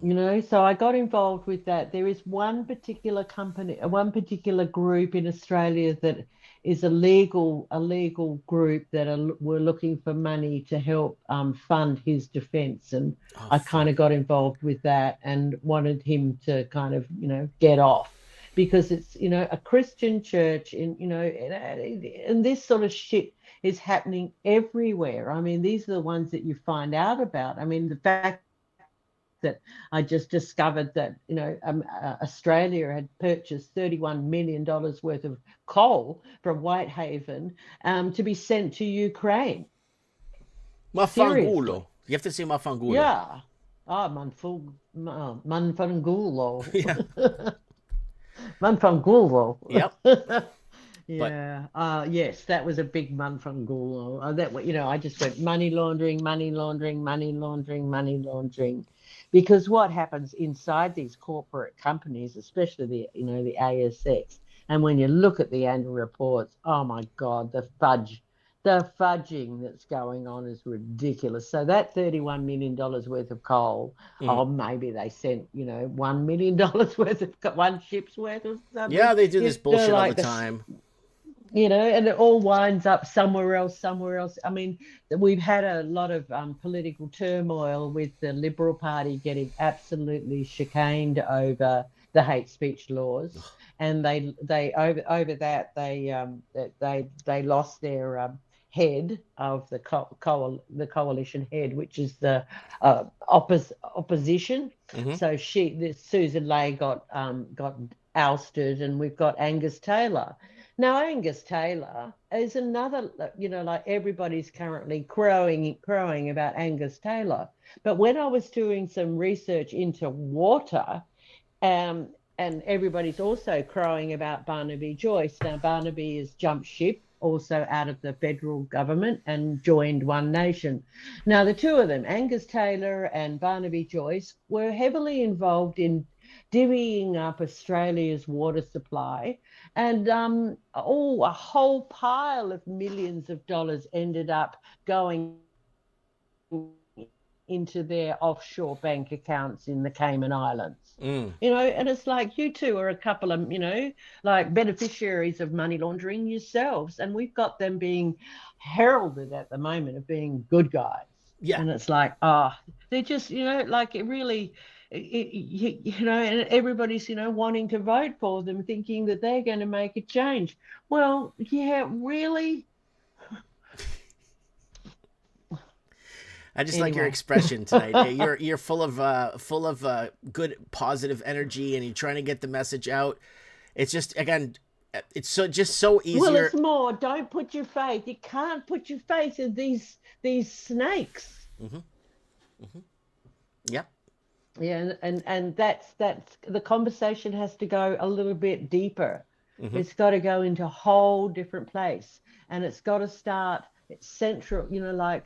You know, so I got involved with that. There is one particular company, one particular group in Australia that is a legal group that were looking for money to help fund his defence, and I kind of got involved with that and wanted him to kind of, you know, get off, because it's, you know, a Christian church in, you know, and this sort of shit is happening everywhere. I mean, these are the ones that you find out about. I mean, the fact that I just discovered that, you know, Australia had purchased $31 million worth of coal from Whitehaven to be sent to Ukraine. Mafangulo. You have to say mafangulo. Yeah. Manfangulo. Yeah. Manfangulo. Yep. Yeah. Yes, that was a big manfangulo. That, you know, I just went money laundering, money laundering, money laundering, money laundering. Because what happens inside these corporate companies, especially the, you know, the ASX, and when you look at the annual reports, oh my God, the fudging that's going on is ridiculous. So that $31 million worth of coal, oh, maybe they sent, you know, $1 million worth of one ship's worth or something. Yeah, they do this bullshit all the time. You know, and it all winds up somewhere else. I mean, we've had a lot of political turmoil with the Liberal Party getting absolutely chicaned over the hate speech laws, and they over that they lost their head of the coalition head, which is the opposition. So Susan Ley got ousted, and we've got Angus Taylor. Now, Angus Taylor is another, you know, like everybody's currently crowing about Angus Taylor. But when I was doing some research into water, and everybody's also crowing about Barnaby Joyce. Now, Barnaby has jumped ship also out of the federal government and joined One Nation. Now, the two of them, Angus Taylor and Barnaby Joyce, were heavily involved in divvying up Australia's water supply, and a whole pile of millions of dollars ended up going into their offshore bank accounts in the Cayman Islands. You know, and it's like, you two are a couple of, you know, like beneficiaries of money laundering yourselves, and we've got them being heralded at the moment of being good guys. Yeah. And it's like, they're just, you know, like it really, you know, and everybody's, you know, wanting to vote for them, thinking that they're going to make a change. Well, yeah, really? I just like your expression tonight. You're full of good, positive energy, and you're trying to get the message out. It's just, again, it's so easier. Well, it's more. Don't put your faith. You can't put your faith in these snakes. Yep. Yeah, and that's the conversation has to go a little bit deeper. It's got to go into a whole different place, and it's got to start. It's central. You know, like,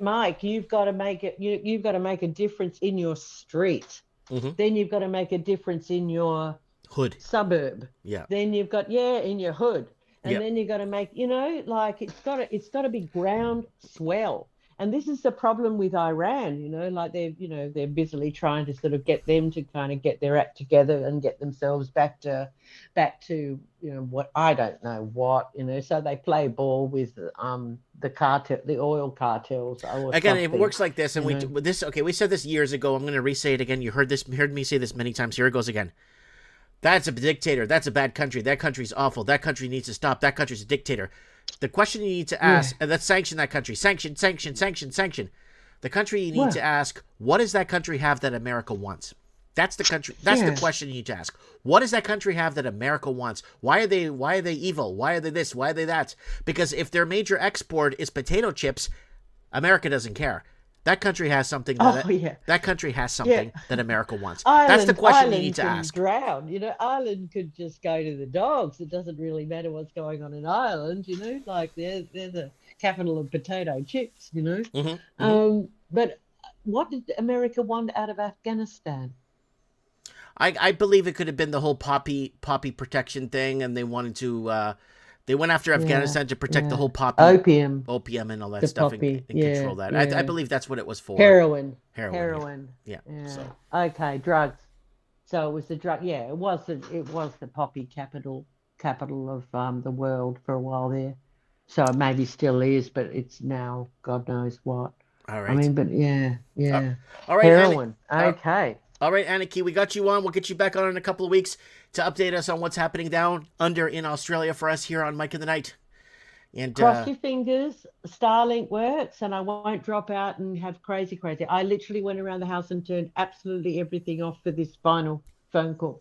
Mike, you've got to make it. You've got to make a difference in your street. Then you've got to make a difference in your hood, suburb. Yeah. Then you've got in your hood, and then you've got to make, you know, like it's got to be ground swell. And this is the problem with Iran, you know, like they're busily trying to sort of get them to kind of get their act together and get themselves back to, you know, what, I don't know what, you know, so they play ball with the cartel, the oil cartels. Again, it works like this, and we said this years ago. I'm going to re-say it again. You heard me say this many times. Here it goes again. That's a dictator. That's a bad country. That country's awful. That country needs to stop. That country's a dictator. The question you need to ask, and let's sanction that country. Sanction. The country you need to ask, what does that country have that America wants? That's the country. That's the question you need to ask. What does that country have that America wants? Why are they evil? Why are they this? Why are they that? Because if their major export is potato chips, America doesn't care. That country has something Oh, that yeah. that country has something Yeah. that America wants. That's the question you need to Ireland ask. can drown. Ireland could just go to the dogs. It doesn't really matter what's going on in Ireland. Like they're the capital of potato chips. But what did America want out of Afghanistan? I believe it could have been the whole poppy protection thing, and they wanted to they went after Afghanistan to protect the whole poppy opium, and all that the stuff poppy. and control that. I believe that's what it was for. Heroin. Yeah. So Okay, drugs. So it was the drug. Yeah, it was the poppy capital of the world for a while there. So it maybe still is, but it's now God knows what. all right. I mean, but yeah. All right, Heroin. Annie. Okay. All right, Aniki, we got you on. We'll get you back on in a couple of weeks to update us on what's happening down under in Australia for us here on Mike of the Night. And Cross your fingers, Starlink works, and I won't drop out and have crazy. I literally went around the house and turned absolutely everything off for this final phone call.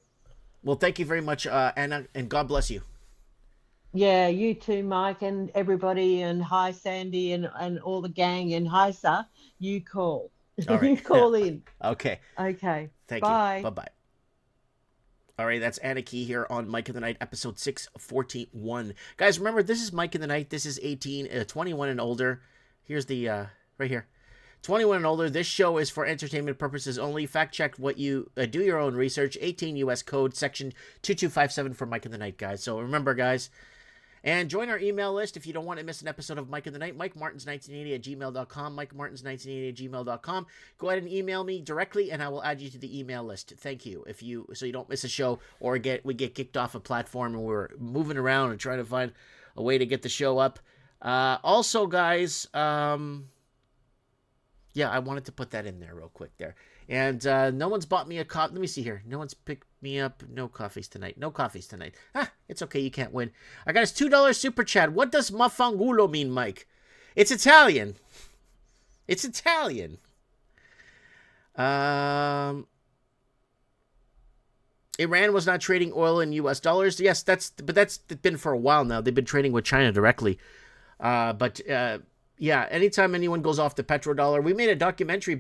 well, thank you very much, Anna, and God bless you. Yeah, you too, Mike, and everybody, and hi, Sandy, and all the gang, and hi, sir. You call. All right. You call in. Okay. Okay. Thank Bye. you. Bye-bye. All right, that's Anna Key here on Mike of the Night, episode 641. Guys, remember, this is Mike of the Night. This is 21 and older. Here's the, right here. 21 and older. This show is for entertainment purposes only. Fact check what you, do your own research. 18 U.S. Code, section 2257 for Mike of the Night, guys. So remember, guys, and join our email list if you don't want to miss an episode of Mike of the Night. MikeMartins1980@gmail.com. MikeMartins1980@gmail.com. Go ahead and email me directly, and I will add you to the email list. Thank you. So you don't miss a show or we get kicked off a platform and we're moving around and trying to find a way to get the show up. Also, guys, yeah, I wanted to put that in there real quick there. And no one's bought me a coffee. Let me see here. No one's picked me up. No coffees tonight. It's okay. You can't win. I got his $2 super chat. What does mafangulo mean, Mike? It's Italian. Iran was not trading oil in U.S. dollars. Yes, that's been for a while now. They've been trading with China directly. Yeah, anytime anyone goes off the petrodollar, we made a documentary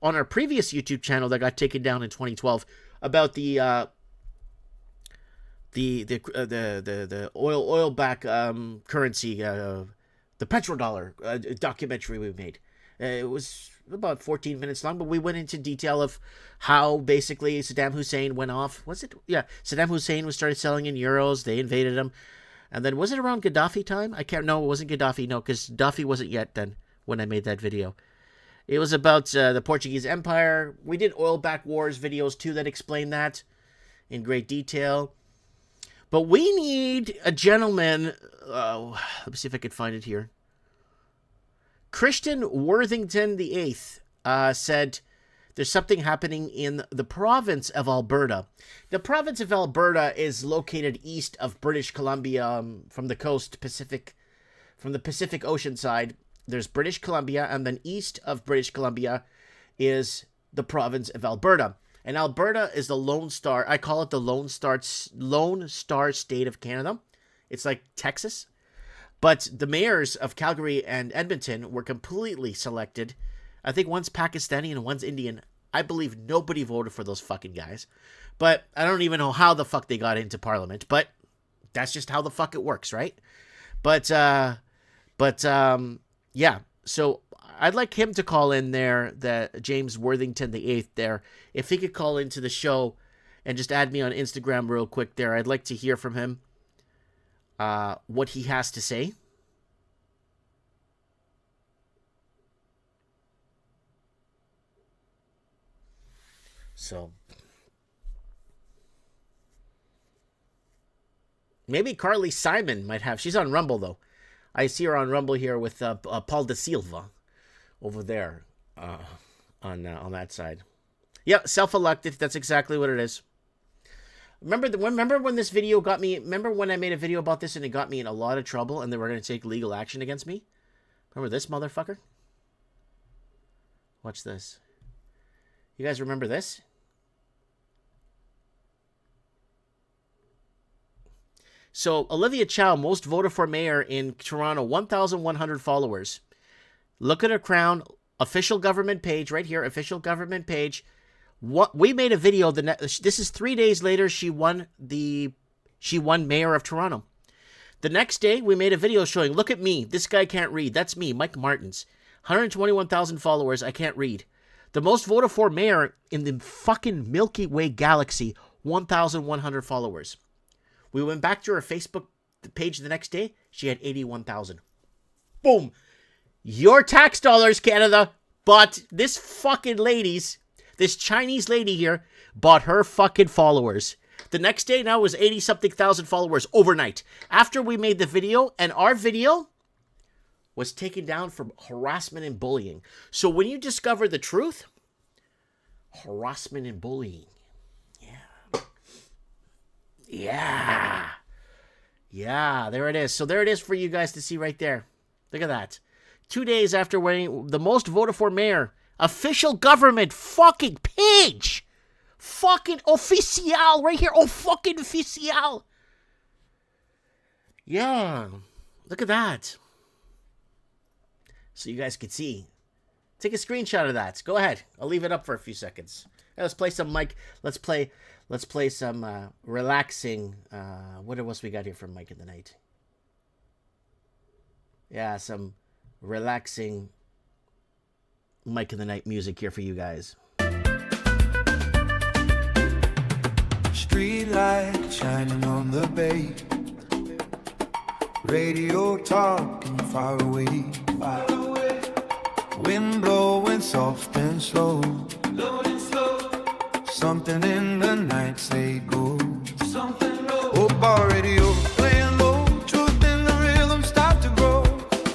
on our previous YouTube channel that got taken down in 2012 about the oil back currency, the petrodollar documentary we made. It was about 14 minutes long, but we went into detail of how basically Saddam Hussein went off. Was it? Yeah, Saddam Hussein started selling in euros. They invaded him. And then was it around Gaddafi time? No, it wasn't Gaddafi. No, because Gaddafi wasn't yet then when I made that video. It was about the Portuguese Empire. We did oil back wars videos too that explain that in great detail. But we need a gentleman. Let me see if I can find it here. Christian Worthington VIII said there's something happening in the province of Alberta. The province of Alberta is located east of British Columbia from the coast Pacific, from the Pacific Ocean side. There's British Columbia, and then east of British Columbia is the province of Alberta. And Alberta is the Lone Star. I call it the Lone Star state of Canada. It's like Texas. But the mayors of Calgary and Edmonton were completely selected. I think one's Pakistani and one's Indian. I believe nobody voted for those fucking guys. But I don't even know how the fuck they got into Parliament. But that's just how the fuck it works, right? But yeah, so I'd like him to call in there, that James Worthington VIII there. If he could call into the show and just add me on Instagram real quick there, I'd like to hear from him what he has to say. So maybe Carly Simon might have. She's on Rumble though. I see her on Rumble here with Paul De Silva over there on that side. Yeah, self-elected. That's exactly what it is. Remember when this video got me? Remember when I made a video about this and it got me in a lot of trouble and they were going to take legal action against me? Remember this motherfucker? Watch this. You guys remember this? So, Olivia Chow, most voted for mayor in Toronto, 1,100 followers. Look at her crown. Official government page right here. Official government page. What we made a video. This is 3 days later. She won mayor of Toronto. The next day, we made a video showing, look at me. This guy can't read. That's me, Mike Martins. 121,000 followers. I can't read. The most voted for mayor in the fucking Milky Way galaxy. 1,100 followers. We went back to her Facebook page the next day. She had 81,000. Boom. Your tax dollars, Canada, bought this Chinese lady here, bought her fucking followers. The next day now was 80-something thousand followers overnight. After we made the video, and our video was taken down for harassment and bullying. So when you discover the truth, harassment and bullying. Yeah, there it is. So there it is for you guys to see right there. Look at that. 2 days after winning the most voted for mayor, official government fucking page. Fucking official right here. Oh, fucking official. Yeah. Look at that. So you guys can see. Take a screenshot of that. Go ahead. I'll leave it up for a few seconds. Let's play some Mike. Let's play some relaxing. What else we got here from Mike in the Night? Yeah, some relaxing Mike in the Night music here for you guys. Street light shining on the bay, radio talking far away, wind blowing soft and slow, something in the night say go, oh bar radio playing low, truth in the rhythm start to grow,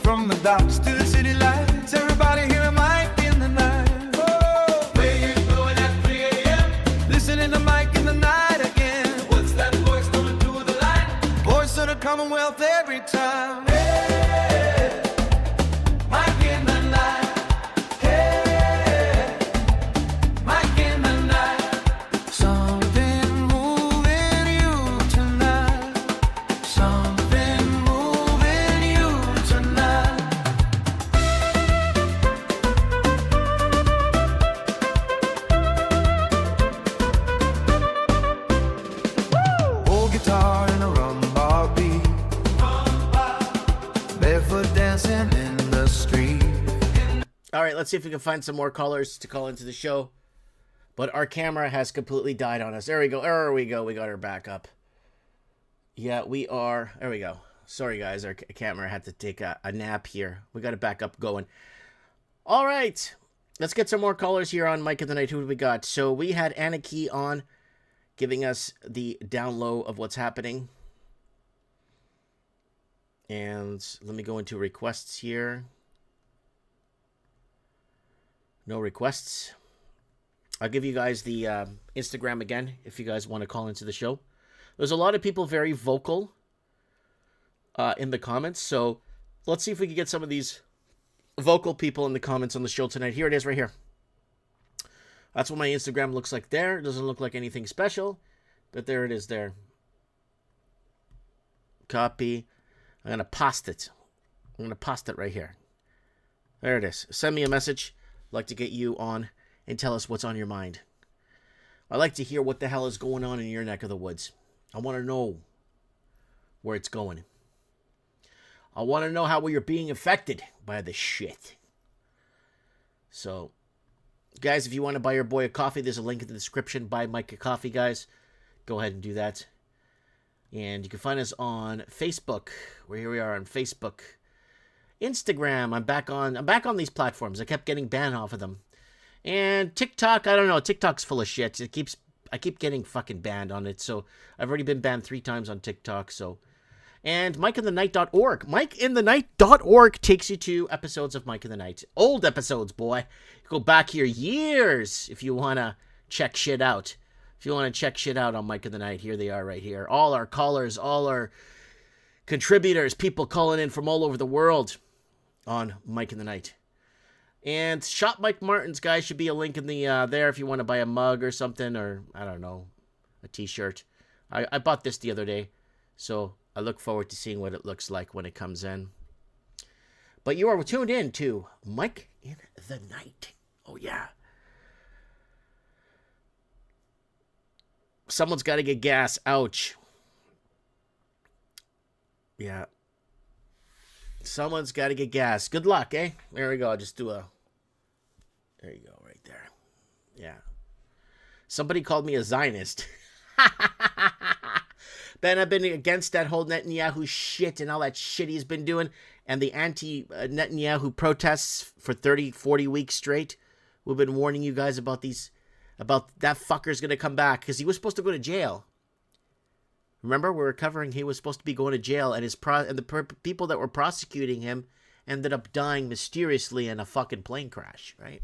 from the docks to the city lights, everybody hear a mic in the night, oh, radio blowing at 3 a.m. listening to Mike in the Night again, what's that voice coming through the light, voice of the Commonwealth every time, hey, Mike in the Night, hey, Mike in the Night, something moving you tonight, something moving you tonight. Old guitar and a rumbar beat, barefoot dancing in the street. All right, let's see if we can find some more callers to call into the show. But our camera has completely died on us. There we go. There we go. We got her back up. Yeah, we are. There we go. Sorry, guys. Our camera had to take a nap here. We got it back up going. All right. Let's get some more callers here on Mike of the Night. Who do we got? So we had Anna Key on, giving us the down low of what's happening. And let me go into requests here. No requests. I'll give you guys the Instagram again if you guys want to call into the show. There's a lot of people very vocal in the comments. So let's see if we can get some of these vocal people in the comments on the show tonight. Here it is right here. That's what my Instagram looks like there. It doesn't look like anything special, but there it is there. Copy. I'm going to post it. I'm going to post it right here. There it is. Send me a message. I'd like to get you on and tell us what's on your mind. I'd like to hear what the hell is going on in your neck of the woods. I want to know where it's going. I want to know how you're being affected by the shit. So, guys, if you want to buy your boy a coffee, there's a link in the description. Buy Mike a coffee, guys. Go ahead and do that. And you can find us on Facebook. Here we are on Facebook. Instagram. I'm back on these platforms. I kept getting banned off of them. And TikTok, I don't know. TikTok's full of shit. I keep getting fucking banned on it. So I've already been banned 3 times on TikTok. So, and MikeInTheNight.org. MikeInTheNight.org takes you to episodes of Mike in the Night. Old episodes, boy. Go back here years if you want to check shit out. If you want to check shit out on Mike in the Night, here they are right here. All our callers, all our contributors, people calling in from all over the world on Mike in the Night. And Shop Mike Martins, guys, should be a link in the there if you want to buy a mug or something, or I don't know, a t-shirt. I bought this the other day, so I look forward to seeing what it looks like when it comes in. But you are tuned in to Mike in the Night. Oh, yeah. Someone's got to get gas. Ouch. Yeah. Someone's got to get gas. Good luck, eh? There we go. I'll just do a... There you go, right there. Yeah. Somebody called me a Zionist. Ben, I've been against that whole Netanyahu shit and all that shit he's been doing, and the anti-Netanyahu protests for 30, 40 weeks straight. We've been warning you guys about that fucker's going to come back, because he was supposed to go to jail. Remember, we were covering he was supposed to be going to jail, and the people that were prosecuting him ended up dying mysteriously in a fucking plane crash, right?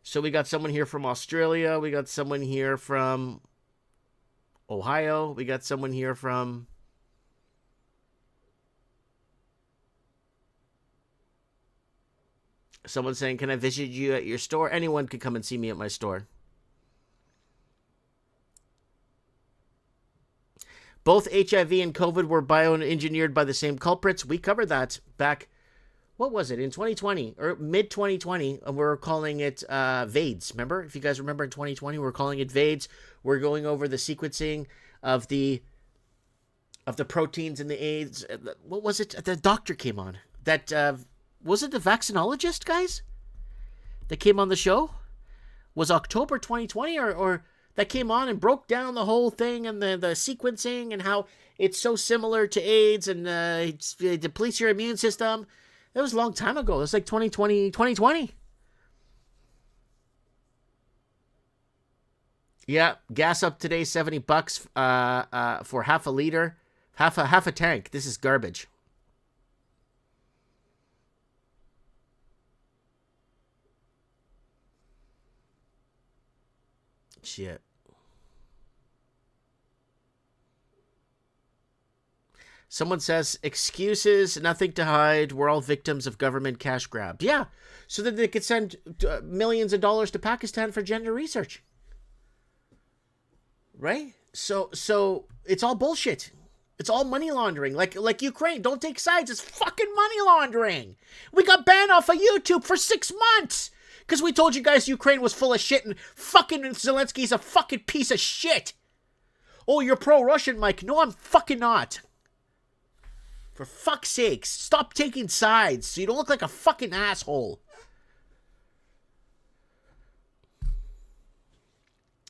So we got someone here from Australia. We got someone here from Ohio. We got someone here from... Someone saying, can I visit you at your store? Anyone could come and see me at my store. Both HIV and COVID were bioengineered by the same culprits. We covered that back, what was it, in 2020 or mid-2020? We were calling it VAIDS. Remember? If you guys remember in 2020, we were calling it VAIDS. We're going over the sequencing of the proteins in the AIDS. What was it? The doctor came on. That was it the vaccinologist, guys? That came on the show? Was October 2020 or that came on and broke down the whole thing and the sequencing and how it's so similar to AIDS and it depletes your immune system. That was a long time ago. It was like 2020. Yeah, gas up today, $70 for half a liter, half a tank. This is garbage. Shit. Someone says, excuses, nothing to hide. We're all victims of government cash grab. Yeah, so that they could send millions of dollars to Pakistan for gender research. Right? So it's all bullshit. It's all money laundering. Like Ukraine. Don't take sides. It's fucking money laundering. We got banned off of YouTube for 6 months. Because we told you guys Ukraine was full of shit and fucking Zelensky's a fucking piece of shit. Oh, you're pro-Russian, Mike. No, I'm fucking not. For fuck's sakes, stop taking sides so you don't look like a fucking asshole.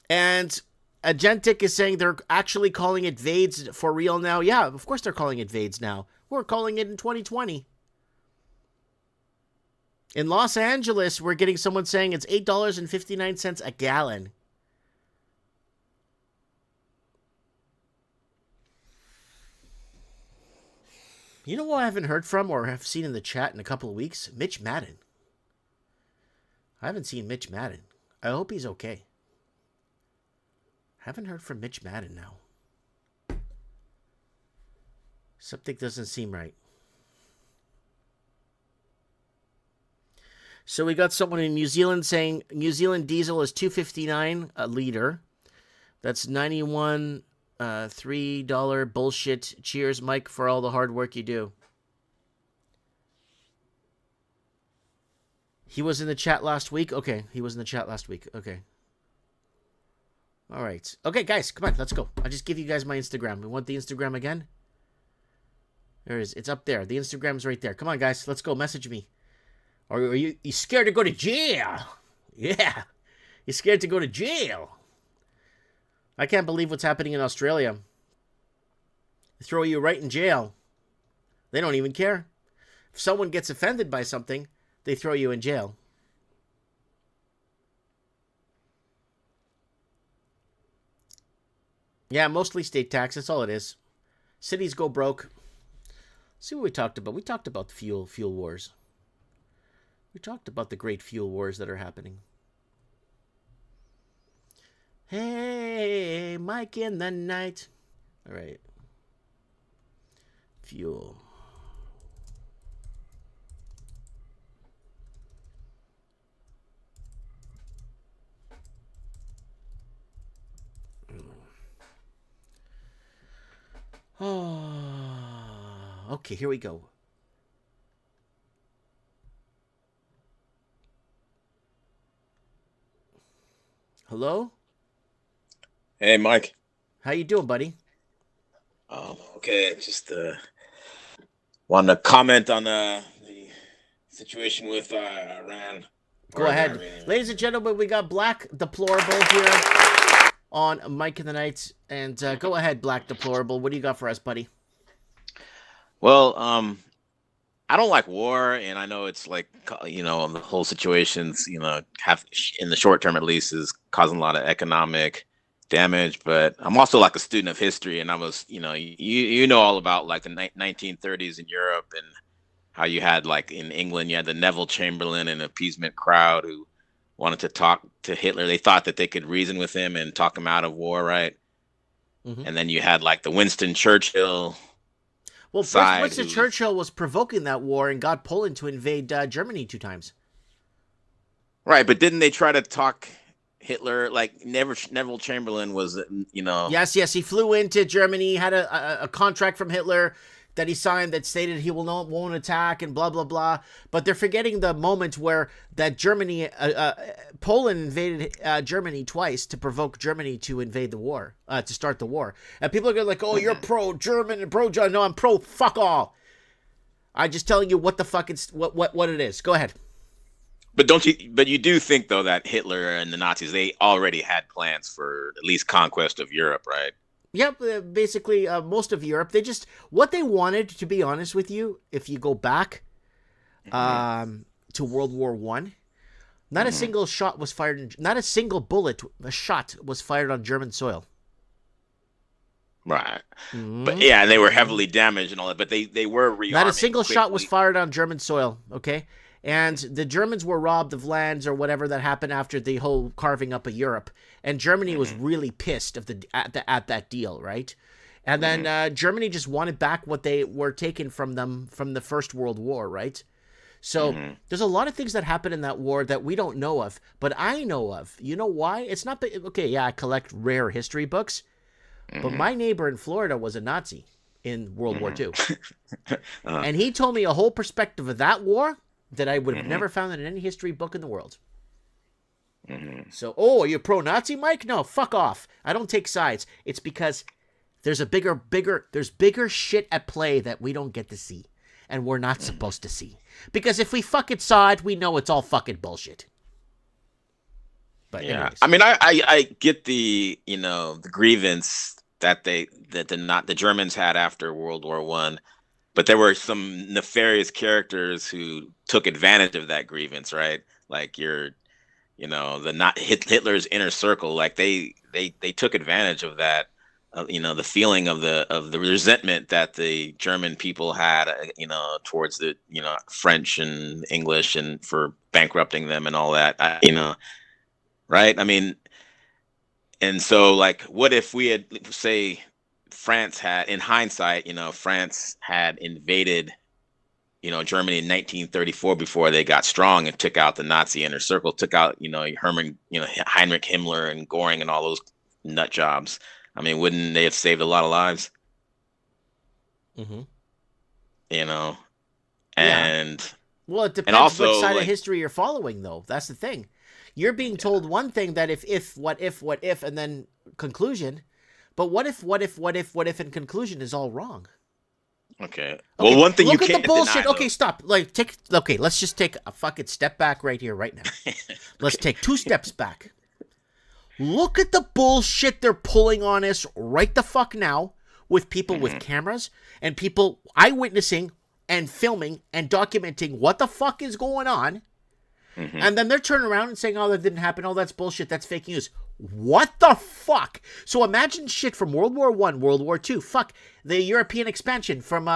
And Agentic is saying they're actually calling it VAIDS for real now. Yeah, of course they're calling it VAIDS now. We're calling it in 2020. In Los Angeles, we're getting someone saying it's $8.59 a gallon. You know what I haven't heard from or have seen in the chat in a couple of weeks? Mitch Madden. I haven't seen Mitch Madden. I hope he's okay. Haven't heard from Mitch Madden now. Something doesn't seem right. So we got someone in New Zealand saying New Zealand diesel is $2.59 a liter. That's 91 $3 bullshit. Cheers, Mike, for all the hard work you do. He was in the chat last week? Okay, he was in the chat last week. Okay. All right. Okay, guys, come on, let's go. I'll just give you guys my Instagram. You want the Instagram again? There it is. It's up there. The Instagram's right there. Come on, guys, let's go. Message me. Or are you scared to go to jail? Yeah. You're scared to go to jail. I can't believe what's happening in Australia. They throw you right in jail. They don't even care. If someone gets offended by something, they throw you in jail. Yeah, mostly state tax. That's all it is. Cities go broke. See what we talked about. We talked about the fuel wars. We talked about the great fuel wars that are happening. Hey, Mike in the night. All right. Fuel. Oh, okay, here we go. Hello? Hey, Mike. How you doing, buddy? Okay. Just wanted to comment on the situation with Iran. Go ahead. Ladies and gentlemen, we got Black Deplorable here on Mike in the Night. And go ahead, Black Deplorable. What do you got for us, buddy? Well, I don't like war, and I know it's like, the whole situation's, have in the short term at least is causing a lot of economic damage. But I'm also like a student of history, and I was, you know all about like the 1930s in Europe and how you had like in England, you had the Neville Chamberlain and appeasement crowd who wanted to talk to Hitler. They thought that they could reason with him and talk him out of war, right? Mm-hmm. And then you had like the Winston Churchill. Well, first, Winston Churchill was provoking that war and got Poland to invade Germany 2 times. Right, but didn't they try to talk Hitler? Like Neville Chamberlain was, Yes, he flew into Germany, had a contract from Hitler that he signed that stated he won't attack and blah, blah, blah. But they're forgetting the moment where that Poland invaded Germany twice to provoke Germany to invade the war, to start the war. And people are going like, oh, you're pro-German and pro-John. No, I'm pro-fuck all. I'm just telling you what the fuck it's, what it is. Go ahead. But you do think though that Hitler and the Nazis, they already had plans for at least conquest of Europe, right? Yep, basically most of Europe. What they wanted, to be honest with you, if you go back to World War I, not a single shot was fired, not a single shot was fired on German soil. Right. But yeah, they were heavily damaged and all that, but they were rearming. Not a single shot was quickly. fired on German soil, okay? And the Germans were robbed of lands or whatever that happened after the whole carving up of Europe. And Germany was really pissed at that deal, right? And then Germany just wanted back what they were taken from them from the First World War, right? So there's a lot of things that happened in that war that we don't know of, but I know of. You know why? It's not okay. Yeah, I collect rare history books, but my neighbor in Florida was a Nazi in World War II, and he told me a whole perspective of that war that I would have never found in any history book in the world. So, are you pro-Nazi, Mike? No, fuck off. I don't take sides. It's because there's bigger shit at play that we don't get to see, and we're not supposed to see. Because if we fucking saw it, we know it's all fucking bullshit. But yeah, anyways. I mean, I get the the grievance that the Germans had after World War I. But there were some nefarious characters who took advantage of that grievance, right? Like Hitler's inner circle. Like they took advantage of that, the feeling of the resentment that the German people had, towards the French and English and for bankrupting them and all that, right? I mean, and so like, what if we had, say, France had, in hindsight, France had invaded, Germany in 1934 before they got strong and took out the Nazi inner circle, took out, Heinrich Himmler and Goring and all those nut jobs. I mean, wouldn't they have saved a lot of lives? And well, it depends also, which side of history you're following, though. That's the thing. You're being told one thing that what if, and then conclusion. But what if, in conclusion is all wrong? Okay. Well, one thing you can't look at the bullshit. deny, okay, stop. Let's just take a fucking step back right here, right now. Let's take 2 steps back. Look at the bullshit they're pulling on us right the fuck now with people with cameras and people eyewitnessing and filming and documenting what the fuck is going on. And then they're turning around and saying, oh, that didn't happen. Oh, that's bullshit. That's fake news. What the fuck? So imagine shit from World War I, World War II. Fuck, the European expansion from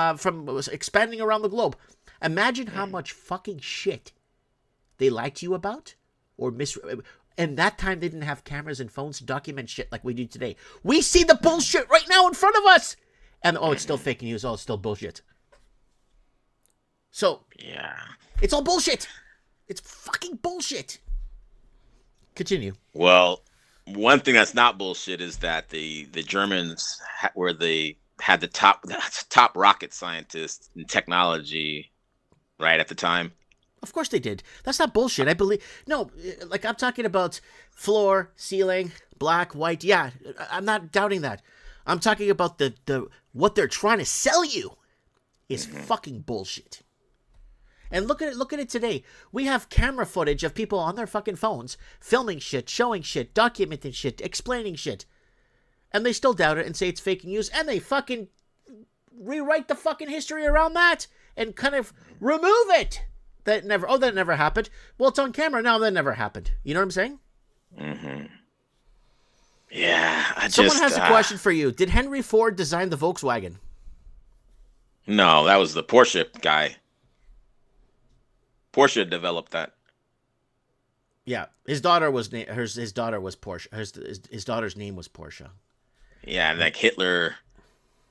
expanding around the globe. Imagine how much fucking shit they lied to you about or and that time they didn't have cameras and phones to document shit like we do today. We see the bullshit right now in front of us. And, it's still fake news. Oh, it's still bullshit. So, yeah, it's all bullshit. It's fucking bullshit. Continue. Well, one thing that's not bullshit is that the Germans had the top rocket scientists in technology right at the time. Of course they did. That's not bullshit. I believe. No, like I'm talking about floor, ceiling, black, white. Yeah, I'm not doubting that. I'm talking about the what they're trying to sell you is fucking bullshit. And look at it today. We have camera footage of people on their fucking phones filming shit, showing shit, documenting shit, explaining shit. And they still doubt it and say it's fake news, and they fucking rewrite the fucking history around that and kind of remove it. That never happened. Well, it's on camera now. That never happened. You know what I'm saying? Mm-hmm. Yeah. Someone has a question for you. Did Henry Ford design the Volkswagen? No, that was the Porsche guy. Porsche developed that. Yeah, his daughter was his daughter was Porsche. His daughter's name was Porsche. Yeah, and like Hitler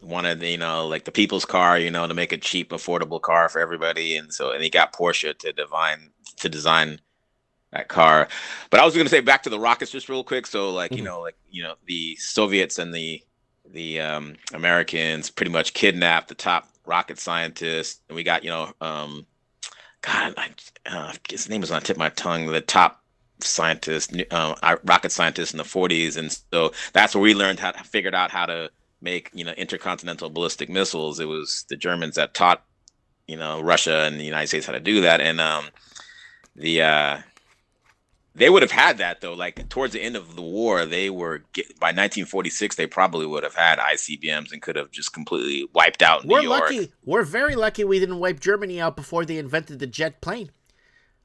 wanted, like the people's car, to make a cheap, affordable car for everybody, and he got Porsche to design that car. But I was going to say back to the rockets just real quick. So the Soviets and the Americans pretty much kidnapped the top rocket scientists, and we got his name is on the tip of my tongue. The top scientist, rocket scientist in the 40s, and so that's where we figured out how to make intercontinental ballistic missiles. It was the Germans that taught Russia and the United States how to do that, and they would have had that though. Like towards the end of the war, by 1946 they probably would have had ICBMs and could have just completely wiped out New York. Lucky. We're very lucky we didn't wipe Germany out before they invented the jet plane.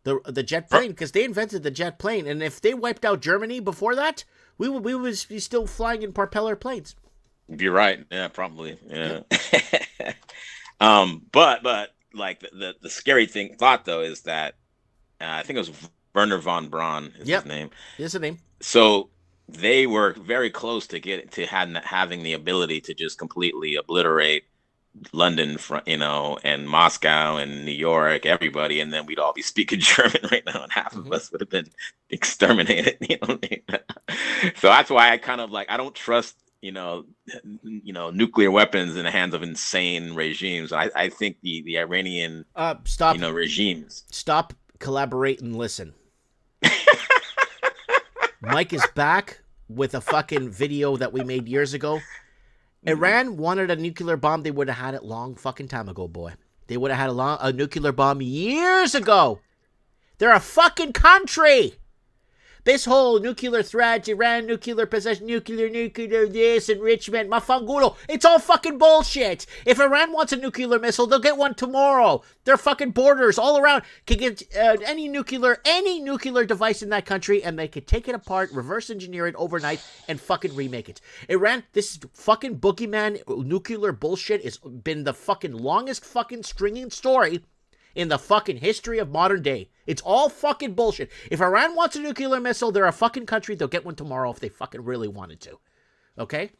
The jet plane, because they invented the jet plane, and if they wiped out Germany before that, we would be still flying in propeller planes. You're right. Yeah, probably. Yeah. But like the scary thought though is that I think it was Werner von Braun is his name. Is the name. So they were very close to having the ability to just completely obliterate London, and Moscow and New York, everybody, and then we'd all be speaking German right now, and half of us would have been exterminated. So that's why I kind of I don't trust nuclear weapons in the hands of insane regimes. I think the Iranian regimes. Stop, collaborate, and listen. Mike is back with a fucking video that we made years ago. Iran wanted a nuclear bomb. They would have had it long fucking time ago, boy. They would have had a nuclear bomb years ago. They're a fucking country. This whole nuclear threat, Iran, nuclear possession, nuclear this, enrichment, mafangulo, it's all fucking bullshit. If Iran wants a nuclear missile, they'll get one tomorrow. Their fucking borders all around can get any nuclear device in that country, and they could take it apart, reverse engineer it overnight, and fucking remake it. Iran, this fucking boogeyman nuclear bullshit has been the fucking longest fucking stringing story in the fucking history of modern day. It's all fucking bullshit. If Iran wants a nuclear missile, they're a fucking country. They'll get one tomorrow if they fucking really wanted to. Okay?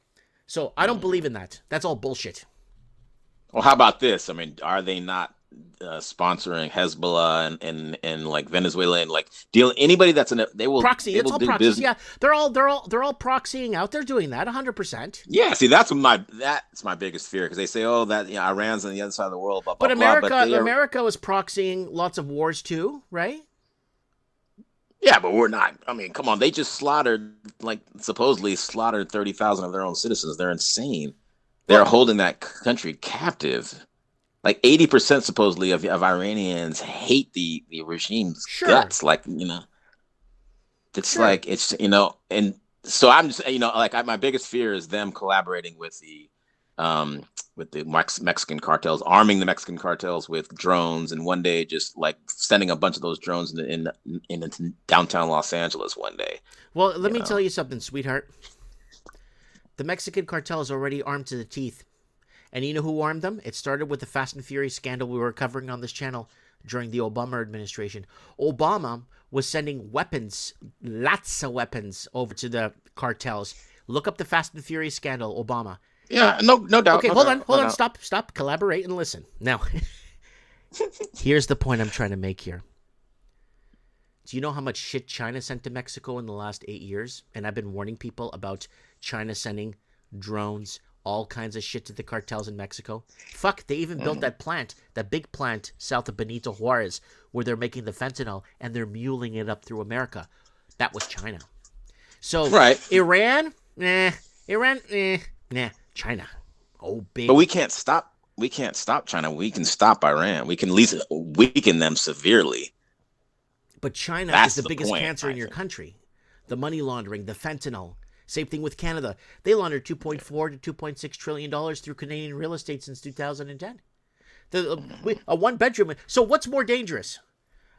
So I don't believe in that. That's all bullshit. Well, how about this? I mean, are they not sponsoring Hezbollah and like Venezuela and like anybody that's in it? They will proxy. They it's will all do proxies. business. Yeah, they're all proxying out. They're doing that 100%. Yeah, see, that's my biggest fear, because they say, oh, that Iran's on the other side of the world, blah blah But blah. America was proxying lots of wars too, right? Yeah, but we're not. I mean, come on, they just supposedly slaughtered 30,000 of their own citizens. They're insane. They're holding that country captive. Like 80% supposedly of Iranians hate the regime's guts. It's sure. And so I'm just, my biggest fear is them collaborating with the Mexican cartels, arming the Mexican cartels with drones, and one day just like sending a bunch of those drones in downtown Los Angeles one day. Well, let me tell you something, sweetheart. The Mexican cartel is already armed to the teeth. And you know who armed them? It started with the Fast and Furious scandal we were covering on this channel during the Obama administration. Obama was sending weapons, lots of weapons, over to the cartels. Look up the Fast and Furious scandal, Obama. Yeah, no doubt. Okay, hold on. Stop, collaborate and listen. Now, here's the point I'm trying to make here. Do you know how much shit China sent to Mexico in the last 8 years? And I've been warning people about China sending drones all kinds of shit to the cartels in Mexico. Fuck, they even built that plant, that big plant south of Benito Juarez, where they're making the fentanyl and they're muling it up through America. That was China. So Right. Iran, nah. China, oh big. But we can't stop. We can't stop China. We can stop Iran. We can at least weaken them severely. But China That's is the biggest point, cancer I in your think. country. The money laundering, the fentanyl. Same thing with Canada. They laundered $2.4 to $2.6 trillion through Canadian real estate since 2010. A one bedroom. So what's more dangerous?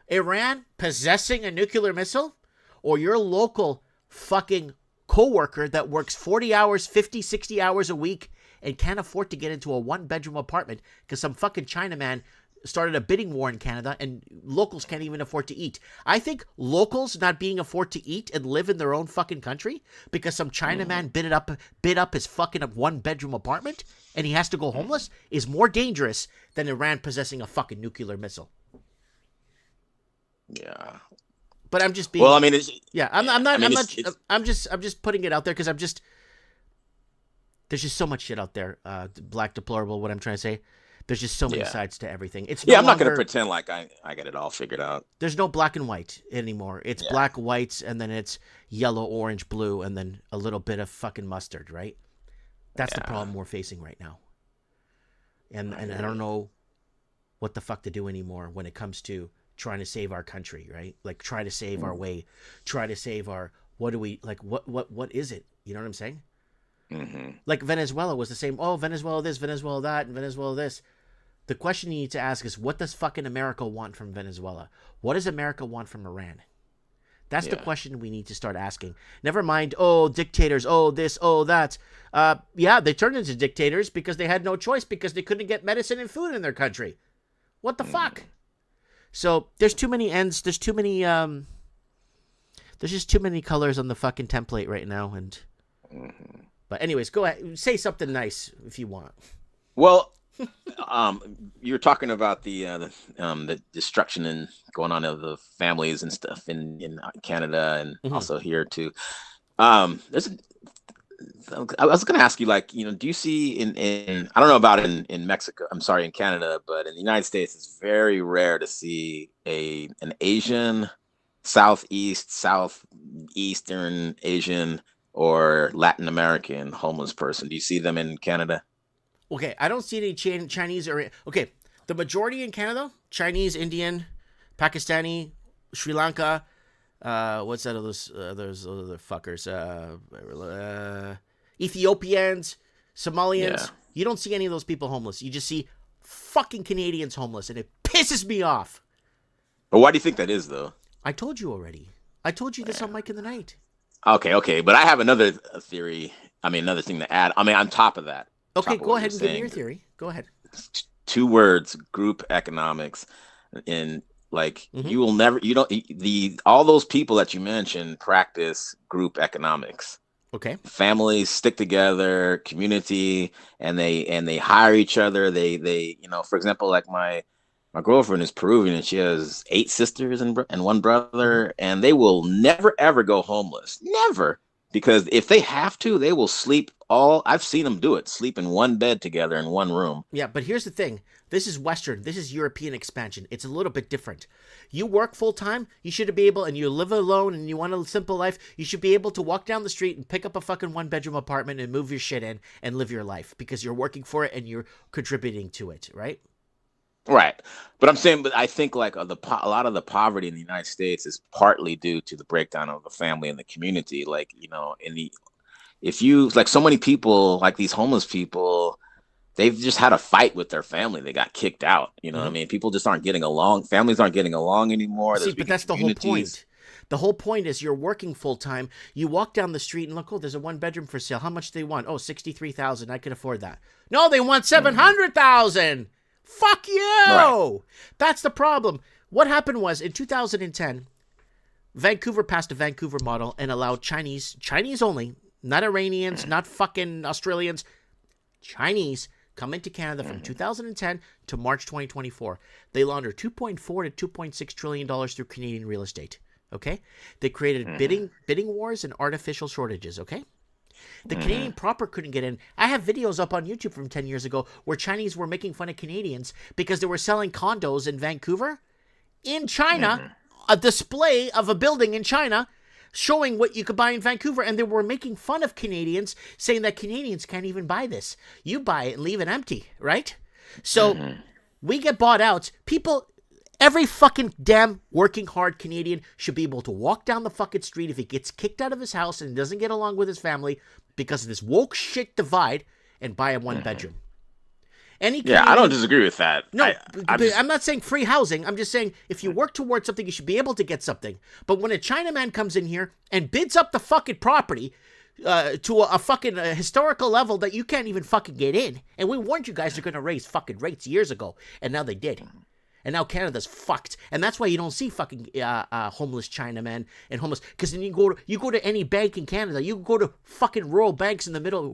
Iran possessing a nuclear missile, or your local fucking coworker that works 40 hours, 50, 60 hours a week and can't afford to get into a one bedroom apartment because some fucking Chinaman started a bidding war in Canada and locals can't even afford to eat. I think locals not being afford to eat and live in their own fucking country because some Chinaman bid up his fucking one bedroom apartment and he has to go homeless is more dangerous than Iran possessing a fucking nuclear missile. Yeah. But I'm just being. Well, I mean, it's, yeah, I'm just putting it out there because there's just so much shit out there. Black deplorable. What I'm trying to say. There's just so many sides to everything. It's no I'm not going to longer- pretend like I got it all figured out. There's no black and white anymore. It's black, whites, and then it's yellow, orange, blue, and then a little bit of fucking mustard, right? That's the problem we're facing right now. And I don't know what the fuck to do anymore when it comes to trying to save our country, right? Like try to save our way, try to save our what is it? You know what I'm saying? Mm-hmm. Like Venezuela was the same. Oh, Venezuela this, Venezuela that, and Venezuela this. The question you need to ask is, what does fucking America want from Venezuela? What does America want from Iran? That's the question we need to start asking. Never mind, oh, dictators, oh, this, oh, that. Yeah, they turned into dictators because they had no choice because they couldn't get medicine and food in their country. What the fuck? So there's too many ends. There's too many. There's just too many colors on the fucking template right now. And but anyways, go ahead, say something nice if you want. Well, you're talking about the destruction and going on of the families and stuff in Canada and also here too. I was going to ask you, like, do you see in I don't know about in Mexico, I'm sorry, in Canada, but in the United States, it's very rare to see an Asian, Southeastern Asian or Latin American homeless person. Do you see them in Canada? Okay, I don't see any Chinese or okay. The majority in Canada: Chinese, Indian, Pakistani, Sri Lanka. What's that? Those other fuckers. Ethiopians, Somalians. Yeah. You don't see any of those people homeless. You just see fucking Canadians homeless, and it pisses me off. But why do you think that is, though? I told you already. I told you this on Mike in the Night. Okay, but I have another theory. I mean, another thing to add. I mean, on top of that. Okay, top of go what ahead and you're give me your saying, theory. Go ahead. 2 words: group economics. And like you will never, all those people that you mentioned practice group economics. Okay. Families stick together, community, and they hire each other. They for example, like my girlfriend is Peruvian and she has 8 sisters and 1 brother, and they will never ever go homeless. Never. Because if they have to, they will sleep I've seen them do it, sleep in one bed together in one room. Yeah, but here's the thing. This is Western. This is European expansion. It's a little bit different. You work full time, you should be able, and you live alone and you want a simple life, you should be able to walk down the street and pick up a fucking 1-bedroom apartment and move your shit in and live your life because you're working for it and you're contributing to it, right? Right. But I'm saying, I think like a lot of the poverty in the United States is partly due to the breakdown of the family and the community. Like, if you, like so many people, like these homeless people, they've just had a fight with their family. They got kicked out. You know what I mean? People just aren't getting along. Families aren't getting along anymore. See, but that's the whole point. The whole point is you're working full time. You walk down the street and look, oh, there's a 1-bedroom for sale. How much do they want? Oh, $63,000. I can afford that. No, they want $700,000. Fuck you. Right. That's the problem. What happened was in 2010, Vancouver passed a Vancouver model and allowed Chinese only, not Iranians, not fucking Australians, Chinese come into Canada from 2010 to March 2024. They laundered $2.4 to $2.6 trillion through Canadian real estate. Okay, they created bidding wars and artificial shortages. Okay, The Canadian proper couldn't get in. I have videos up on YouTube from 10 years ago where Chinese were making fun of Canadians because they were selling condos in Vancouver. In China, a display of a building in China showing what you could buy in Vancouver, and they were making fun of Canadians, saying that Canadians can't even buy this. You buy it and leave it empty, right? So we get bought out. People, every fucking damn working hard Canadian should be able to walk down the fucking street if he gets kicked out of his house and doesn't get along with his family because of this woke shit divide and buy a one bedroom. I don't disagree with that. No, I'm not saying free housing. I'm just saying if you work towards something, you should be able to get something. But when a Chinaman comes in here and bids up the fucking property to a fucking historical level that you can't even fucking get in, and we warned you guys they're going to raise fucking rates years ago, and now they did. And now Canada's fucked, and that's why you don't see fucking homeless Chinamen and homeless. Because then you go to any bank in Canada, you go to fucking rural banks in the middle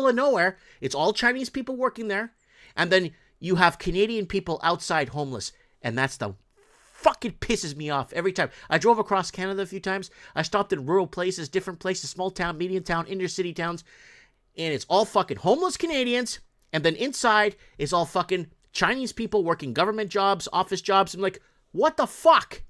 of nowhere. It's all Chinese people working there, and then you have Canadian people outside homeless, and that's the fucking pisses me off every time. I drove across Canada a few times. I stopped in rural places, different places, small town, medium town, inner city towns, and it's all fucking homeless Canadians, and then inside is all fucking Chinese people working government jobs, office jobs. I'm like, what the fuck?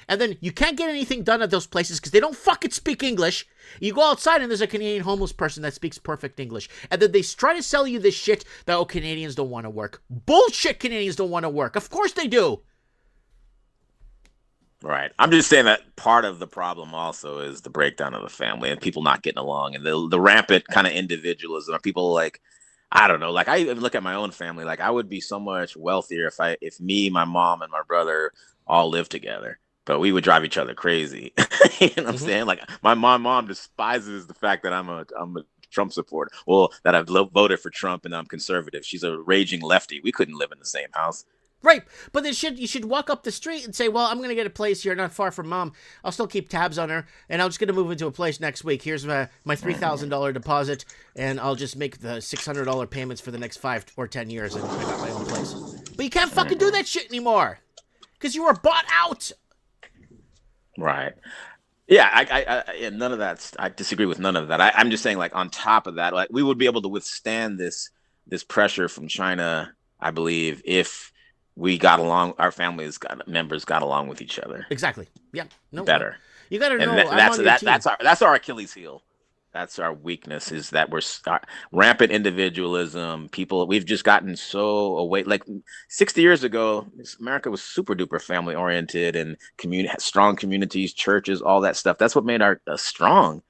And then you can't get anything done at those places because they don't fucking speak English. You go outside and there's a Canadian homeless person that speaks perfect English. And then they try to sell you this shit that, oh, Canadians don't want to work. Bullshit, Canadians don't want to work. Of course they do. Right. I'm just saying that part of the problem also is the breakdown of the family and people not getting along and the rampant kind of individualism. People like, I don't know. Like I even look at my own family. Like I would be so much wealthier if me, my mom, and my brother all lived together. But we would drive each other crazy. You know what I'm saying? Like my mom despises the fact that I'm a Trump supporter. Well, that I've voted for Trump and I'm conservative. She's a raging lefty. We couldn't live in the same house. Right, but you should walk up the street and say, well, I'm going to get a place here not far from Mom. I'll still keep tabs on her, and I'm just going to move into a place next week. Here's my $3,000 deposit, and I'll just make the $600 payments for the next 5 or 10 years, and I got my own place. But you can't fucking do that shit anymore, because you were bought out. Right. Yeah, I none of that. I disagree with none of that. I'm just saying, like, on top of that, like, we would be able to withstand this pressure from China, I believe, if we got along, our members got along with each other. Exactly. Yeah. No. Better. You got to know. That's our Achilles heel. That's our weakness, is that we're rampant individualism. We've just gotten so away. Like 60 years ago, America was super duper family oriented and strong communities, churches, all that stuff. That's what made us strong.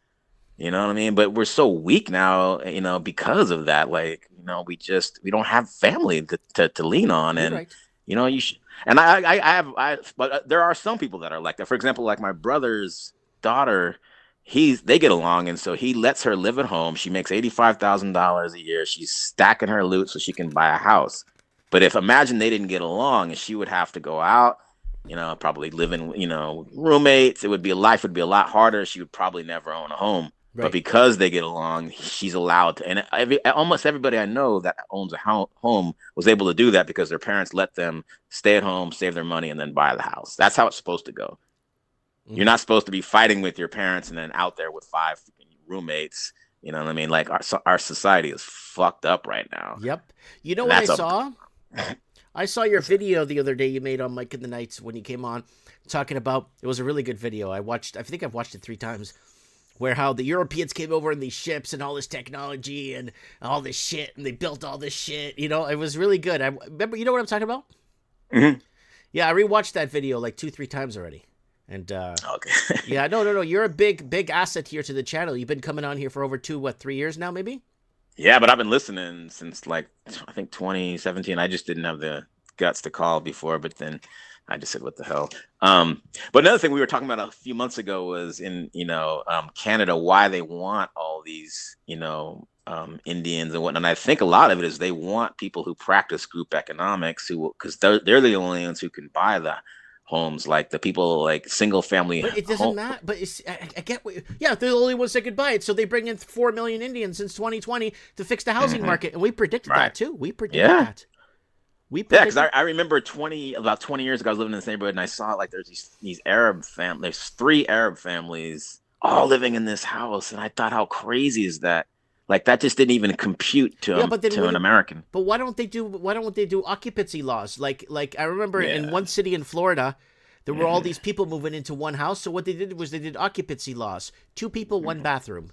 You know what I mean? But we're so weak now, you know, because of that. Like, you know, we don't have family to lean on. And, right. You know, you should. And but there are some people that are like that. For example, like my brother's daughter, they get along. And so he lets her live at home. She makes $85,000 a year. She's stacking her loot so she can buy a house. But imagine they didn't get along and she would have to go out, you know, probably live in, you know, roommates. Life would be a lot harder. She would probably never own a home. Right. But because they get along, she's allowed to. And almost everybody I know that owns a home was able to do that because their parents let them stay at home, save their money, and then buy the house. That's how it's supposed to go. Mm-hmm. You're not supposed to be fighting with your parents and then out there with 5 roommates. You know what I mean? Like our society is fucked up right now. Yep. You know what I saw? I saw your video the other day you made on Mike in the Nights when you came on, talking about, it was a really good video. I think I've watched it 3 times. Where how the Europeans came over in these ships and all this technology and all this shit, and they built all this shit. You know, it was really good. I remember, you know what I'm talking about? Mm-hmm. Yeah, I rewatched that video like 2-3 times already. And okay. Yeah, no. You're a big asset here to the channel. You've been coming on here for over 3 years now, maybe? Yeah, but I've been listening since like I think 2017. I just didn't have the guts to call before, but then I just said, what the hell? But another thing we were talking about a few months ago was in, you know, Canada, why they want all these, you know, Indians and whatnot. And I think a lot of it is they want people who practice group economics, because they're the only ones who can buy the homes, like the people like single family. But it doesn't matter. But I get what. They're the only ones that could buy it. So they bring in 4 million Indians since 2020 to fix the housing market, and we predicted that too. We predicted that. Because I remember about 20 years ago, I was living in this neighborhood and I saw like there's these Arab families. There's 3 Arab families all living in this house, and I thought, how crazy is that? Like that just didn't even compute to Yeah, but then to an American. But why don't they do occupancy laws? Like I remember in Yeah. one city in Florida, there were all these people moving into one house. So what they did was they did occupancy laws: 2 people, 1 bathroom;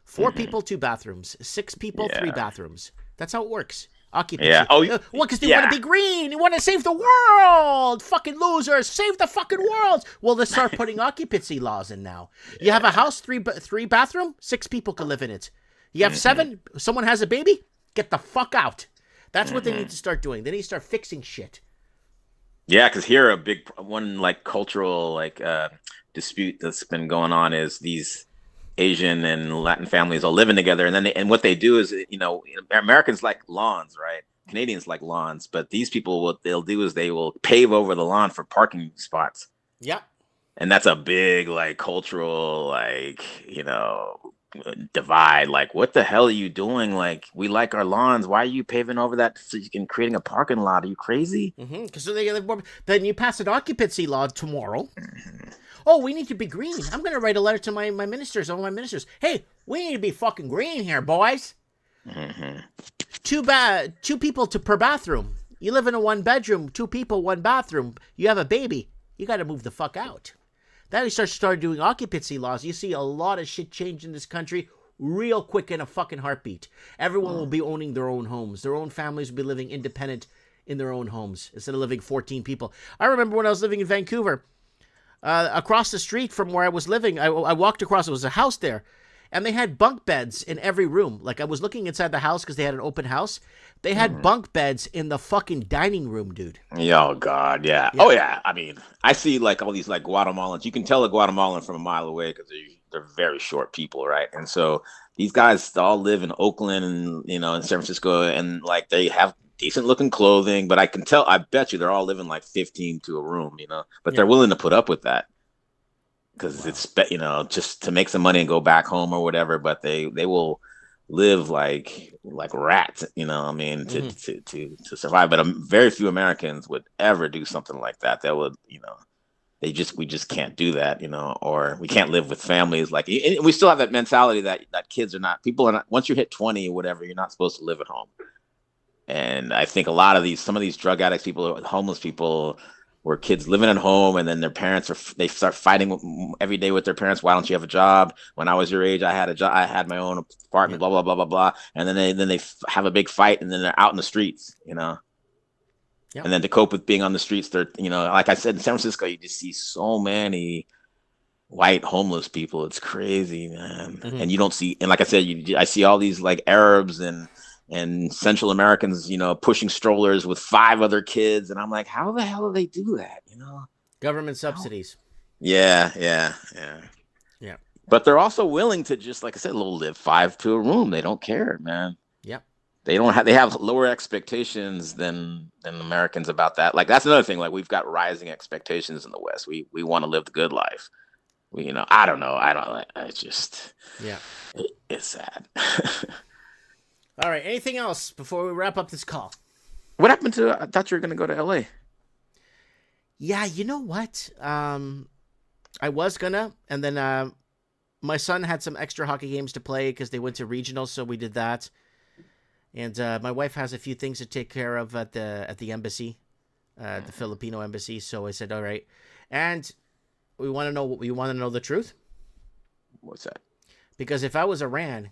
4 people, 2 bathrooms; 6 people, 3 Yeah. bathrooms. That's how it works. Occupancy. Yeah. Oh, well, because they yeah. want to be green. They want to save the world. Fucking losers, save the fucking world. Well, let's start putting occupancy laws in now. You have a house, 3 bathroom, 6 people can live in it. You have 7. Someone has a baby. Get the fuck out. That's what they need to start doing. They need to start fixing shit. Yeah, because here a big one like cultural like dispute that's been going on is these Asian and Latin families all living together, and then what they do is, you know, Americans like lawns, right? Canadians like lawns, but these people, what they'll do is they will pave over the lawn for parking spots. Yeah. And that's a big like cultural like, you know, divide. Like, what the hell are you doing? Like, we like our lawns. Why are you paving over that so you can creating a parking lot? Are you crazy? Because then you pass an occupancy law tomorrow. Oh, we need to be green. I'm going to write a letter to my ministers, all my ministers. Hey, we need to be fucking green here, boys. 2 people per bathroom. You live in a 1 bedroom, 2 people, 1 bathroom. You have a baby. You got to move the fuck out. Then you start doing occupancy laws. You see a lot of shit change in this country real quick in a fucking heartbeat. Everyone will be owning their own homes. Their own families will be living independent in their own homes instead of living 14 people. I remember when I was living in Vancouver, across the street from where I was living, I walked across, it was a house there, and they had bunk beds in every room. Like, I was looking inside the house because they had an open house. They had bunk beds in the fucking dining room, dude. Oh God, yeah. Oh yeah. I mean, I see like all these like Guatemalans. You can tell a Guatemalan from a mile away because they're very short people, right? And so these guys all live in Oakland and, you know, in San Francisco, and like they have decent looking clothing, but I can tell, I bet you they're all living like 15 to a room, you know, but they're willing to put up with that because it's, you know, just to make some money and go back home or whatever. But they will live like rats, you know. I mean, to survive. But very few Americans would ever do something like that. That would, you know, we just can't do that, you know, or we can't live with families. Like, we still have that mentality that kids are not, people are not, once you hit 20 or whatever, you're not supposed to live at home. And I think some of these drug addicts, people, homeless people, where kids living at home, and then their parents they start fighting every day with their parents. Why don't you have a job? When I was your age, I had a job. I had my own apartment. Blah blah blah blah blah. And then they have a big fight, and then they're out in the streets. You know. Yep. And then to cope with being on the streets, they're, you know, like I said, in San Francisco, you just see so many white homeless people. It's crazy, man. And you don't see, and like I said, I see all these like Arabs and Central Americans, you know, pushing strollers with 5 other kids. And I'm like, how the hell do they do that? You know, government subsidies. Yeah. But they're also willing to just, like I said, live 5 to a room. They don't care, man. Yep. They have lower expectations than Americans about that. Like, that's another thing. Like, we've got rising expectations in the West. We want to live the good life. You know, I don't know. It's just, it's sad. All right. Anything else before we wrap up this call? What happened to? I thought you were going to go to LA. Yeah, you know what? I was gonna, and then my son had some extra hockey games to play because they went to regionals, so we did that. And my wife has a few things to take care of at the embassy, the Filipino embassy. So I said, all right. And we want to know the truth. What's that? Because if I was Iran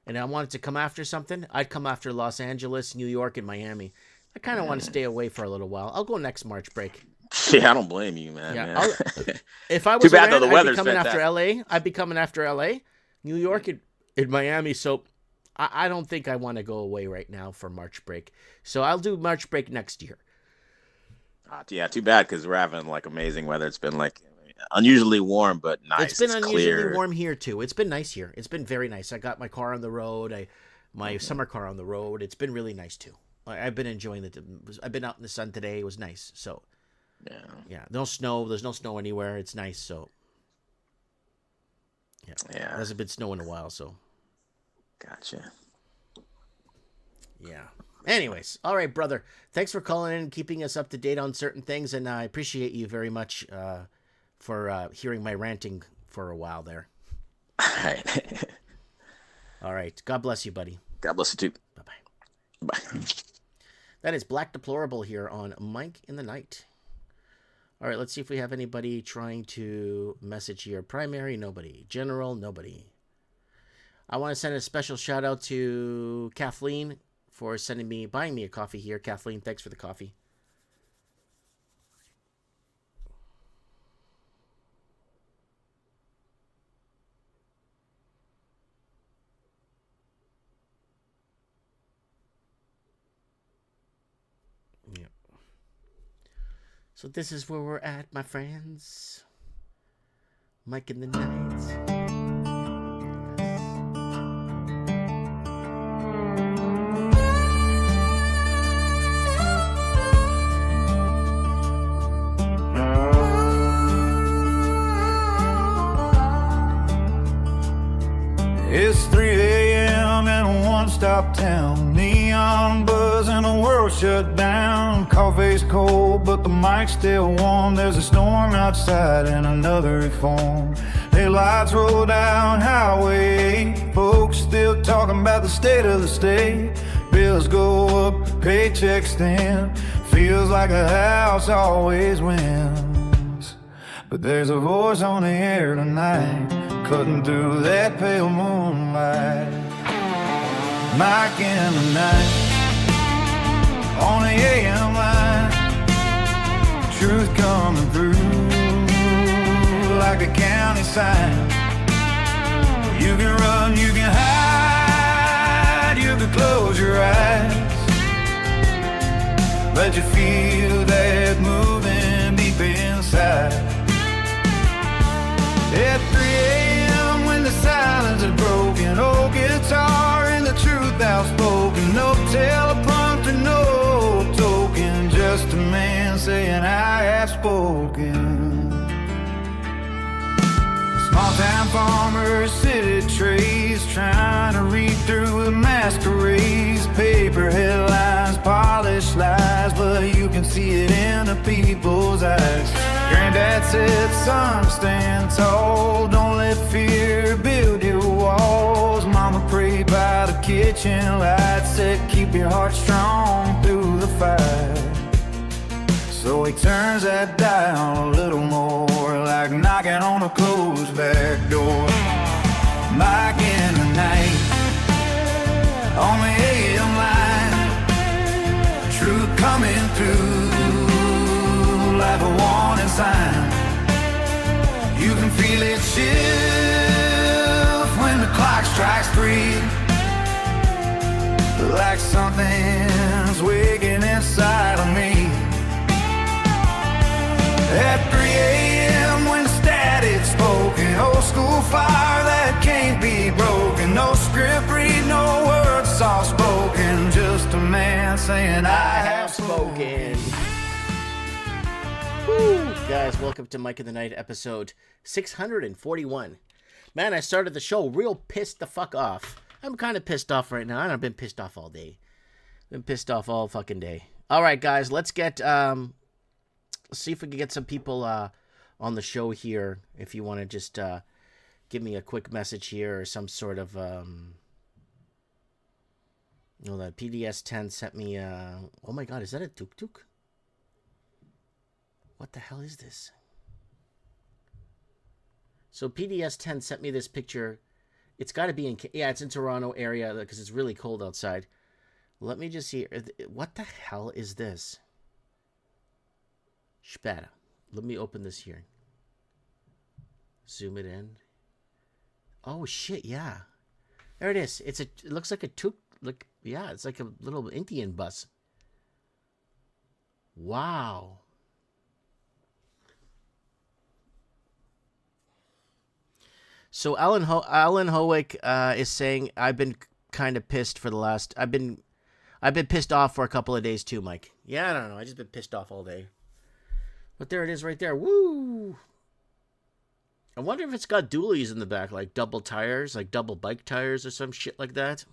and I wanted to come after something, I'd come after Los Angeles, New York, and Miami. I kind of want to stay away for a little while. I'll go next March break. Yeah, I don't blame you, man. Yeah, if I was Too bad, Iran, though, the I'd be weather's coming after fantastic. LA. I'd be coming after LA, New York, and Miami. So I don't think I want to go away right now for March break. So I'll do March break next year. Yeah, too bad, because we're having like amazing weather. It's been like unusually warm, but nice. It's been unusually clear. warm here too. It's been nice here. It's been very nice. I got my car on the road. My summer car on the road. It's been really nice too. I've been enjoying it. I've been out in the sun today. It was nice. So yeah. No snow. There's no snow anywhere. It's nice. So yeah. It hasn't been snow in a while. So gotcha. Yeah. Anyways, all right, brother. Thanks for calling in and keeping us up to date on certain things, and I appreciate you very much for hearing my ranting for a while there. All right. All right. God bless you, buddy. God bless you too. Bye-bye. Bye. That is Black Deplorable here on Mike in the Night. All right, let's see if we have anybody trying to message here. Primary, nobody. General, nobody. I want to send a special shout out to Kathleen for buying me a coffee here. Kathleen, thanks for the coffee. Yep. So this is where we're at, my friends. Mike in the Night. It's 3 a.m. in a one-stop town. Neon buzz and the world shut down. Coffee's cold, but the mic's still warm. There's a storm outside and another reform. Headlights roll down Highway 8. Folks still talking about the state of the state. Bills go up, paychecks thin. Feels like a house always wins. But there's a voice on the air tonight, cutting through that pale moonlight. Mike in the Night, on the AM line. Truth coming through like a county sign. You can run, you can hide, you can close your eyes, but you feel that moving deep inside. At 3 a.m. when the silence is broken, old guitar and the truth outspoken. No teleprompter, no token, just a man saying I have spoken. Small town farmers, city trees, trying to read through the masquerades. Paper headlines, polished lies, but you can see it in the people's eyes. Granddad said, son, stand tall, don't let fear build your walls. Mama prayed by the kitchen light, said keep your heart strong through the fight. So he turns that dial a little more, like knocking on a closed back door. Mike in the Night, on the AM line. Truth coming through like a warning sign. You can feel it shift when the clock strikes 3, like something's waking inside of me. At 3 a.m. when the static's spoken, old school fire that can't be broken. No script read, no words soft spoken, just a man saying I have spoken. Woo! Guys, welcome to Mike in the Night episode 641. Man, I started the show real pissed the fuck off. I'm kind of pissed off right now, and I've been pissed off all day. Been pissed off all fucking day. All right, guys, let's get see if we can get some people on the show here. If you want to just give me a quick message here or some sort of that PDS-10 sent me oh my god, is that a tuk-tuk? What the hell is this? So PDS-10 sent me this picture. It's got to be it's in Toronto area because it's really cold outside. Let me just see. What the hell is this? Später. Let me open this here. Zoom it in. Oh shit, yeah. There it is. It looks like a yeah, it's like a little Indian bus. Wow. So Alan Howick is saying I've been kind of pissed for the last I've been pissed off for a couple of days too, Mike. Yeah, I don't know. I just been pissed off all day. But there it is right there. Woo! I wonder if it's got dualies in the back, like double tires, like double bike tires or some shit like that.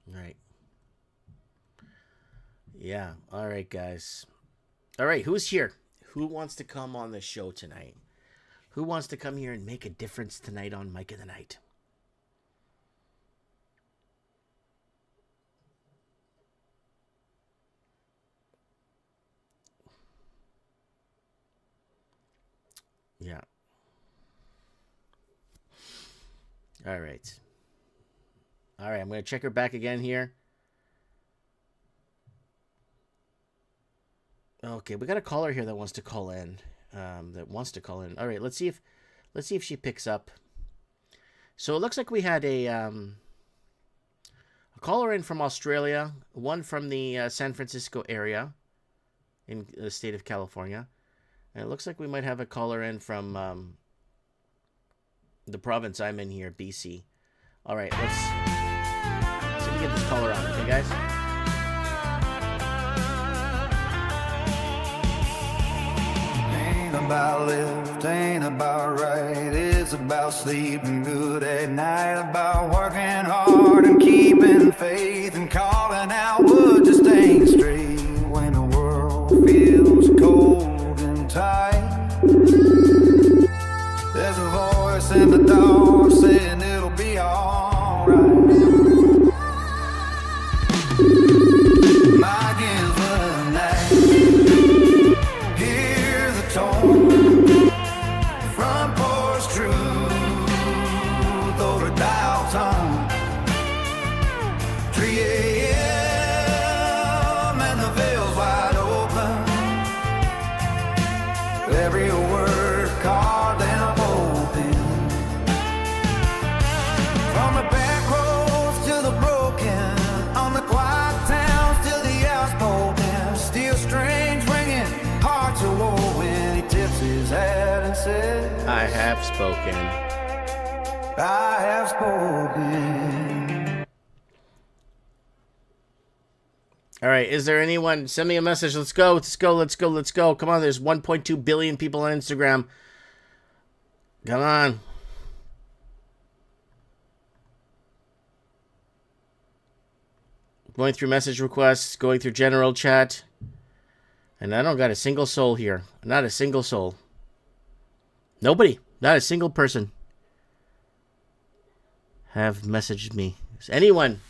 Right. Yeah. All right, guys. All right, who's here? Who wants to come on the show tonight? Who wants to come here and make a difference tonight on Mike of the Night? Yeah. All right. All right, I'm going to check her back again here. Okay, we got a caller here that wants to call in. All right, let's see if she picks up. So it looks like we had a caller in from Australia, one from the San Francisco area in the state of California. And it looks like we might have a caller in from the province I'm in here, BC. All right, let's see if we get this caller on, okay, guys? Ain't about left, ain't about right. It's about sleeping good at night, about working hard and keeping faith and calling out what just ain't straight when the world feels cold and tight. There's a voice in the dark saying it'll be alright. My gives the night. Hear the tone. Front porch truth over dial tone. 3 a.m. and the veil's wide open. Every word caught and open. From the back roads to the broken, on the quiet towns to the outspoken, steel strings ringing, hearts are low when he tips his hat and says, I have spoken. I have spoken. All right, is there anyone? Send me a message. Let's go. Come on, there's 1.2 billion people on Instagram. Come on. Going through message requests, going through general chat. And I don't got a single soul here. Not a single soul. Nobody. Not a single person have messaged me. Is anyone?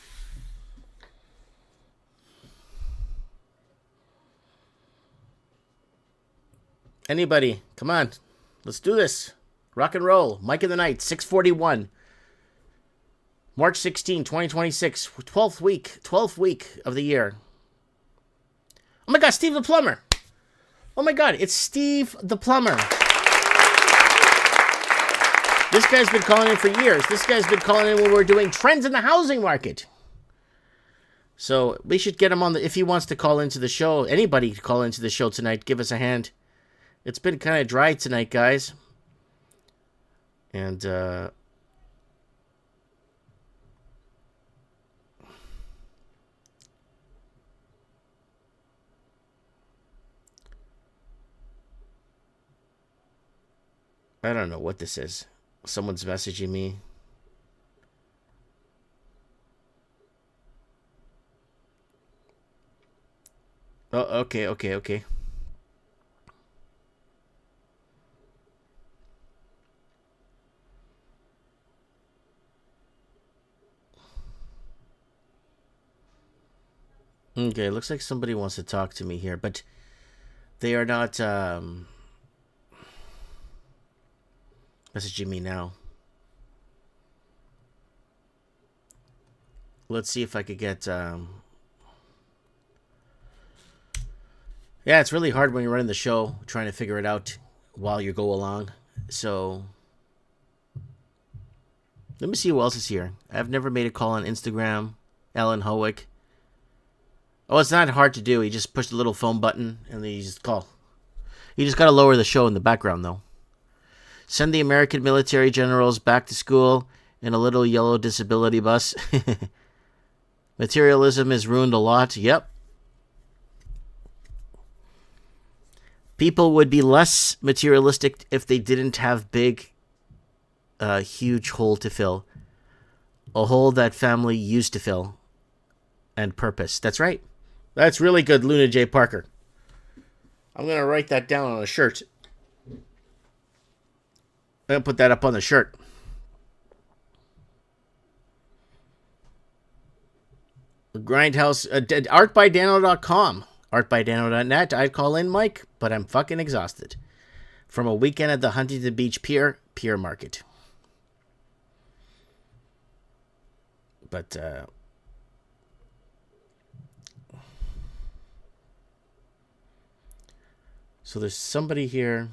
Anybody? Come on. Let's do this. Rock and roll. Mike of the Night, 641. March 16, 2026. 12th week of the year. Oh my God, Steve the Plumber. Oh my God, it's Steve the Plumber. This guy's been calling in for years. This guy's been calling in when we're doing trends in the housing market. So we should get him on if he wants to call into the show. Anybody to call into the show tonight, give us a hand. It's been kind of dry tonight, guys. And, I don't know what this is. Someone's messaging me. Oh, okay. Okay, looks like somebody wants to talk to me here, but they are not messaging me now. Let's see if I could get yeah, it's really hard when you're running the show, trying to figure it out while you go along. So let me see who else is here. I've never made a call on Instagram. Alan Howick. Oh, it's not hard to do. You just push the little phone button and then you just call. You just got to lower the show in the background, though. Send the American military generals back to school in a little yellow disability bus. Materialism has ruined a lot. Yep. People would be less materialistic if they didn't have big, huge hole to fill. A hole that family used to fill. And purpose. That's right. That's really good, Luna J. Parker. I'm going to write that down on a shirt. I'm going to put that up on the shirt. Grindhouse, artbydano.com, artbydano.net. I'd call in Mike, but I'm fucking exhausted from a weekend at the Huntington Beach Pier Market. But, so there's somebody here.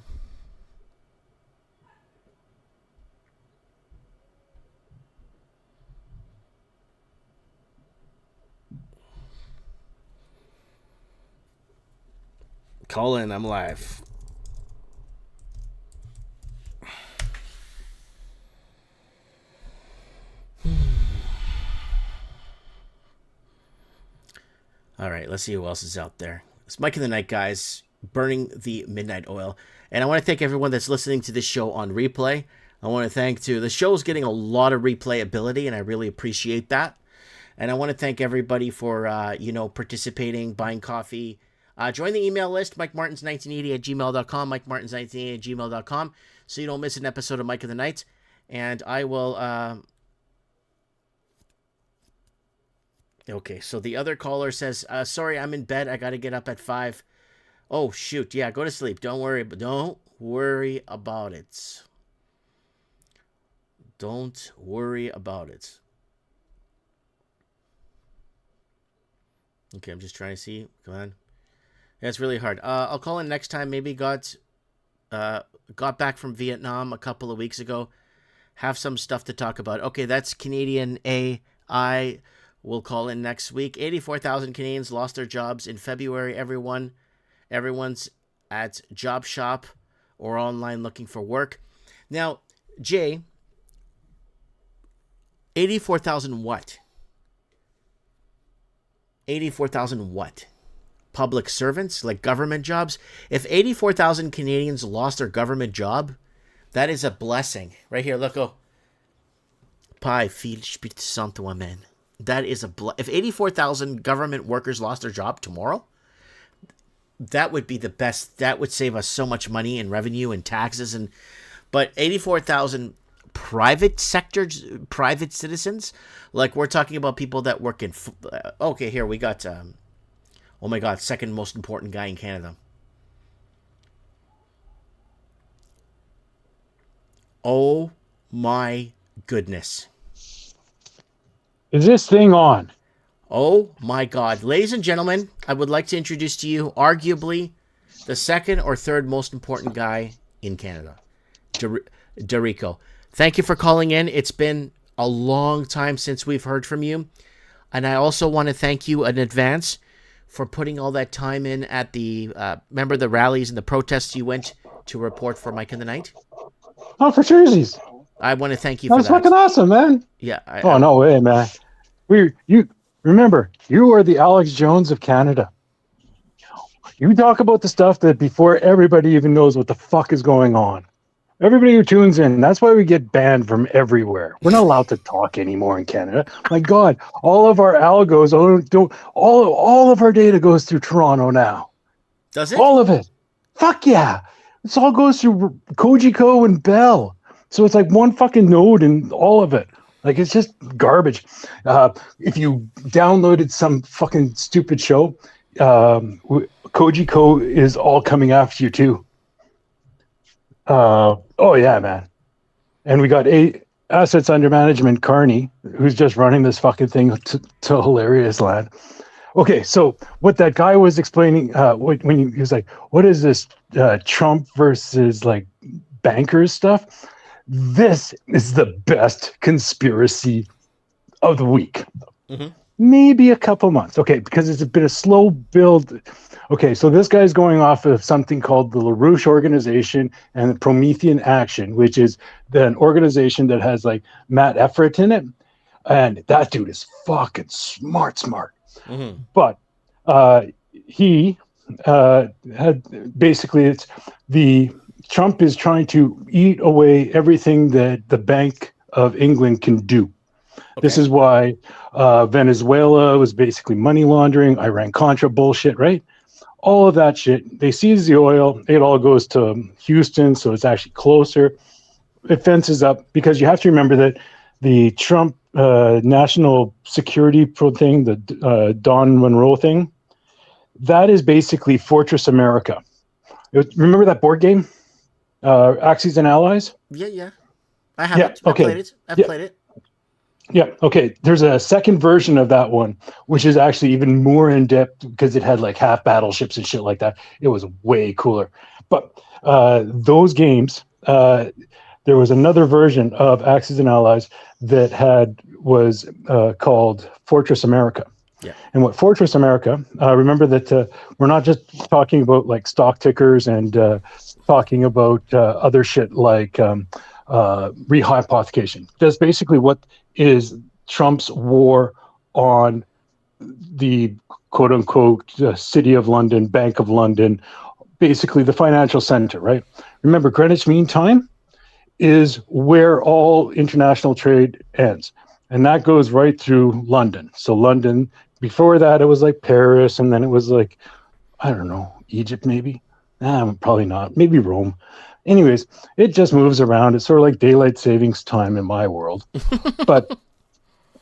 Call in, I'm live. All right, let's see who else is out there. It's Mike in the Night, guys, burning the midnight oil. And I want to thank everyone that's listening to this show on replay. I want to thank, too, the show's getting a lot of replayability, and I really appreciate that. And I want to thank everybody for, participating, buying coffee. Join the email list, MikeMartins1980@gmail.com, MikeMartins1980@gmail.com, so you don't miss an episode of Mike of the Night. And I will... Okay, so the other caller says, sorry, I'm in bed. I got to get up at 5. Oh, shoot. Yeah, go to sleep. Don't worry about it. Don't worry about it. Okay, I'm just trying to see. Come on. Yeah, it's really hard. I'll call in next time. Maybe got back from Vietnam a couple of weeks ago. Have some stuff to talk about. Okay, that's Canadian AI. We'll call in next week. 84,000 Canadians lost their jobs in February. Everyone's at job shop or online looking for work. Now, Jay, 84,000 what? 84,000 what? Public servants, like government jobs? If 84,000 Canadians lost their government job, that is a blessing. Right here, look. Oh. Pai, viel Spiritu Santo, amen. That is if 84,000 government workers lost their job tomorrow, that would be the best. That would save us so much money and revenue and taxes. But 84,000 private sectors, private citizens, like we're talking about people that work in. Okay, here we got. Oh my God, second most important guy in Canada. Oh my goodness. Is this thing on? Oh my God. Ladies and gentlemen, I would like to introduce to you arguably the second or third most important guy in Canada, Dorico. Thank you for calling in. It's been a long time since we've heard from you. And I also want to thank you in advance for putting all that time in at the, remember the rallies and the protests you went to report for Mike in the Night? Oh, for jerseys. I want to thank you for that. That's fucking awesome, man. Yeah. No way, man. You remember, you are the Alex Jones of Canada. You talk about the stuff that before everybody even knows what the fuck is going on. Everybody who tunes in, that's why we get banned from everywhere. We're not allowed to talk anymore in Canada. My God, all of our algos all of our data goes through Toronto now. Does it? All of it. Fuck yeah. This all goes through Cogeco and Bell. So it's like one fucking node and all of it. Like, it's just garbage. If you downloaded some fucking stupid show, Cogeco is all coming after you too. Oh yeah, man. And we got assets under management, Carney, who's just running this fucking thing to hilarious land. Okay, so what that guy was explaining, when he was like, what is this Trump versus like bankers stuff? This is the best conspiracy of the week. Mm-hmm. Maybe a couple months. Okay, because it's been a slow build. Okay, so this guy's going off of something called the LaRouche Organization and the Promethean Action, which is an organization that has like Matt Effort in it. And that dude is fucking smart. Mm-hmm. But he had basically, it's the Trump is trying to eat away everything that the Bank of England can do. This is why Venezuela was basically money laundering, Iran-Contra bullshit, right? All of that shit. They seize the oil. It all goes to Houston, so it's actually closer. It fences up because you have to remember that the Trump national security thing, the Don Monroe thing, that is basically Fortress America. Remember that board game, Axis and Allies? Yeah. I have it. Okay. I've played it. Yeah. Okay. There's a second version of that one, which is actually even more in depth because it had like half battleships and shit like that. It was way cooler. But those games, there was another version of Axis and Allies that was called Fortress America. Yeah. And what Fortress America, remember that we're not just talking about like stock tickers and talking about other shit like rehypothecation. That's basically what is Trump's war on the quote unquote City of London, Bank of London, basically the financial center, right? Remember, Greenwich Mean Time is where all international trade ends. And that goes right through London. So London, before that, it was like Paris, and then it was like, I don't know, Egypt maybe? Probably not. Maybe Rome. Anyways, it just moves around. It's sort of like daylight savings time in my world. But,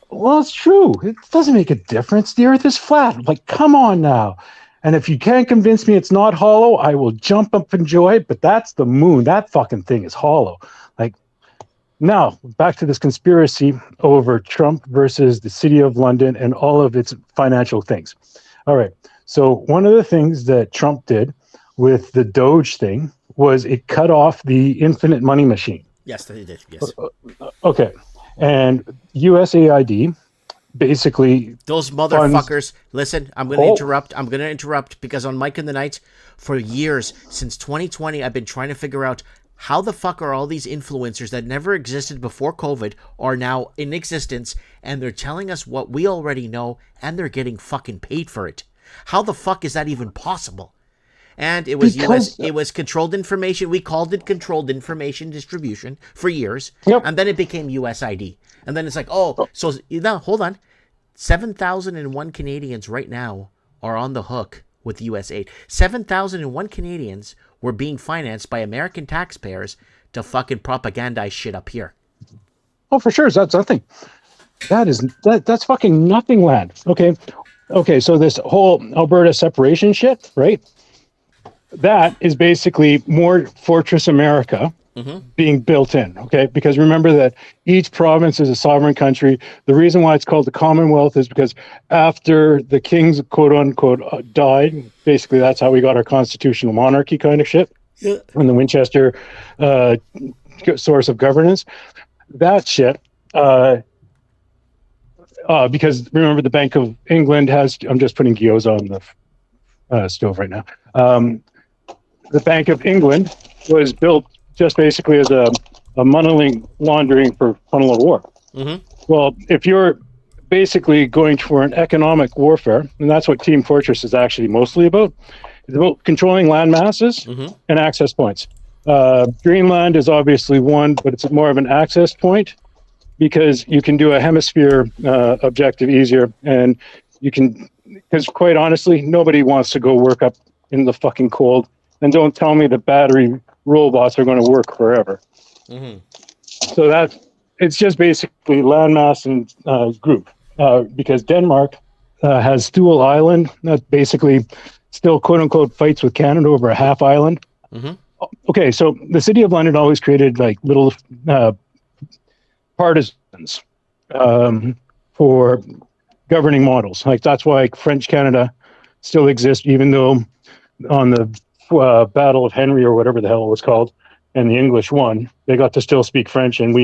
well, it's true. It doesn't make a difference. The earth is flat. Like, come on now. And if you can't convince me it's not hollow, I will jump up and enjoy it. But that's the moon. That fucking thing is hollow. Like, now, back to this conspiracy over Trump versus the City of London and all of its financial things. All right. So one of the things that Trump did with the Doge thing was it cut off the infinite money machine. Yes, they did. Yes. Okay. And USAID basically... Those motherfuckers... Listen, I'm going to interrupt. I'm going to interrupt because on Mike in the Night, for years, since 2020, I've been trying to figure out how the fuck are all these influencers that never existed before COVID are now in existence, and they're telling us what we already know, and they're getting fucking paid for it. How the fuck is that even possible? And it was it was controlled information. We called it controlled information distribution for years. Yep. And then it became USID. And then it's like, so now hold on. 7,001 Canadians right now are on the hook with USAID. 7,001 Canadians were being financed by American taxpayers to fucking propagandize shit up here. Oh, for sure. That's nothing. That's fucking nothing, lad. Okay. So this whole Alberta separation shit, right? That is basically more Fortress America being built in, okay? Because remember that each province is a sovereign country. The reason why it's called the Commonwealth is because after the kings, quote unquote, died, basically that's how we got our constitutional monarchy kind of shit. Yeah. And the Winchester source of governance. That shit, because remember the Bank of England has, I'm just putting gyoza on the stove right now. The Bank of England was built just basically as a money laundering for funnel of war. Mm-hmm. Well, if you're basically going for an economic warfare, and that's what Team Fortress is actually mostly about, it's about controlling land masses and access points. Greenland is obviously one, but it's more of an access point because you can do a hemisphere objective easier, and you can, because quite honestly, nobody wants to go work up in the fucking cold. And don't tell me the battery robots are going to work forever. Mm-hmm. So it's just basically landmass and group. Because Denmark has Thule Island that basically still quote unquote fights with Canada over a half island. Mm-hmm. Okay, so the City of London always created like little partisans for governing models. Like that's why French Canada still exists, even though on the Battle of Henry or whatever the hell it was called, and the English won, they got to still speak French, and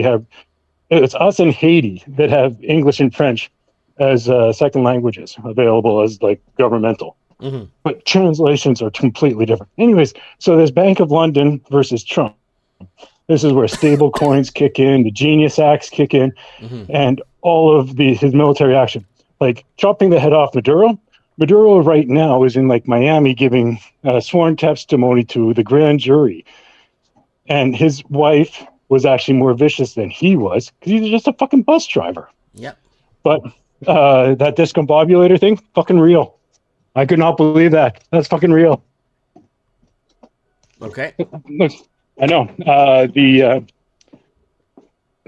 it's us and Haiti that have English and French as second languages available as like governmental. Mm-hmm. But translations are completely different. Anyways, so there's Bank of London versus Trump. This is where stable coins kick in, the Genius Acts kick in, and all of his military action. Like chopping the head off Maduro. Maduro right now is in like Miami giving sworn testimony to the grand jury. And his wife was actually more vicious than he was because he's just a fucking bus driver. Yep. But that discombobulator thing, fucking real. I could not believe that. That's fucking real. Okay. Look, I know.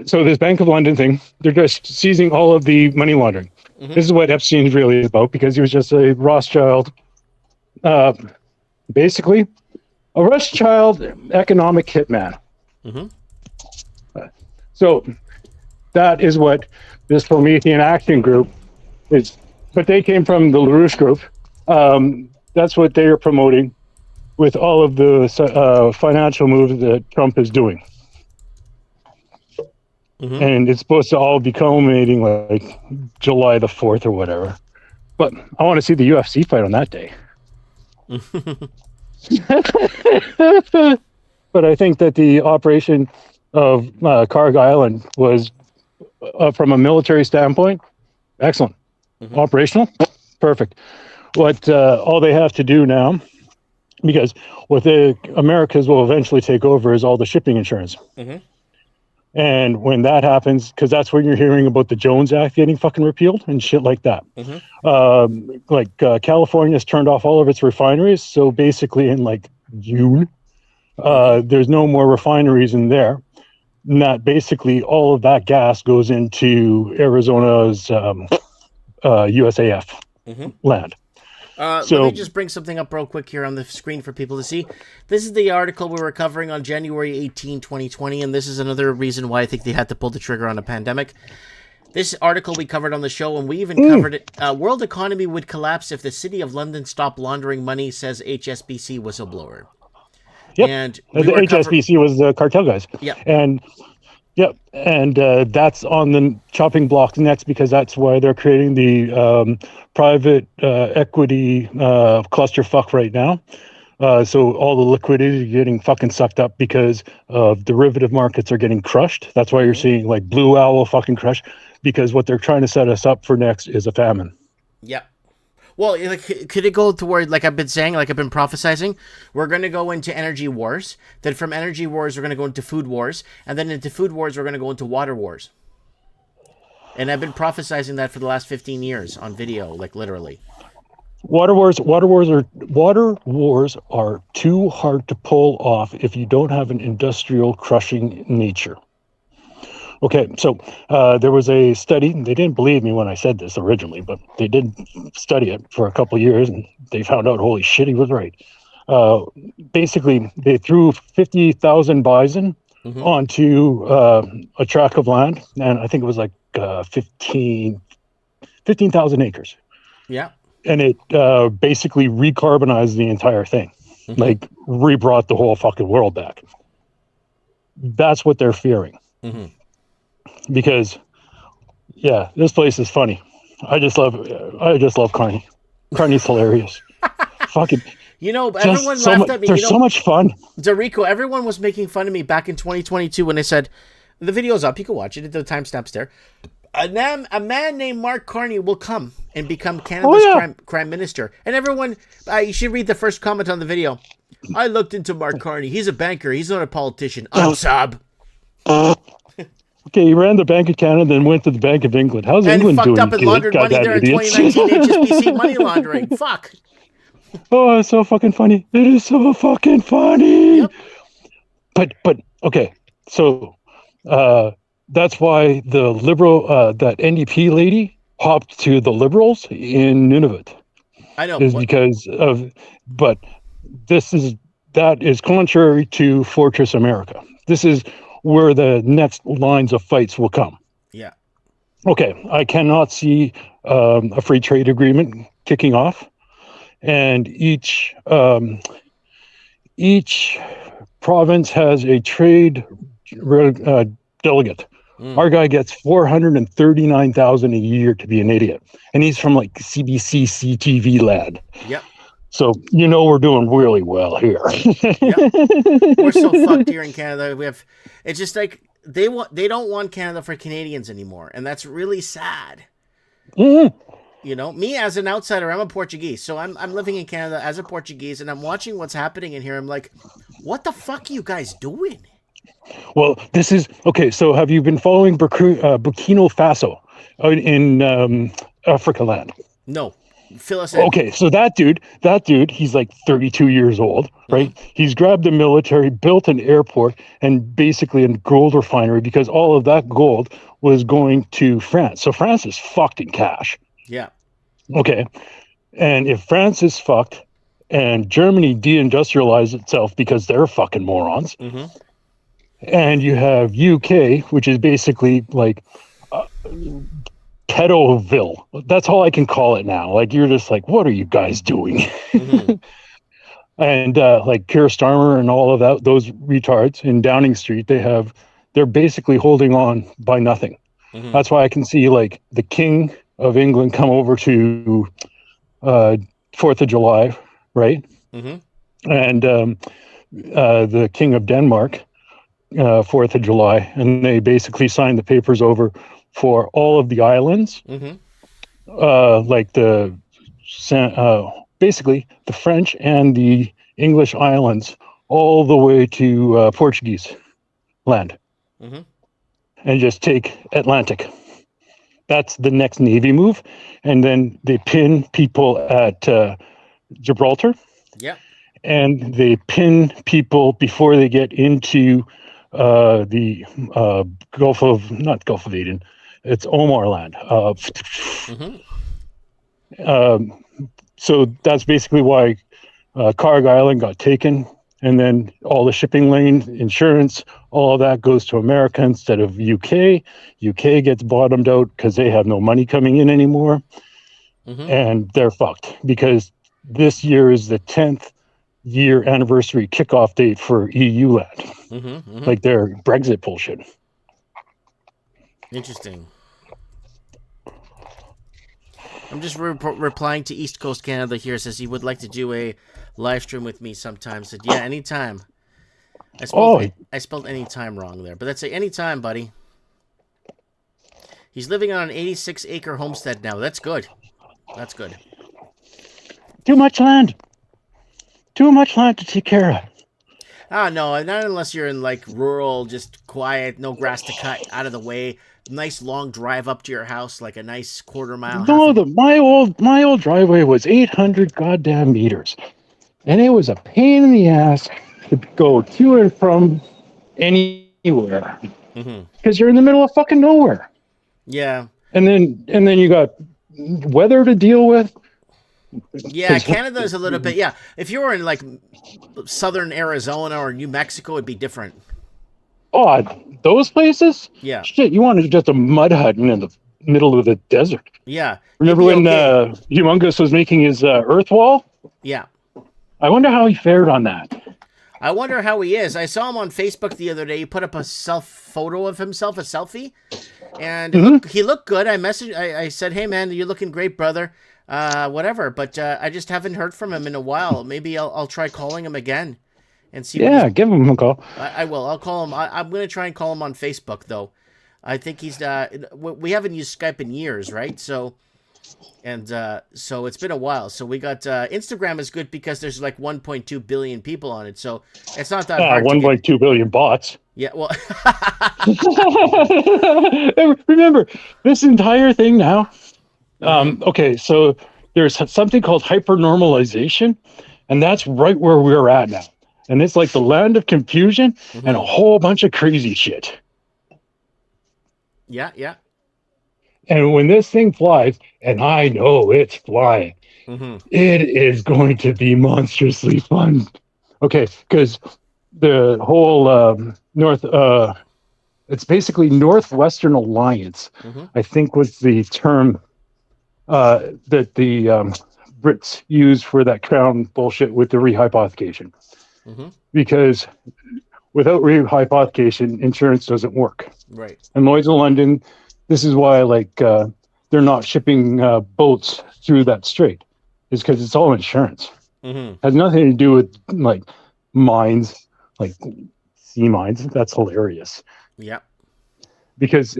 So this Bank of London thing, they're just seizing all of the money laundering. Mhm. This is what Epstein's really about, because he was just a Rothschild, basically a Rothschild economic hitman. Mhm. So that is what this Promethean Action Group is. But they came from the LaRouche Group. That's what they are promoting with all of the financial moves that Trump is doing. Mhm. And it's supposed to all be culminating like July the 4th or whatever. But I want to see the UFC fight on that day. But I think that the operation of Carg Island was, from a military standpoint, excellent. Mhm. Operational, perfect. What all they have to do now, because what the Americas will eventually take over is all the shipping insurance. Mhm. And when that happens, because that's when you're hearing about the Jones Act getting fucking repealed and shit like that. Mhm. California's turned off all of its refineries. So basically in like June, there's no more refineries in there. And that basically all of that gas goes into Arizona's USAF Mhm. land. Let So- me just bring something up real quick here on the screen for people to see. This is the article we were covering on January 18, 2020, and this is another reason why I think they had to pull the trigger on a pandemic. This article we covered on the show, and we even covered it. World economy would collapse if the city of London stopped laundering money, says HSBC whistleblower. Yep. And The HSBC was the cartel guys. Yep. And yep, and that's on the chopping block next, because that's why they're creating the private equity clusterfuck right now. So all the liquidity is getting fucking sucked up because of derivative markets are getting crushed. That's why you're seeing like Blue Owl fucking crush, because what they're trying to set us up for next is a famine. Yep. Well, like, could it go toward, like I've been saying, like I've been prophesizing, we're going to go into energy wars. Then from energy wars, we're going to go into food wars. And then into food wars, we're going to go into water wars. And I've been prophesizing that for the last 15 years on video, like literally. Water wars are too hard to pull off if you don't have an industrial crushing nature. Okay, so there was a study. They didn't believe me when I said this originally, but they did study it for a couple of years, and they found out, holy shit, he was right. Basically, they threw 50,000 bison onto a tract of land, and I think it was like 15,000 acres. Yeah. And it basically recarbonized the entire thing, like rebrought the whole fucking world back. That's what they're fearing. Because, yeah, this place is funny. I just love Carney. Carney's hilarious. Fucking. You know, everyone so laughed at me. There's you know, so much fun. Dorico, everyone was making fun of me back in 2022 when they said, the video's up, you can watch it, the timestamp's there. A man named Mark Carney will come and become Canada's crime minister. And everyone, you should read the first comment on the video. I looked into Mark Carney. He's a banker. He's not a politician. Unsub. Okay, he ran the Bank of Canada, then went to the Bank of England. How's And England fucked doing? up and laundered money there in 2019 HSBC money laundering. Fuck. Oh, it's so fucking funny. It is so fucking funny. Yep. But okay, so that's why the liberal, that NDP lady hopped to the Liberals in Nunavut. I know. Is because of, but that is contrary to Fortress America. This is where the next lines of fights will come. Yeah. Okay, I cannot see a free trade agreement kicking off, and each province has a trade delegate. Our guy gets $439,000 a year to be an idiot, and he's from like CBC CTV land. Yep. So we're doing really well here. Yep. We're so fucked here in Canada. It's just like they don't want Canada for Canadians anymore, and that's really sad. You know, me as an outsider, I'm a Portuguese, so I'm living in Canada as a Portuguese, and I'm watching what's happening in here. I'm like, what the fuck are you guys doing? Well, this is okay. So, have you been following Burkina Faso? out in Africa land. No. Fill us in. Okay, so that dude, he's like 32 years old, right? He's grabbed a military, built an airport, and basically a gold refinery because all of that gold was going to France. So France is fucked in cash. Yeah. Okay. And if France is fucked and Germany deindustrialized itself because they're fucking morons, and you have UK, which is basically like pedoville. That's all I can call it now. Like, you're just like, what are you guys doing? And like Keir Starmer and all of that, those retards in Downing Street, they're basically holding on by nothing. That's why I can see like the King of England come over to 4th of July, right? And the King of Denmark, 4th of July, and they basically signed the papers over for all of the islands, like basically the French and the English islands, all the way to Portuguese land, and just take Atlantic. That's the next Navy move. And then they pin people at Gibraltar. Yeah. And they pin people before they get into the not Gulf of Aden. It's Omar land. So that's basically why Carg Island got taken. And then all the shipping lane insurance, all of that goes to America instead of UK. UK gets bottomed out because they have no money coming in anymore. And they're fucked because this year is the 10th year anniversary kickoff date for EU land. Like their Brexit bullshit. Interesting. I'm just replying to East Coast Canada here. Says he would like to do a live stream with me sometime. Said, yeah, anytime. I spelled anytime wrong there. But that's anytime, buddy. He's living on an 86-acre homestead now. That's good. That's good. Too much land. Too much land to take care of. Ah, no, not unless you're in like rural, just quiet, no grass to cut, out of the way. Nice long drive up to your house, like a nice quarter mile. No, my old driveway was 800 goddamn meters, and it was a pain in the ass to go to and from anywhere because you're in the middle of fucking nowhere. Yeah. And then you got weather to deal with. Yeah, Canada's a little bit. Yeah, if you were in like southern Arizona or New Mexico, it'd be different. Oh, those places? Yeah. Shit, you wanted just a mud hut in the middle of the desert. Yeah. Remember when Humongous was making his earth wall? Yeah. I wonder how he fared on that. I wonder how he is. I saw him on Facebook the other day. He put up a photo of himself, a selfie, and he looked good. I said, "Hey man, you're looking great, brother." Whatever, but I just haven't heard from him in a while. Maybe I'll try calling him again and see. Yeah, give him a call. I will. I'll call him. I'm going to try and call him on Facebook though. I think he's. We haven't used Skype in years, right? So it's been a while. So we got Instagram is good because there's like 1.2 billion people on it, so it's not that hard. 1.2 billion bots. Yeah, well. Remember this entire thing now. Okay, so there's something called hypernormalization, and that's right where we're at now. And it's like the land of confusion and a whole bunch of crazy shit. Yeah, yeah. And when this thing flies, and I know it's flying, it is going to be monstrously fun. Okay, because the whole it's basically Northwestern Alliance, I think was the term that the Brits use for that crown bullshit with the rehypothecation. Because without rehypothecation, insurance doesn't work. Right. And Lloyd's of London, this is why they're not shipping boats through that strait, is because it's all insurance. Has nothing to do with like mines, like sea mines. That's hilarious. Yeah. Because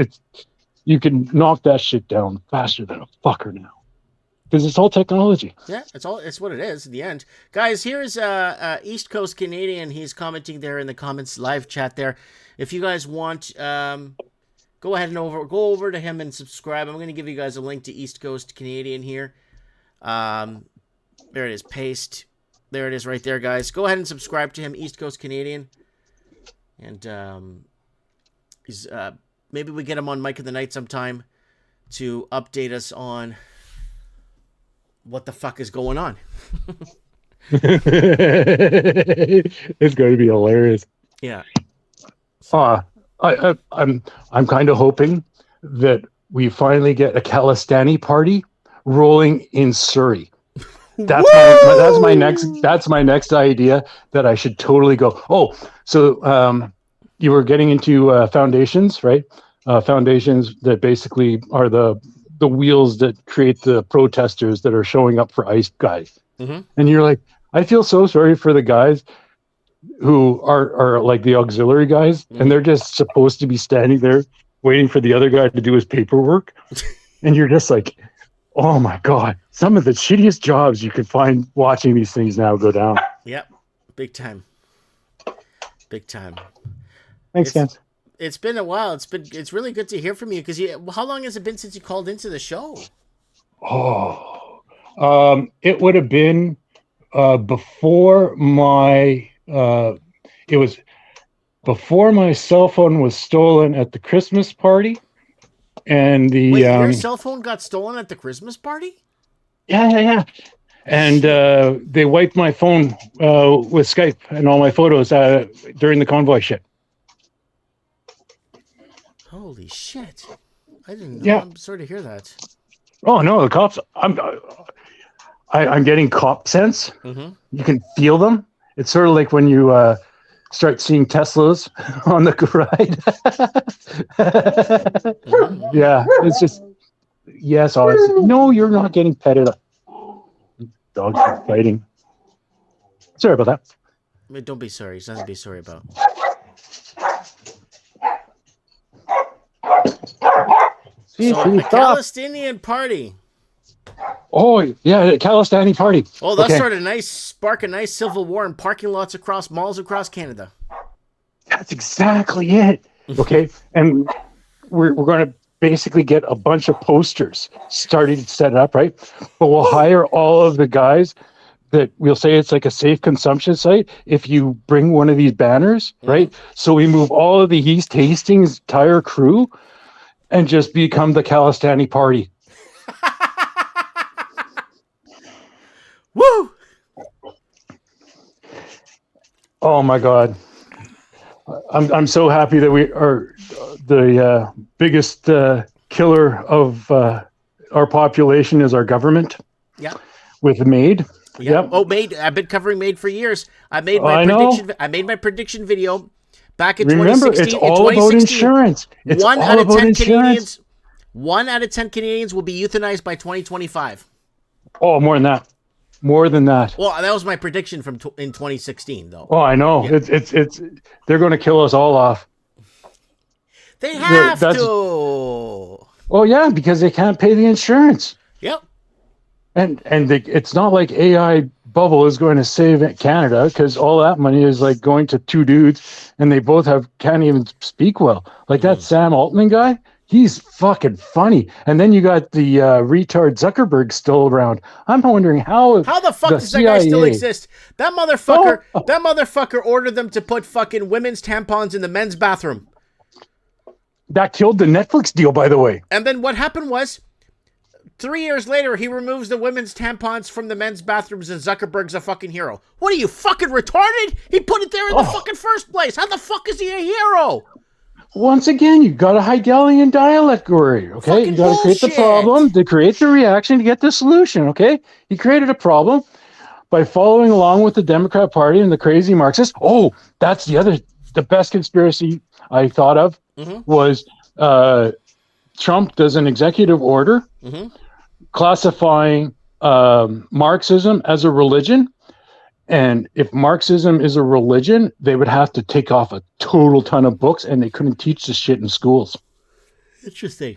you can knock that shit down faster than a fucker now. Because it's all technology. Yeah, it's what it is in the end. Guys, here's East Coast Canadian. He's commenting there in the comments live chat there. If you guys want go ahead and go over to him and subscribe. I'm going to give you guys a link to East Coast Canadian here. There it is. Paste. There it is right there, guys. Go ahead and subscribe to him, East Coast Canadian. And he's maybe we get him on Mike of the Night sometime to update us on what the fuck is going on. It's going to be hilarious. Yeah. I'm kind of hoping that we finally get a Kalistani party rolling in Surrey. That's my next idea that I should totally go. Oh, so you were getting into foundations, right? Foundations that basically are the wheels that create the protesters that are showing up for ICE guys. Mm-hmm. And you're like, I feel so sorry for the guys who are like the auxiliary guys, and they're just supposed to be standing there waiting for the other guy to do his paperwork. And you're just like, oh my God, some of the shittiest jobs you could find watching these things now go down. Yep. Big time. Big time. Thanks, Ken. It's been a while. It's really good to hear from you, because how long has it been since you called into the show? It would have been before my it was before my cell phone was stolen at the Christmas party, and Wait, your cell phone got stolen at the Christmas party? Yeah. And they wiped my phone with Skype and all my photos during the convoy shit. Holy shit! I didn't know. Yeah. I'm sorry to hear that. Oh no, the cops! I'm getting cop sense. Mm-hmm. You can feel them. It's sort of like when you start seeing Teslas on the ride. Mm-hmm. Yeah, it's just yes. No, you're not getting petted. Dogs are fighting. Sorry about that. I mean, don't be sorry. It's nothing to be sorry about. So, a Palestinian party. Oh, yeah, a Kalistani party. Oh, that's sort of spark a nice civil war in parking lots across malls across Canada. That's exactly it. Okay, and we're going to basically get a bunch of posters starting to set up, right? But we'll hire all of the guys that we'll say it's like a safe consumption site if you bring one of these banners, right? So we move all of the East Hastings entire crew and just become the Kalistani party. Woo! Oh my God. I'm so happy that we are the biggest killer of our population is our government. Yeah. With MAID. Yep. Oh, MAID. I've been covering MAID for years. I made my prediction video back in 2016. It's all about insurance. It's one all out of about 10 insurance. Canadians. 1 out of 10 Canadians will be euthanized by 2025. Oh, more than that. More than that. Well, that was my prediction in 2016, though. Oh, I know. Yeah. It's they're going to kill us all off. They have to. Well, yeah, because they can't pay the insurance. Yep. And it's not like AI bubble is going to save Canada, because all that money is like going to two dudes, and they both can't even speak well. Like that Sam Altman guy. He's fucking funny. And then you got the retard Zuckerberg still around. I'm wondering how the fuck does that guy still exist? That motherfucker ordered them to put fucking women's tampons in the men's bathroom. That killed the Netflix deal, by the way. And then what happened was 3 years later, he removes the women's tampons from the men's bathrooms, and Zuckerberg's a fucking hero. What are you, fucking retarded? He put it there in the fucking first place. How the fuck is he a hero? Once again, you got a Hegelian dialect, Gory, okay? Fucking you got to create the problem to create the reaction to get the solution, okay? He created a problem by following along with the Democrat Party and the crazy Marxists. Oh, that's the best conspiracy I thought of was Trump does an executive order classifying Marxism as a religion. And if Marxism is a religion, they would have to take off a total ton of books, and they couldn't teach this shit in schools. Interesting.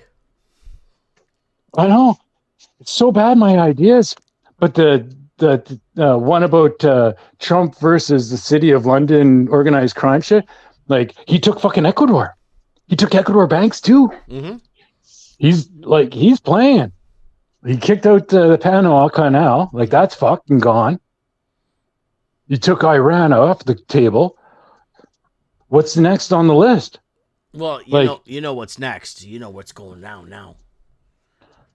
I know. It's so bad, my ideas. But the one about Trump versus the city of London organized crime shit, like, he took fucking Ecuador. He took Ecuador banks too. Mm-hmm. He's playing. He kicked out the Panama Canal. Like, that's fucking gone. You took Iran off the table. What's next on the list? Well, you know what's next. You know what's going down now.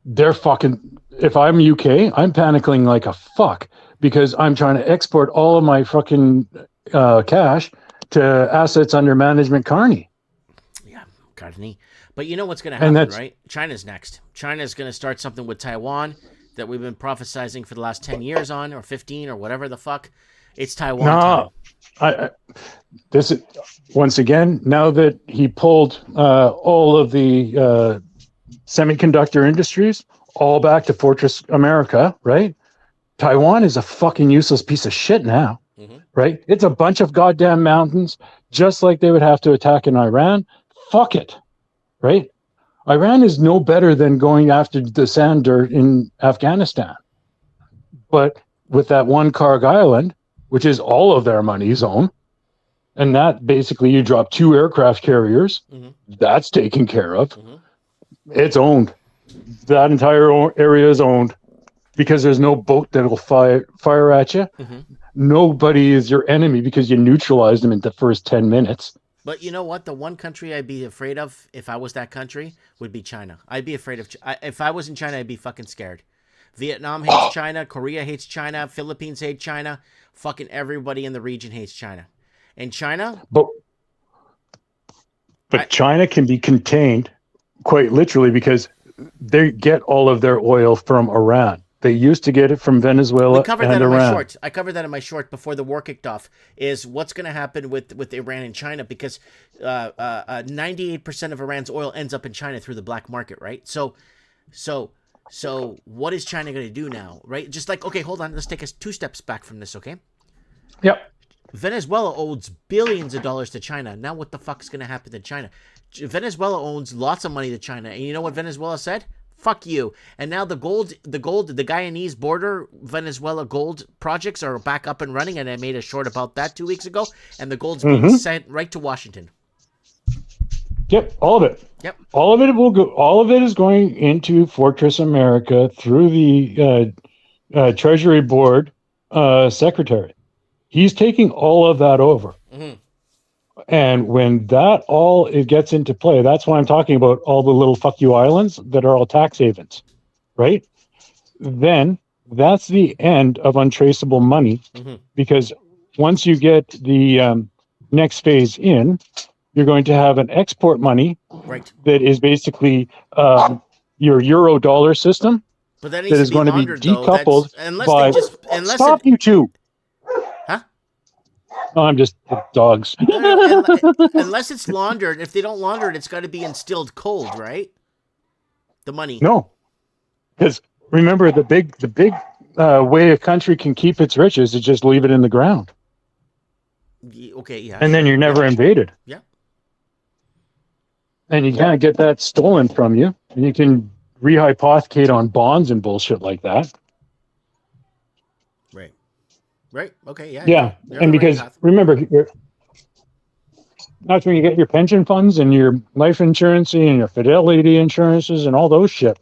They're fucking. If I'm UK, I'm panicking like a fuck because I'm trying to export all of my fucking cash to assets under management Carney. Yeah, Carney. But you know what's going to happen, right? China's next. China's going to start something with Taiwan that we've been prophesizing for the last 10 years on, or 15, or whatever the fuck. It's Taiwan time. This is, once again, now that he pulled all of the semiconductor industries all back to Fortress America, right? Taiwan is a fucking useless piece of shit now, right? It's a bunch of goddamn mountains, just like they would have to attack in Iran. Fuck it. Right? Iran is no better than going after the sand dirt in Afghanistan. But with that one Karg Island, which is all of their money zone, and that basically you drop 2 aircraft carriers, that's taken care of. It's owned. That entire area is owned because there's no boat that will fire at you. Nobody is your enemy because you neutralized them in the first 10 minutes. But you know what? The one country I'd be afraid of if I was that country would be China. I'd be afraid of... if I was in China, I'd be fucking scared. Vietnam hates China. Korea hates China. Philippines hate China. Fucking everybody in the region hates China. And China... But China can be contained quite literally because they get all of their oil from Iran. They used to get it from Venezuela we covered and that in Iran. my short. I covered that in my short before the war kicked off. Is what's going to happen with Iran and China because 98% of Iran's oil ends up in China through the black market, right? So what is China going to do now, right? Just like, okay, hold on, let's take us 2 steps back from this, okay? Yep. Venezuela owes billions of dollars to China. Now what the fuck is going to happen to China? Venezuela owns lots of money to China, and you know what Venezuela said? Fuck you. And now the Guyanese border Venezuela gold projects are back up and running, and I made a short about that 2 weeks ago, and the gold's being sent right to Washington. Yep, all of it. Yep. All of it will go. All of it is going into Fortress America through the Treasury Board secretary. He's taking all of that over. And when that all it gets into play, that's why I'm talking about all the little fuck you islands that are all tax havens, right? Then that's the end of untraceable money because once you get the next phase in, you're going to have an export money that is basically your euro dollar system but that that is going to be decoupled by... Stop, you two! Huh? Oh, I'm just dogs. Unless it's laundered. If they don't launder it, it's got to be instilled cold, right? The money. No. Because remember, the big way a country can keep its riches is just leave it in the ground. Okay, yeah. And then you're never invaded. Yeah. And you can't get that stolen from you. And you can rehypothecate on bonds and bullshit like that. Right. Okay. Yeah. Yeah. And because remember, that's when you get your pension funds and your life insurance and your fidelity insurances and all those shit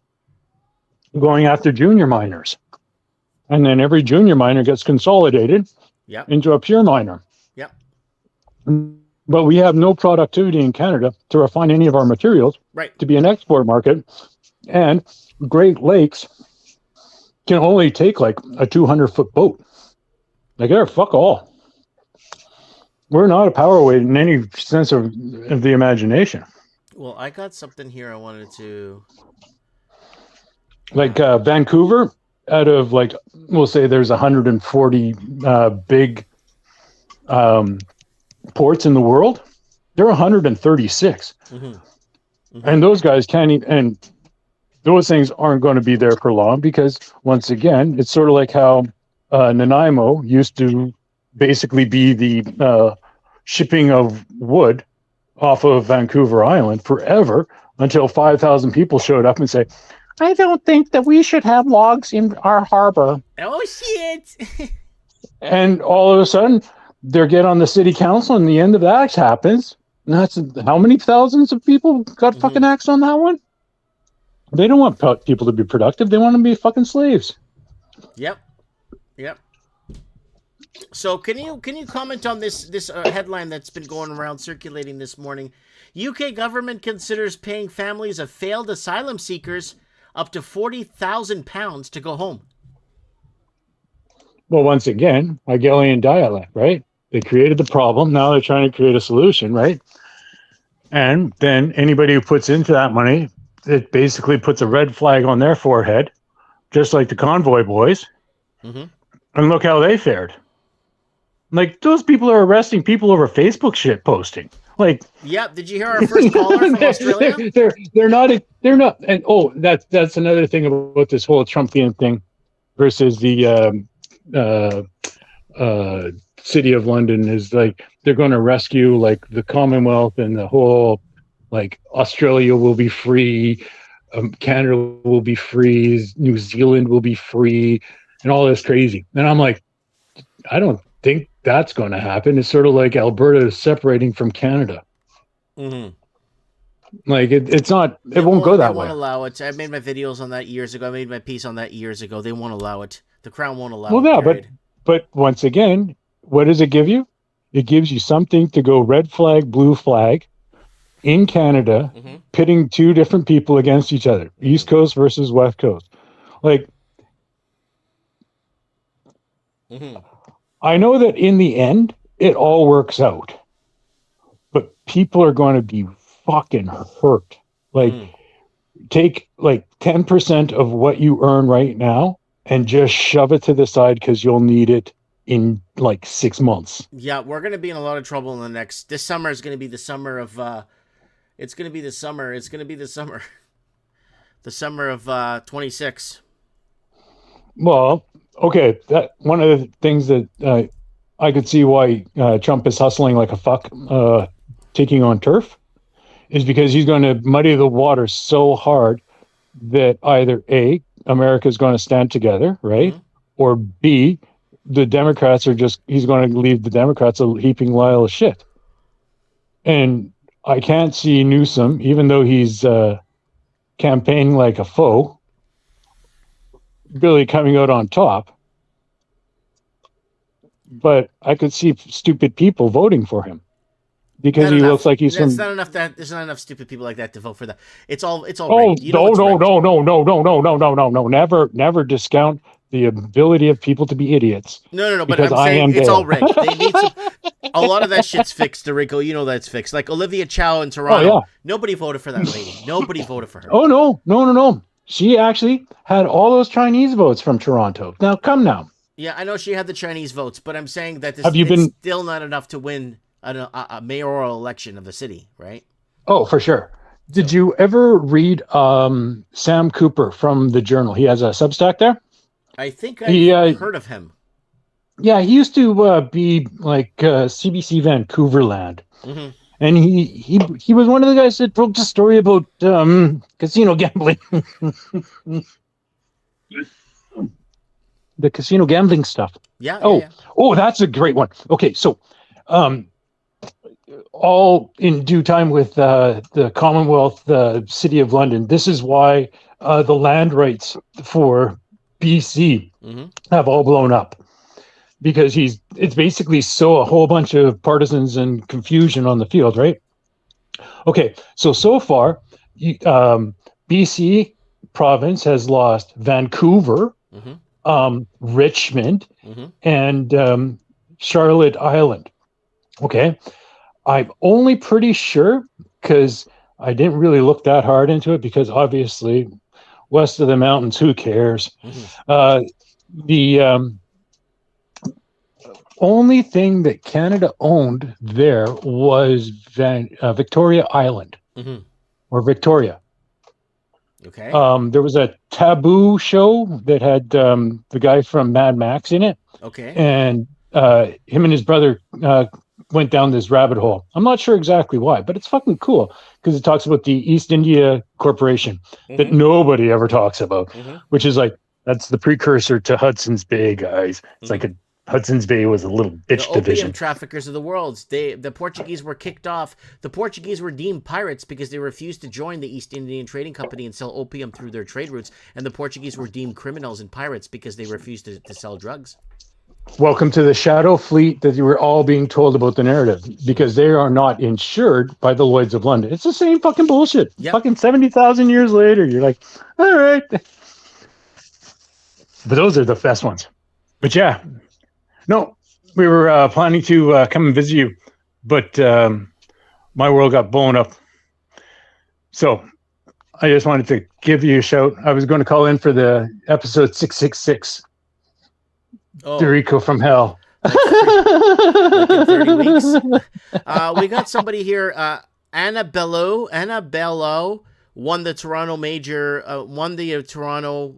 going after junior miners. And then every junior miner gets consolidated into a pure miner. Yep. But we have no productivity in Canada to refine any of our materials to be an export market. And Great Lakes can only take like a 200-foot boat. Like, they're fuck all. We're not a power weight in any sense of the imagination. Well, I got something here I wanted to... Like Vancouver, out of like, we'll say there's 140 big ports in the world. There are 136. And those guys can't even... And those things aren't going to be there for long because, once again, it's sort of like how Nanaimo used to basically be the shipping of wood off of Vancouver Island forever until 5,000 people showed up and say, I don't think that we should have logs in our harbor. Oh, shit. And all of a sudden, they get on the city council and the end of that happens. That's how many thousands of people got fucking axed on that one? They don't want people to be productive. They want to be fucking slaves. Yep. So can you comment on this headline that's been going around circulating this morning? UK government considers paying families of failed asylum seekers up to £40,000 to go home. Well, once again, Hegelian dialect, right? They created the problem. Now they're trying to create a solution, right? And then anybody who puts into that money, it basically puts a red flag on their forehead, just like the convoy boys. Mm-hmm. And look how they fared. Like, those people are arresting people over Facebook shit posting. Like, yeah, did you hear our first caller from Australia? They're not. And that's another thing about this whole Trumpian thing versus the City of London is like they're going to rescue like the Commonwealth and the whole like Australia will be free, Canada will be free, New Zealand will be free, and all this crazy. And I'm like, I don't think that's going to happen. It's sort of like Alberta is separating from Canada. Mm-hmm. Like it's not. It won't go that way. They won't allow it. I made my videos on that years ago. I made my piece on that years ago. They won't allow it. The Crown won't allow it. Well, yeah, but once again, what does it give you? It gives you something to go red flag, blue flag in Canada, pitting two different people against each other, East Coast versus West Coast. Like, I know that in the end, it all works out, but people are going to be fucking hurt. Like, take like 10% of what you earn right now and just shove it to the side because you'll need it in like 6 months. Yeah, we're going to be in a lot of trouble in the next. This summer is going to be the summer of. It's going to be the summer. It's going to be the summer. The summer of 26. Well, okay. That one of the things that I could see why Trump is hustling like a fuck, taking on turf, is because he's going to muddy the water so hard that either A, America is going to stand together, right? Or B, the Democrats he's going to leave the Democrats a heaping pile of shit. And I can't see Newsom, even though he's campaigning like a foe, really coming out on top. But I could see stupid people voting for him because he looks like he's There's from. not enough there's not enough stupid people like that to vote for that. It's all Oh, rigged. You know no. Never discount the ability of people to be idiots. No. But I'm saying it's all rigged. They need a lot of that shit's fixed, Rico. You know that's fixed. Like Olivia Chow in Toronto. Oh, yeah. Nobody voted for that lady. Nobody voted for her. Oh, no. She actually had all those Chinese votes from Toronto. Now, come now. Yeah, I know she had the Chinese votes, but I'm saying that it's still not enough to win a mayoral election of the city, right? Oh, for sure. Did you ever read Sam Cooper from the Journal? He has a Substack there. I think I've heard of him. Yeah, he used to be like CBC Vancouver land. And he was one of the guys that broke the story about casino gambling. The casino gambling stuff. Yeah. Oh, that's a great one. Okay, so all in due time with the Commonwealth, the City of London. This is why the land rights for BC have all blown up. Because it's basically a whole bunch of partisans and confusion on the field, right? Okay, so far, BC province has lost Vancouver, Richmond, and Charlotte Island. Okay, I'm only pretty sure because I didn't really look that hard into it because obviously west of the mountains, who cares? The only thing that Canada owned there was Victoria Island or Victoria. Okay. There was a Taboo show that had the guy from Mad Max in it. Okay. And him and his brother went down this rabbit hole. I'm not sure exactly why, but it's fucking cool because it talks about the East India Corporation that nobody ever talks about, which is like, that's the precursor to Hudson's Bay, guys. It's like a Hudson's Bay was a little The bitch opium division. traffickers of the world. The Portuguese were kicked off. The Portuguese were deemed pirates because they refused to join the East Indian Trading Company and sell opium through their trade routes. And the Portuguese were deemed criminals and pirates because they refused to sell drugs. Welcome to the shadow fleet that you were all being told about the narrative, because they are not insured by the Lloyds of London. It's the same fucking bullshit. Yep. Fucking 70,000 years later, you're like, all right. But those are the best ones. But yeah, no, we were planning to come and visit you, but my world got blown up. So I just wanted to give you a shout. I was going to call in for the episode 666. Oh, Dorico from hell. like in 30 weeks. We got somebody here. Anna Bello won the Toronto major, won the Toronto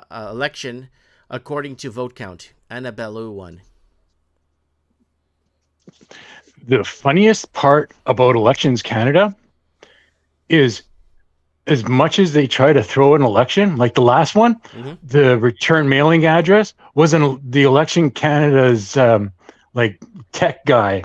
election according to vote count. Anna Bello won. The funniest part about Elections Canada is, as much as they try to throw an election, like the last one, the return mailing address wasn't the Election Canada's like tech guy.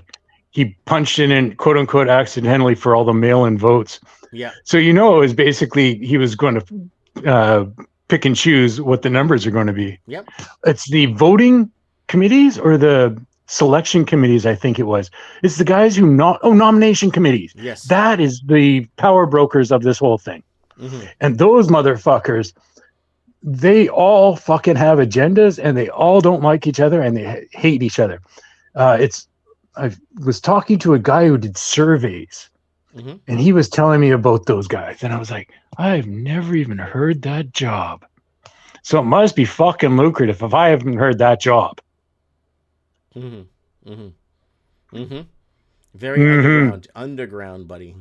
He punched it in, quote unquote, accidentally for all the mail-in votes. Yeah. So it was basically he was going to pick and choose what the numbers are going to be. Yep. It's the voting committees or the selection committees, I think it was. It's the guys who nomination committees. Yes. That is the power brokers of this whole thing. And those motherfuckers, they all fucking have agendas and they all don't like each other and they hate each other. I was talking to a guy who did surveys and he was telling me about those guys. And I was like, I've never even heard that job. So it must be fucking lucrative if I haven't heard that job. Very underground, buddy.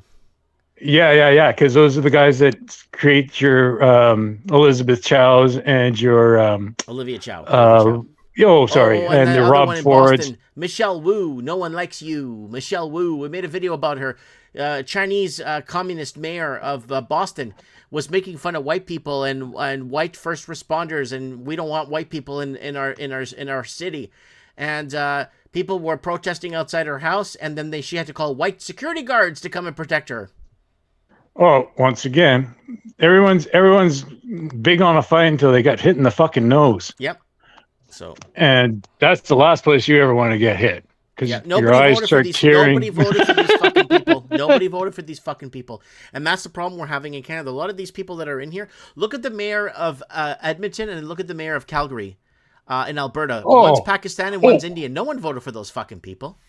Yeah. Because those are the guys that create your Elizabeth Chow's and your Olivia Chow. and the Rob Fords. Michelle Wu. No one likes you. Michelle Wu. We made a video about her. Chinese communist mayor of Boston was making fun of white people and white first responders, and we don't want white people in our city. And people were protesting outside her house, and then she had to call white security guards to come and protect her. Oh, once again, everyone's big on a fight until they got hit in the fucking nose. Yep. So. And that's the last place you ever want to get hit, because your eyes start tearing. Nobody voted for these fucking people. Nobody voted for these fucking people, and that's the problem we're having in Canada. A lot of these people that are in here. Look at the mayor of Edmonton and look at the mayor of Calgary, in Alberta. One's Pakistan and one's Indian. No one voted for those fucking people.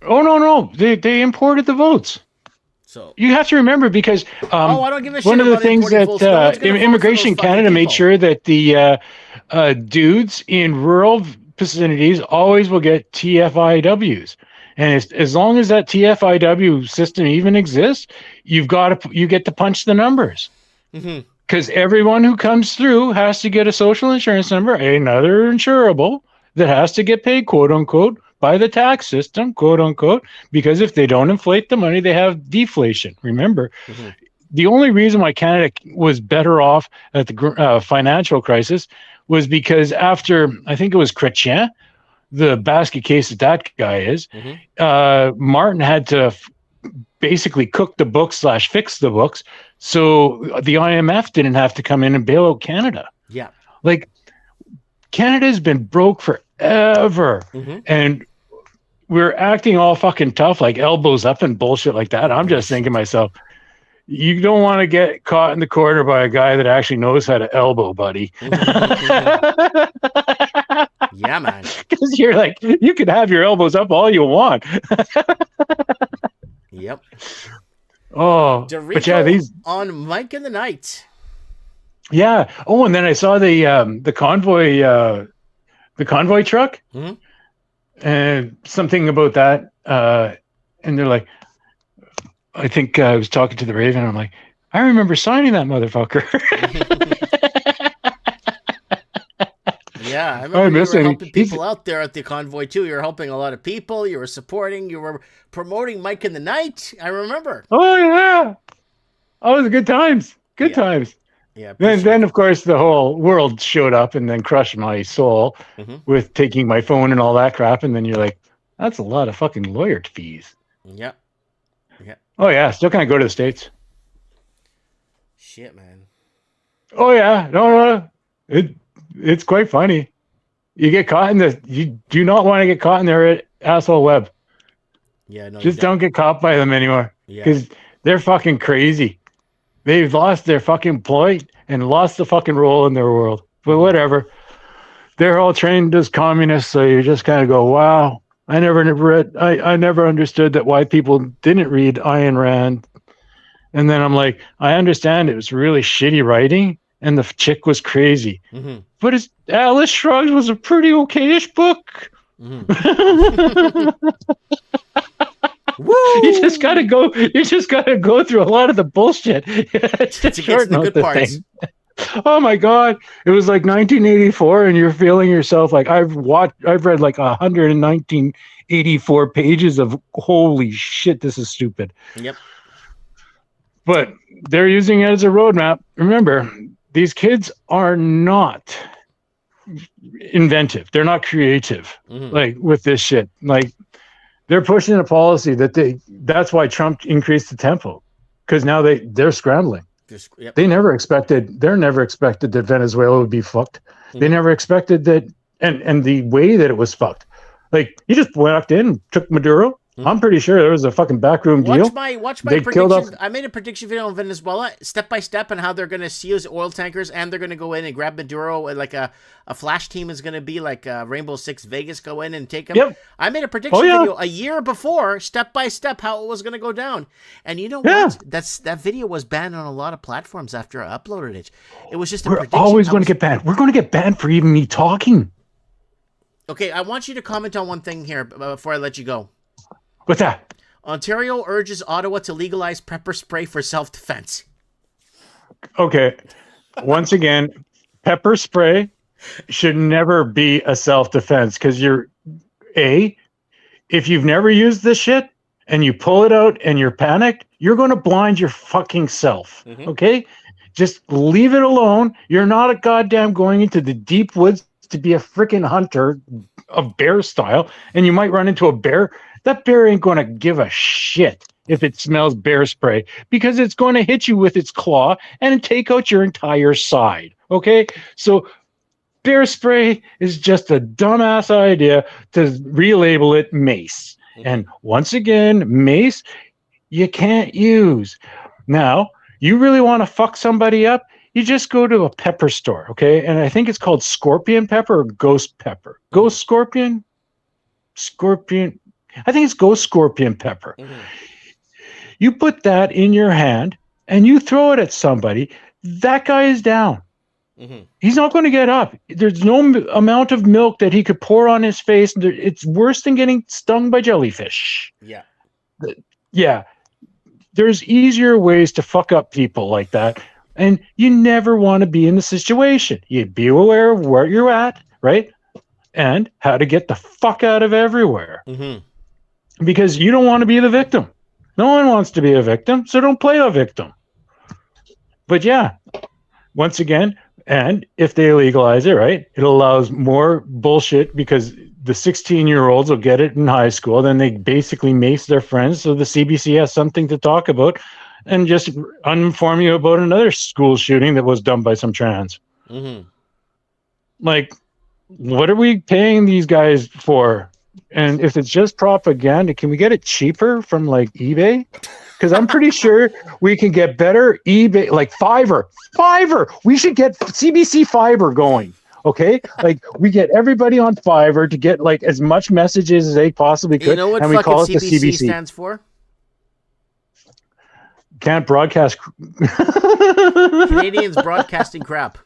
Oh no, they imported the votes. So you have to remember, because I don't give a shit one of the about things that Immigration Canada made sure that the dudes in rural vicinities always will get TFIWs, and as long as that TFIW system even exists, you get to punch the numbers, because everyone who comes through has to get a social insurance number, another insurable that has to get paid, quote unquote, by the tax system, quote unquote, because if they don't inflate the money, they have deflation. Remember, the only reason why Canada was better off at the financial crisis was because after, I think it was Chrétien, the basket case that guy is, Martin had to basically cook the books / fix the books, so the IMF didn't have to come in and bail out Canada. Yeah. Like, Canada's been broke forever, and we're acting all fucking tough, like elbows up and bullshit like that. I'm just thinking to myself, you don't want to get caught in the corner by a guy that actually knows how to elbow, buddy. Yeah, man. Because you're like, you can have your elbows up all you want. Yep. Oh, Dorico but yeah, these on Mike in the Night. Yeah. Oh, and then I saw the convoy truck, and something about that. And they're like, I think I was talking to the Raven. I'm like, I remember signing that motherfucker. Yeah, I remember you were helping people out there at the convoy too. You were helping a lot of people. You were supporting. You were promoting Mike in the Night. I remember. Oh yeah. Oh, it was good times. Good times. Yeah. Then of course the whole world showed up and then crushed my soul with taking my phone and all that crap. And then you're like, that's a lot of fucking lawyer fees. Yep. Yeah. Oh yeah, still can't go to the States. Shit, man. Oh yeah, no. It's quite funny. You get caught in the. You do not want to get caught in their asshole web. Yeah, no. Just don't get caught by them anymore. Yeah. Because they're fucking crazy. They've lost their fucking point and lost the fucking role in their world. But whatever. They're all trained as communists, so you just kind of go, wow. I never understood that why people didn't read Ayn Rand. And then I'm like, I understand it was really shitty writing and the chick was crazy. But Atlas Shrugged was a pretty okayish book. Woo! You just gotta go through a lot of the bullshit to shorten out the parts. thing. Oh my god, it was like 1984 and you're feeling yourself like I've read like 184 pages of holy shit, this is stupid. Yep. But they're using it as a roadmap. Remember, these kids are not inventive. They're not creative. Like with this shit. Like they're pushing a policy that's why Trump increased the tempo. Because now they're scrambling. Yep. They're never expected that Venezuela would be fucked. They never expected that, and the way that it was fucked. Like you just walked in, took Maduro. I'm pretty sure there was a fucking backroom deal. Watch my prediction. I made a prediction video on Venezuela, step by step, and how they're going to seize oil tankers, and they're going to go in and grab Maduro. Like a flash team is going to be like Rainbow Six Vegas, go in and take him. Yep. I made a prediction video a year before, step by step, how it was going to go down. And you know what? That video was banned on a lot of platforms after I uploaded it. It was just a prediction. We're always going to get banned. We're going to get banned for even me talking. Okay, I want you to comment on one thing here before I let you go. What's that? Ontario urges Ottawa to legalize pepper spray for self-defense. Okay. Once again, pepper spray should never be a self-defense because if you've never used this shit and you pull it out and you're panicked, you're going to blind your fucking self. Okay? Just leave it alone. You're not a goddamn going into the deep woods to be a freaking hunter of bear style, and you might run into a bear. That bear ain't going to give a shit if it smells bear spray because it's going to hit you with its claw and take out your entire side. Okay? So bear spray is just a dumbass idea to relabel it mace. And once again, mace, you can't use. Now, you really want to fuck somebody up? You just go to a pepper store, okay? And I think it's called scorpion pepper or ghost pepper. Ghost scorpion? Scorpion. I think it's ghost scorpion pepper. You put that in your hand and you throw it at somebody, that guy is down. He's not going to get up. There's no amount of milk that he could pour on his face. It's worse than getting stung by jellyfish. Yeah. There's easier ways to fuck up people like that. And you never want to be in the situation. You be aware of where you're at, right? And how to get the fuck out of everywhere. Because you don't want to be the victim. No one wants to be a victim, so don't play a victim. But yeah, once again, and if they legalize it, right, it allows more bullshit because the 16-year-olds will get it in high school. Then they basically mace their friends, so the CBC has something to talk about and just inform you about another school shooting that was done by some trans. Like, what are we paying these guys for? And if it's just propaganda, can we get it cheaper from like eBay? Because I'm pretty sure we can get better eBay, like Fiverr. We should get CBC Fiverr going. Okay, like we get everybody on Fiverr to get like as much messages as they possibly could, You know what and we fucking call it the CBC CBC. stands for? Can't broadcast. Canadians Broadcasting Crap.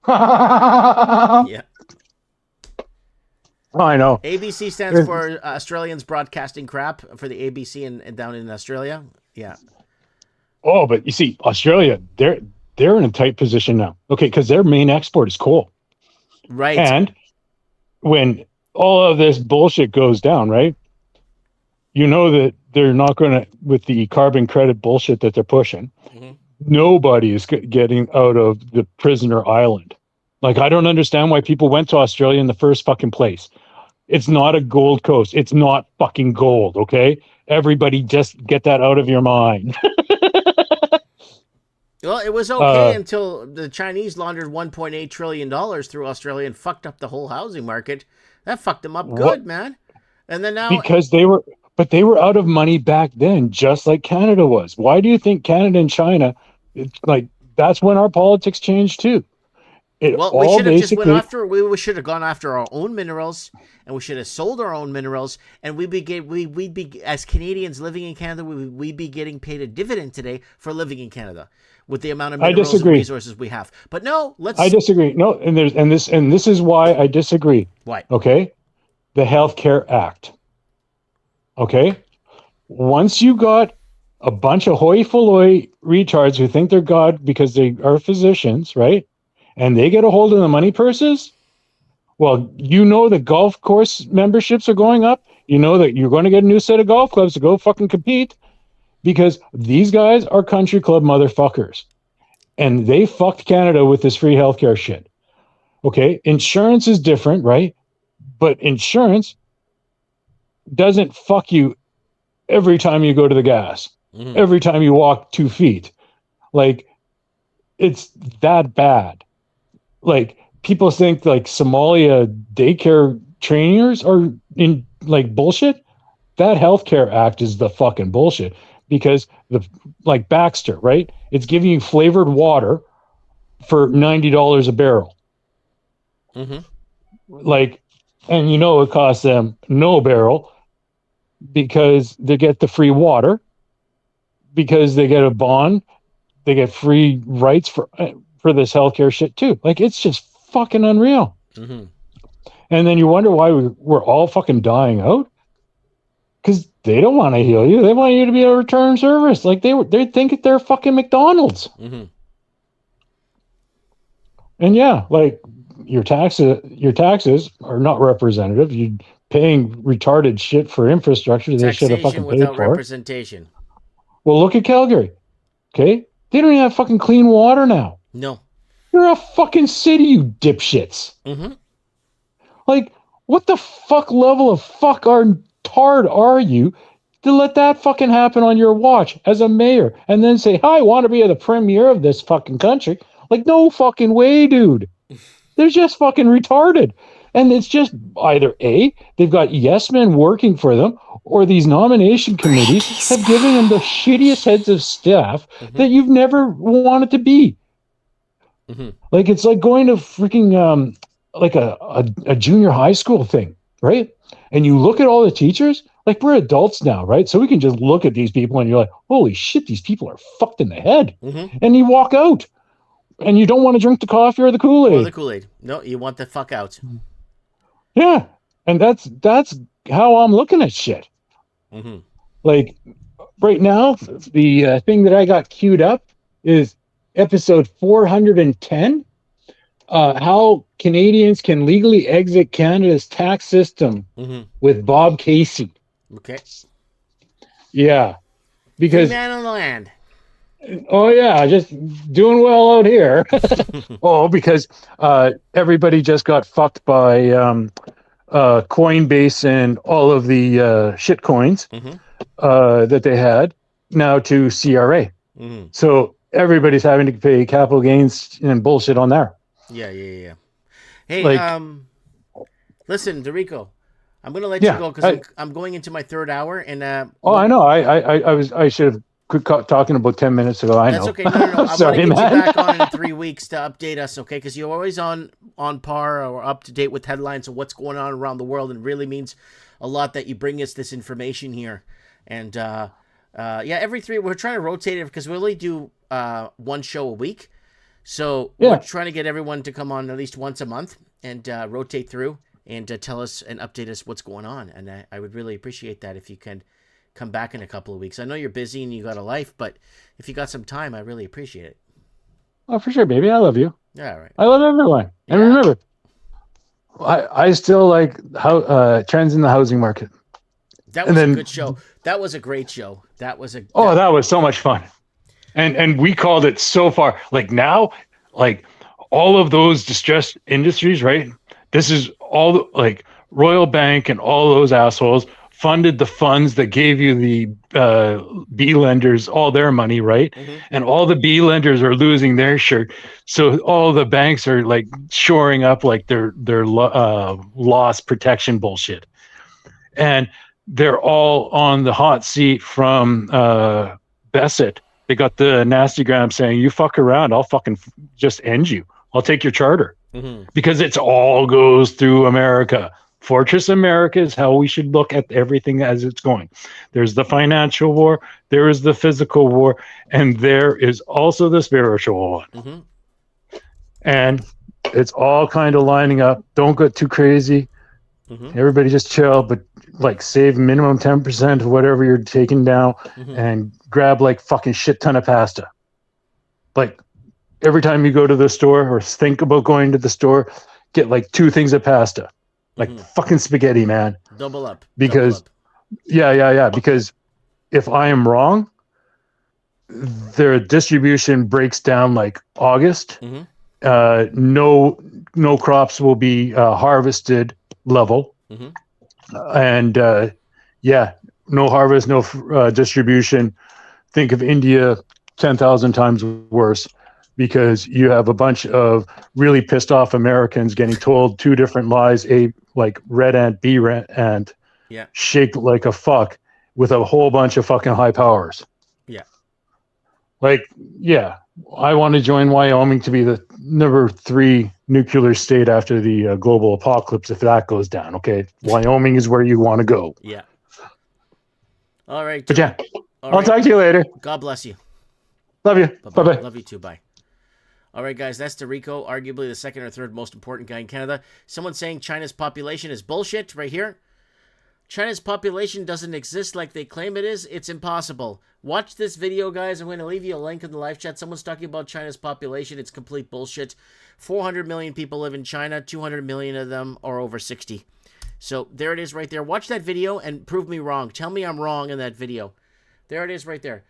Yeah. Oh, I know. ABC stands for Australians Broadcasting Crap for the ABC and down in Australia. Yeah. Oh, but you see, Australia, they're in a tight position now. Okay, because their main export is coal. Right. And when all of this bullshit goes down, right? You know that they're not going to, with the carbon credit bullshit that they're pushing, nobody is getting out of the prisoner island. Like, I don't understand why people went to Australia in the first fucking place. It's not a gold coast. It's not fucking gold, okay? Everybody just get that out of your mind. Well, it was okay until the Chinese laundered $1.8 trillion through Australia and fucked up the whole housing market. That fucked them up good, man. And then now... Because they were out of money back then, just like Canada was. Why do you think Canada and China, it's like, that's when our politics changed too? Well, we should have just went after. We should have gone after our own minerals, and we should have sold our own minerals. And we'd be as Canadians living in Canada, we'd be getting paid a dividend today for living in Canada with the amount of minerals and resources we have. But no, I disagree. No, and this is why I disagree. Why? Okay, the Healthcare Act. Okay, once you got a bunch of hoi polloi retards who think they're God because they are physicians, right? And they get a hold of the money purses, well, you know the golf course memberships are going up. You know that you're going to get a new set of golf clubs to go fucking compete because these guys are country club motherfuckers. And they fucked Canada with this free healthcare shit. Okay, insurance is different, right? But insurance doesn't fuck you every time you go to the gas, every time you walk 2 feet. Like, it's that bad. Like, people think like Somalia daycare trainers are in like bullshit. That Healthcare Act is the fucking bullshit because like Baxter, right? It's giving you flavored water for $90 a barrel. Like, and it costs them no barrel because they get the free water, because they get a bond, they get free rights for this healthcare shit too. Like, it's just fucking unreal. And then you wonder why we're all fucking dying out because they don't want to heal you. They want you to be a return service. Like, they think they're fucking McDonald's. And yeah, like your taxes are not representative. You're paying retarded shit for infrastructure they should have fucking paid without for. Representation. Well, look at Calgary. Okay, they don't even have fucking clean water now. No. You're a fucking city, you dipshits. Like, what the fuck level of tard are you to let that fucking happen on your watch as a mayor and then say, I want to be the premier of this fucking country? Like, no fucking way, dude. They're just fucking retarded. And it's just either A, they've got yes men working for them, or these nomination committees have given them the shittiest heads of staff that you've never wanted to be. Like, it's like going to freaking like a junior high school thing, right? And you look at all the teachers, like, we're adults now, right? So we can just look at these people and you're like, holy shit, these people are fucked in the head. And you walk out and you don't want to drink the coffee or the Kool-Aid. Or the Kool-Aid. No, you want the fuck out. Yeah. And that's how I'm looking at shit. Like, right now, the thing that I got queued up is episode 410, how Canadians can legally exit Canada's tax system with Bob Casey. Okay. Yeah. Because Free man on the land. Oh yeah, just doing well out here. Because everybody just got fucked by Coinbase and all of the shit coins that they had now to CRA. So everybody's having to pay capital gains and bullshit on there. Yeah. Hey, listen, Dorico, I'm gonna let you go because I'm going into my third hour, and I know. I should have quit talking about 10 minutes ago. I know. That's okay. No. I Sorry, want to get man. you back on in 3 weeks to update us, okay? Because you're always on par or up to date with headlines of what's going on around the world, and it really means a lot that you bring us this information here. And every 3 we're trying to rotate it because we only do one show a week. So we're trying to get everyone to come on at least once a month and rotate through and tell us and update us what's going on. And I would really appreciate that if you can come back in a couple of weeks. I know you're busy and you got a life, but if you got some time, I really appreciate it. Oh, for sure, baby. I love you. Yeah, all right. I love everyone. Yeah. And remember, I still like how trends in the housing market. That was a good show. That was a great show. That was that was so much fun. And we called it so far. Like now, like all of those distressed industries, right? This is all like Royal Bank and all those assholes funded the funds that gave you the B lenders all their money, right? And all the B lenders are losing their shirt. So all the banks are like shoring up like their loss protection bullshit. And they're all on the hot seat from Bessett. They got the nasty gram saying, you fuck around, I'll fucking just end you. I'll take your charter. Because it's all goes through America. Fortress America is how we should look at everything as it's going. There's the financial war, there is the physical war, and there is also the spiritual one. And it's all kind of lining up. Don't get too crazy. Everybody just chill, but like save minimum 10% of whatever you're taking down and grab like fucking shit ton of pasta. Like every time you go to the store or think about going to the store, get like 2 things of pasta. Like fucking spaghetti, man. Double up. Because yeah. Because if I am wrong, their distribution breaks down like August. No crops will be harvested level. And no harvest, no distribution. Think of India 10,000 times worse, because you have a bunch of really pissed off Americans getting told 2 different lies, A, like red ant, B ant, shaped like a fuck with a whole bunch of fucking high powers. Like, I want to join Wyoming to be the number 3 nuclear state after the global apocalypse if that goes down, okay? Wyoming is where you want to go. All right. But I'll talk to you later. God bless you. Love you. Bye-bye. Bye-bye. Love you too. Bye. All right, guys, that's DeRico, arguably the 2nd or 3rd most important guy in Canada. Someone saying China's population is bullshit right here. China's population doesn't exist like they claim it is. It's impossible. Watch this video, guys. I'm going to leave you a link in the live chat. Someone's talking about China's population. It's complete bullshit. 400 million people live in China. 200 million of them are over 60. So there it is right there. Watch that video and prove me wrong. Tell me I'm wrong in that video. There it is right there.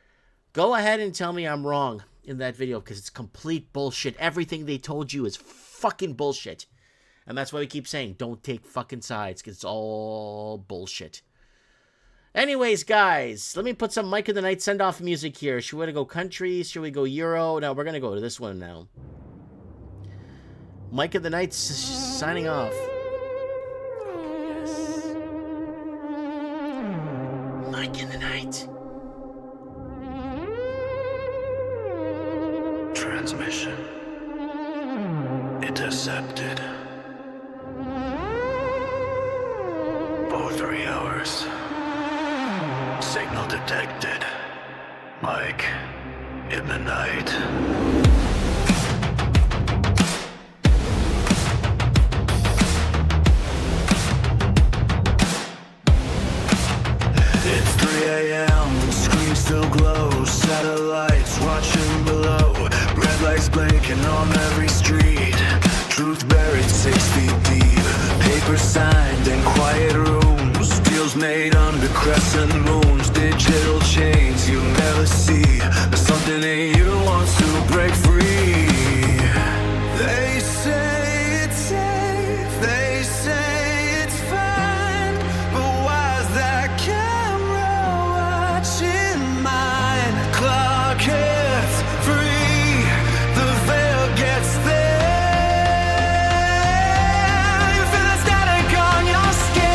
Go ahead and tell me I'm wrong in that video, because it's complete bullshit. Everything they told you is fucking bullshit. And that's why we keep saying, don't take fucking sides, because it's all bullshit. Anyways, guys, let me put some Mike of the Night send-off music here. Should we go country? Should we go Euro? No, we're going to go to this one now. Mike of the Night signing off. Yes. Mike in the Night. Transmission intercepted for 3 hours. Signal detected. Mike in the Night. It's 3 a.m. Screen still glows. Satellites watching below. Red lights blinking on every street. Truth buried 6 feet deep. Paper signed in quiet rooms. Deals made under crescent moons. Digital chains you never see. There's something in you wants to break free. They say it's safe. They say it's fine. But why's that camera watching mine? Clock hits free. The veil gets there. You feel the static on your skin.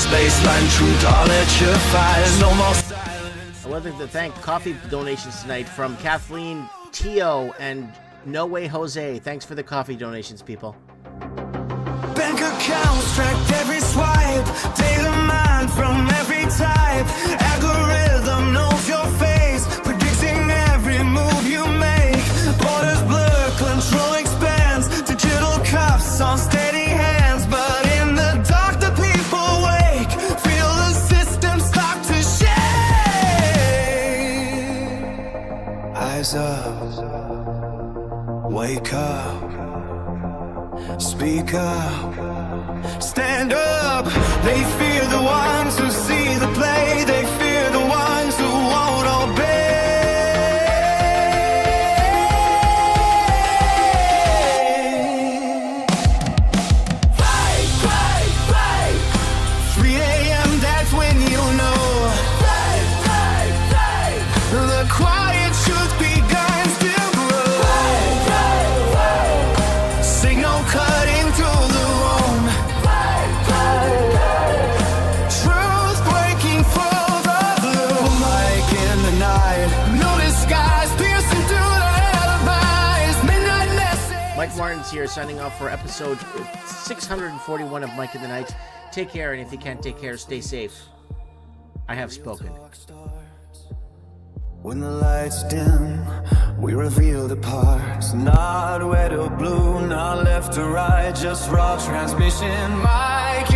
Baseline truth, all at your fires, no more silence. I would like to thank coffee donations tonight from Kathleen Tio and No Way Jose. Thanks for the coffee donations, people. Bank accounts tracked every swipe. Rise up, wake up, speak up, stand up. They fear the ones who see the play, they fear the ones who won't obey. Fight, fight, fight. 3 a.m., that's when you know. Fight, fight, fight. The quiet truth begins to grow. Fight, fight, fight. Signal cutting through the room. Fight, fight, fight. Truth breaking through the blue. Like in the night, no disguise, piercing through the alibis. Midnight message. Mike Martin's here, signing off for episode 641 of Mike in the Night. Take care, and if you can't take care, stay safe. I have spoken. When the lights dim, we reveal the parts. Not red or blue, not left or right, just raw transmission. Mike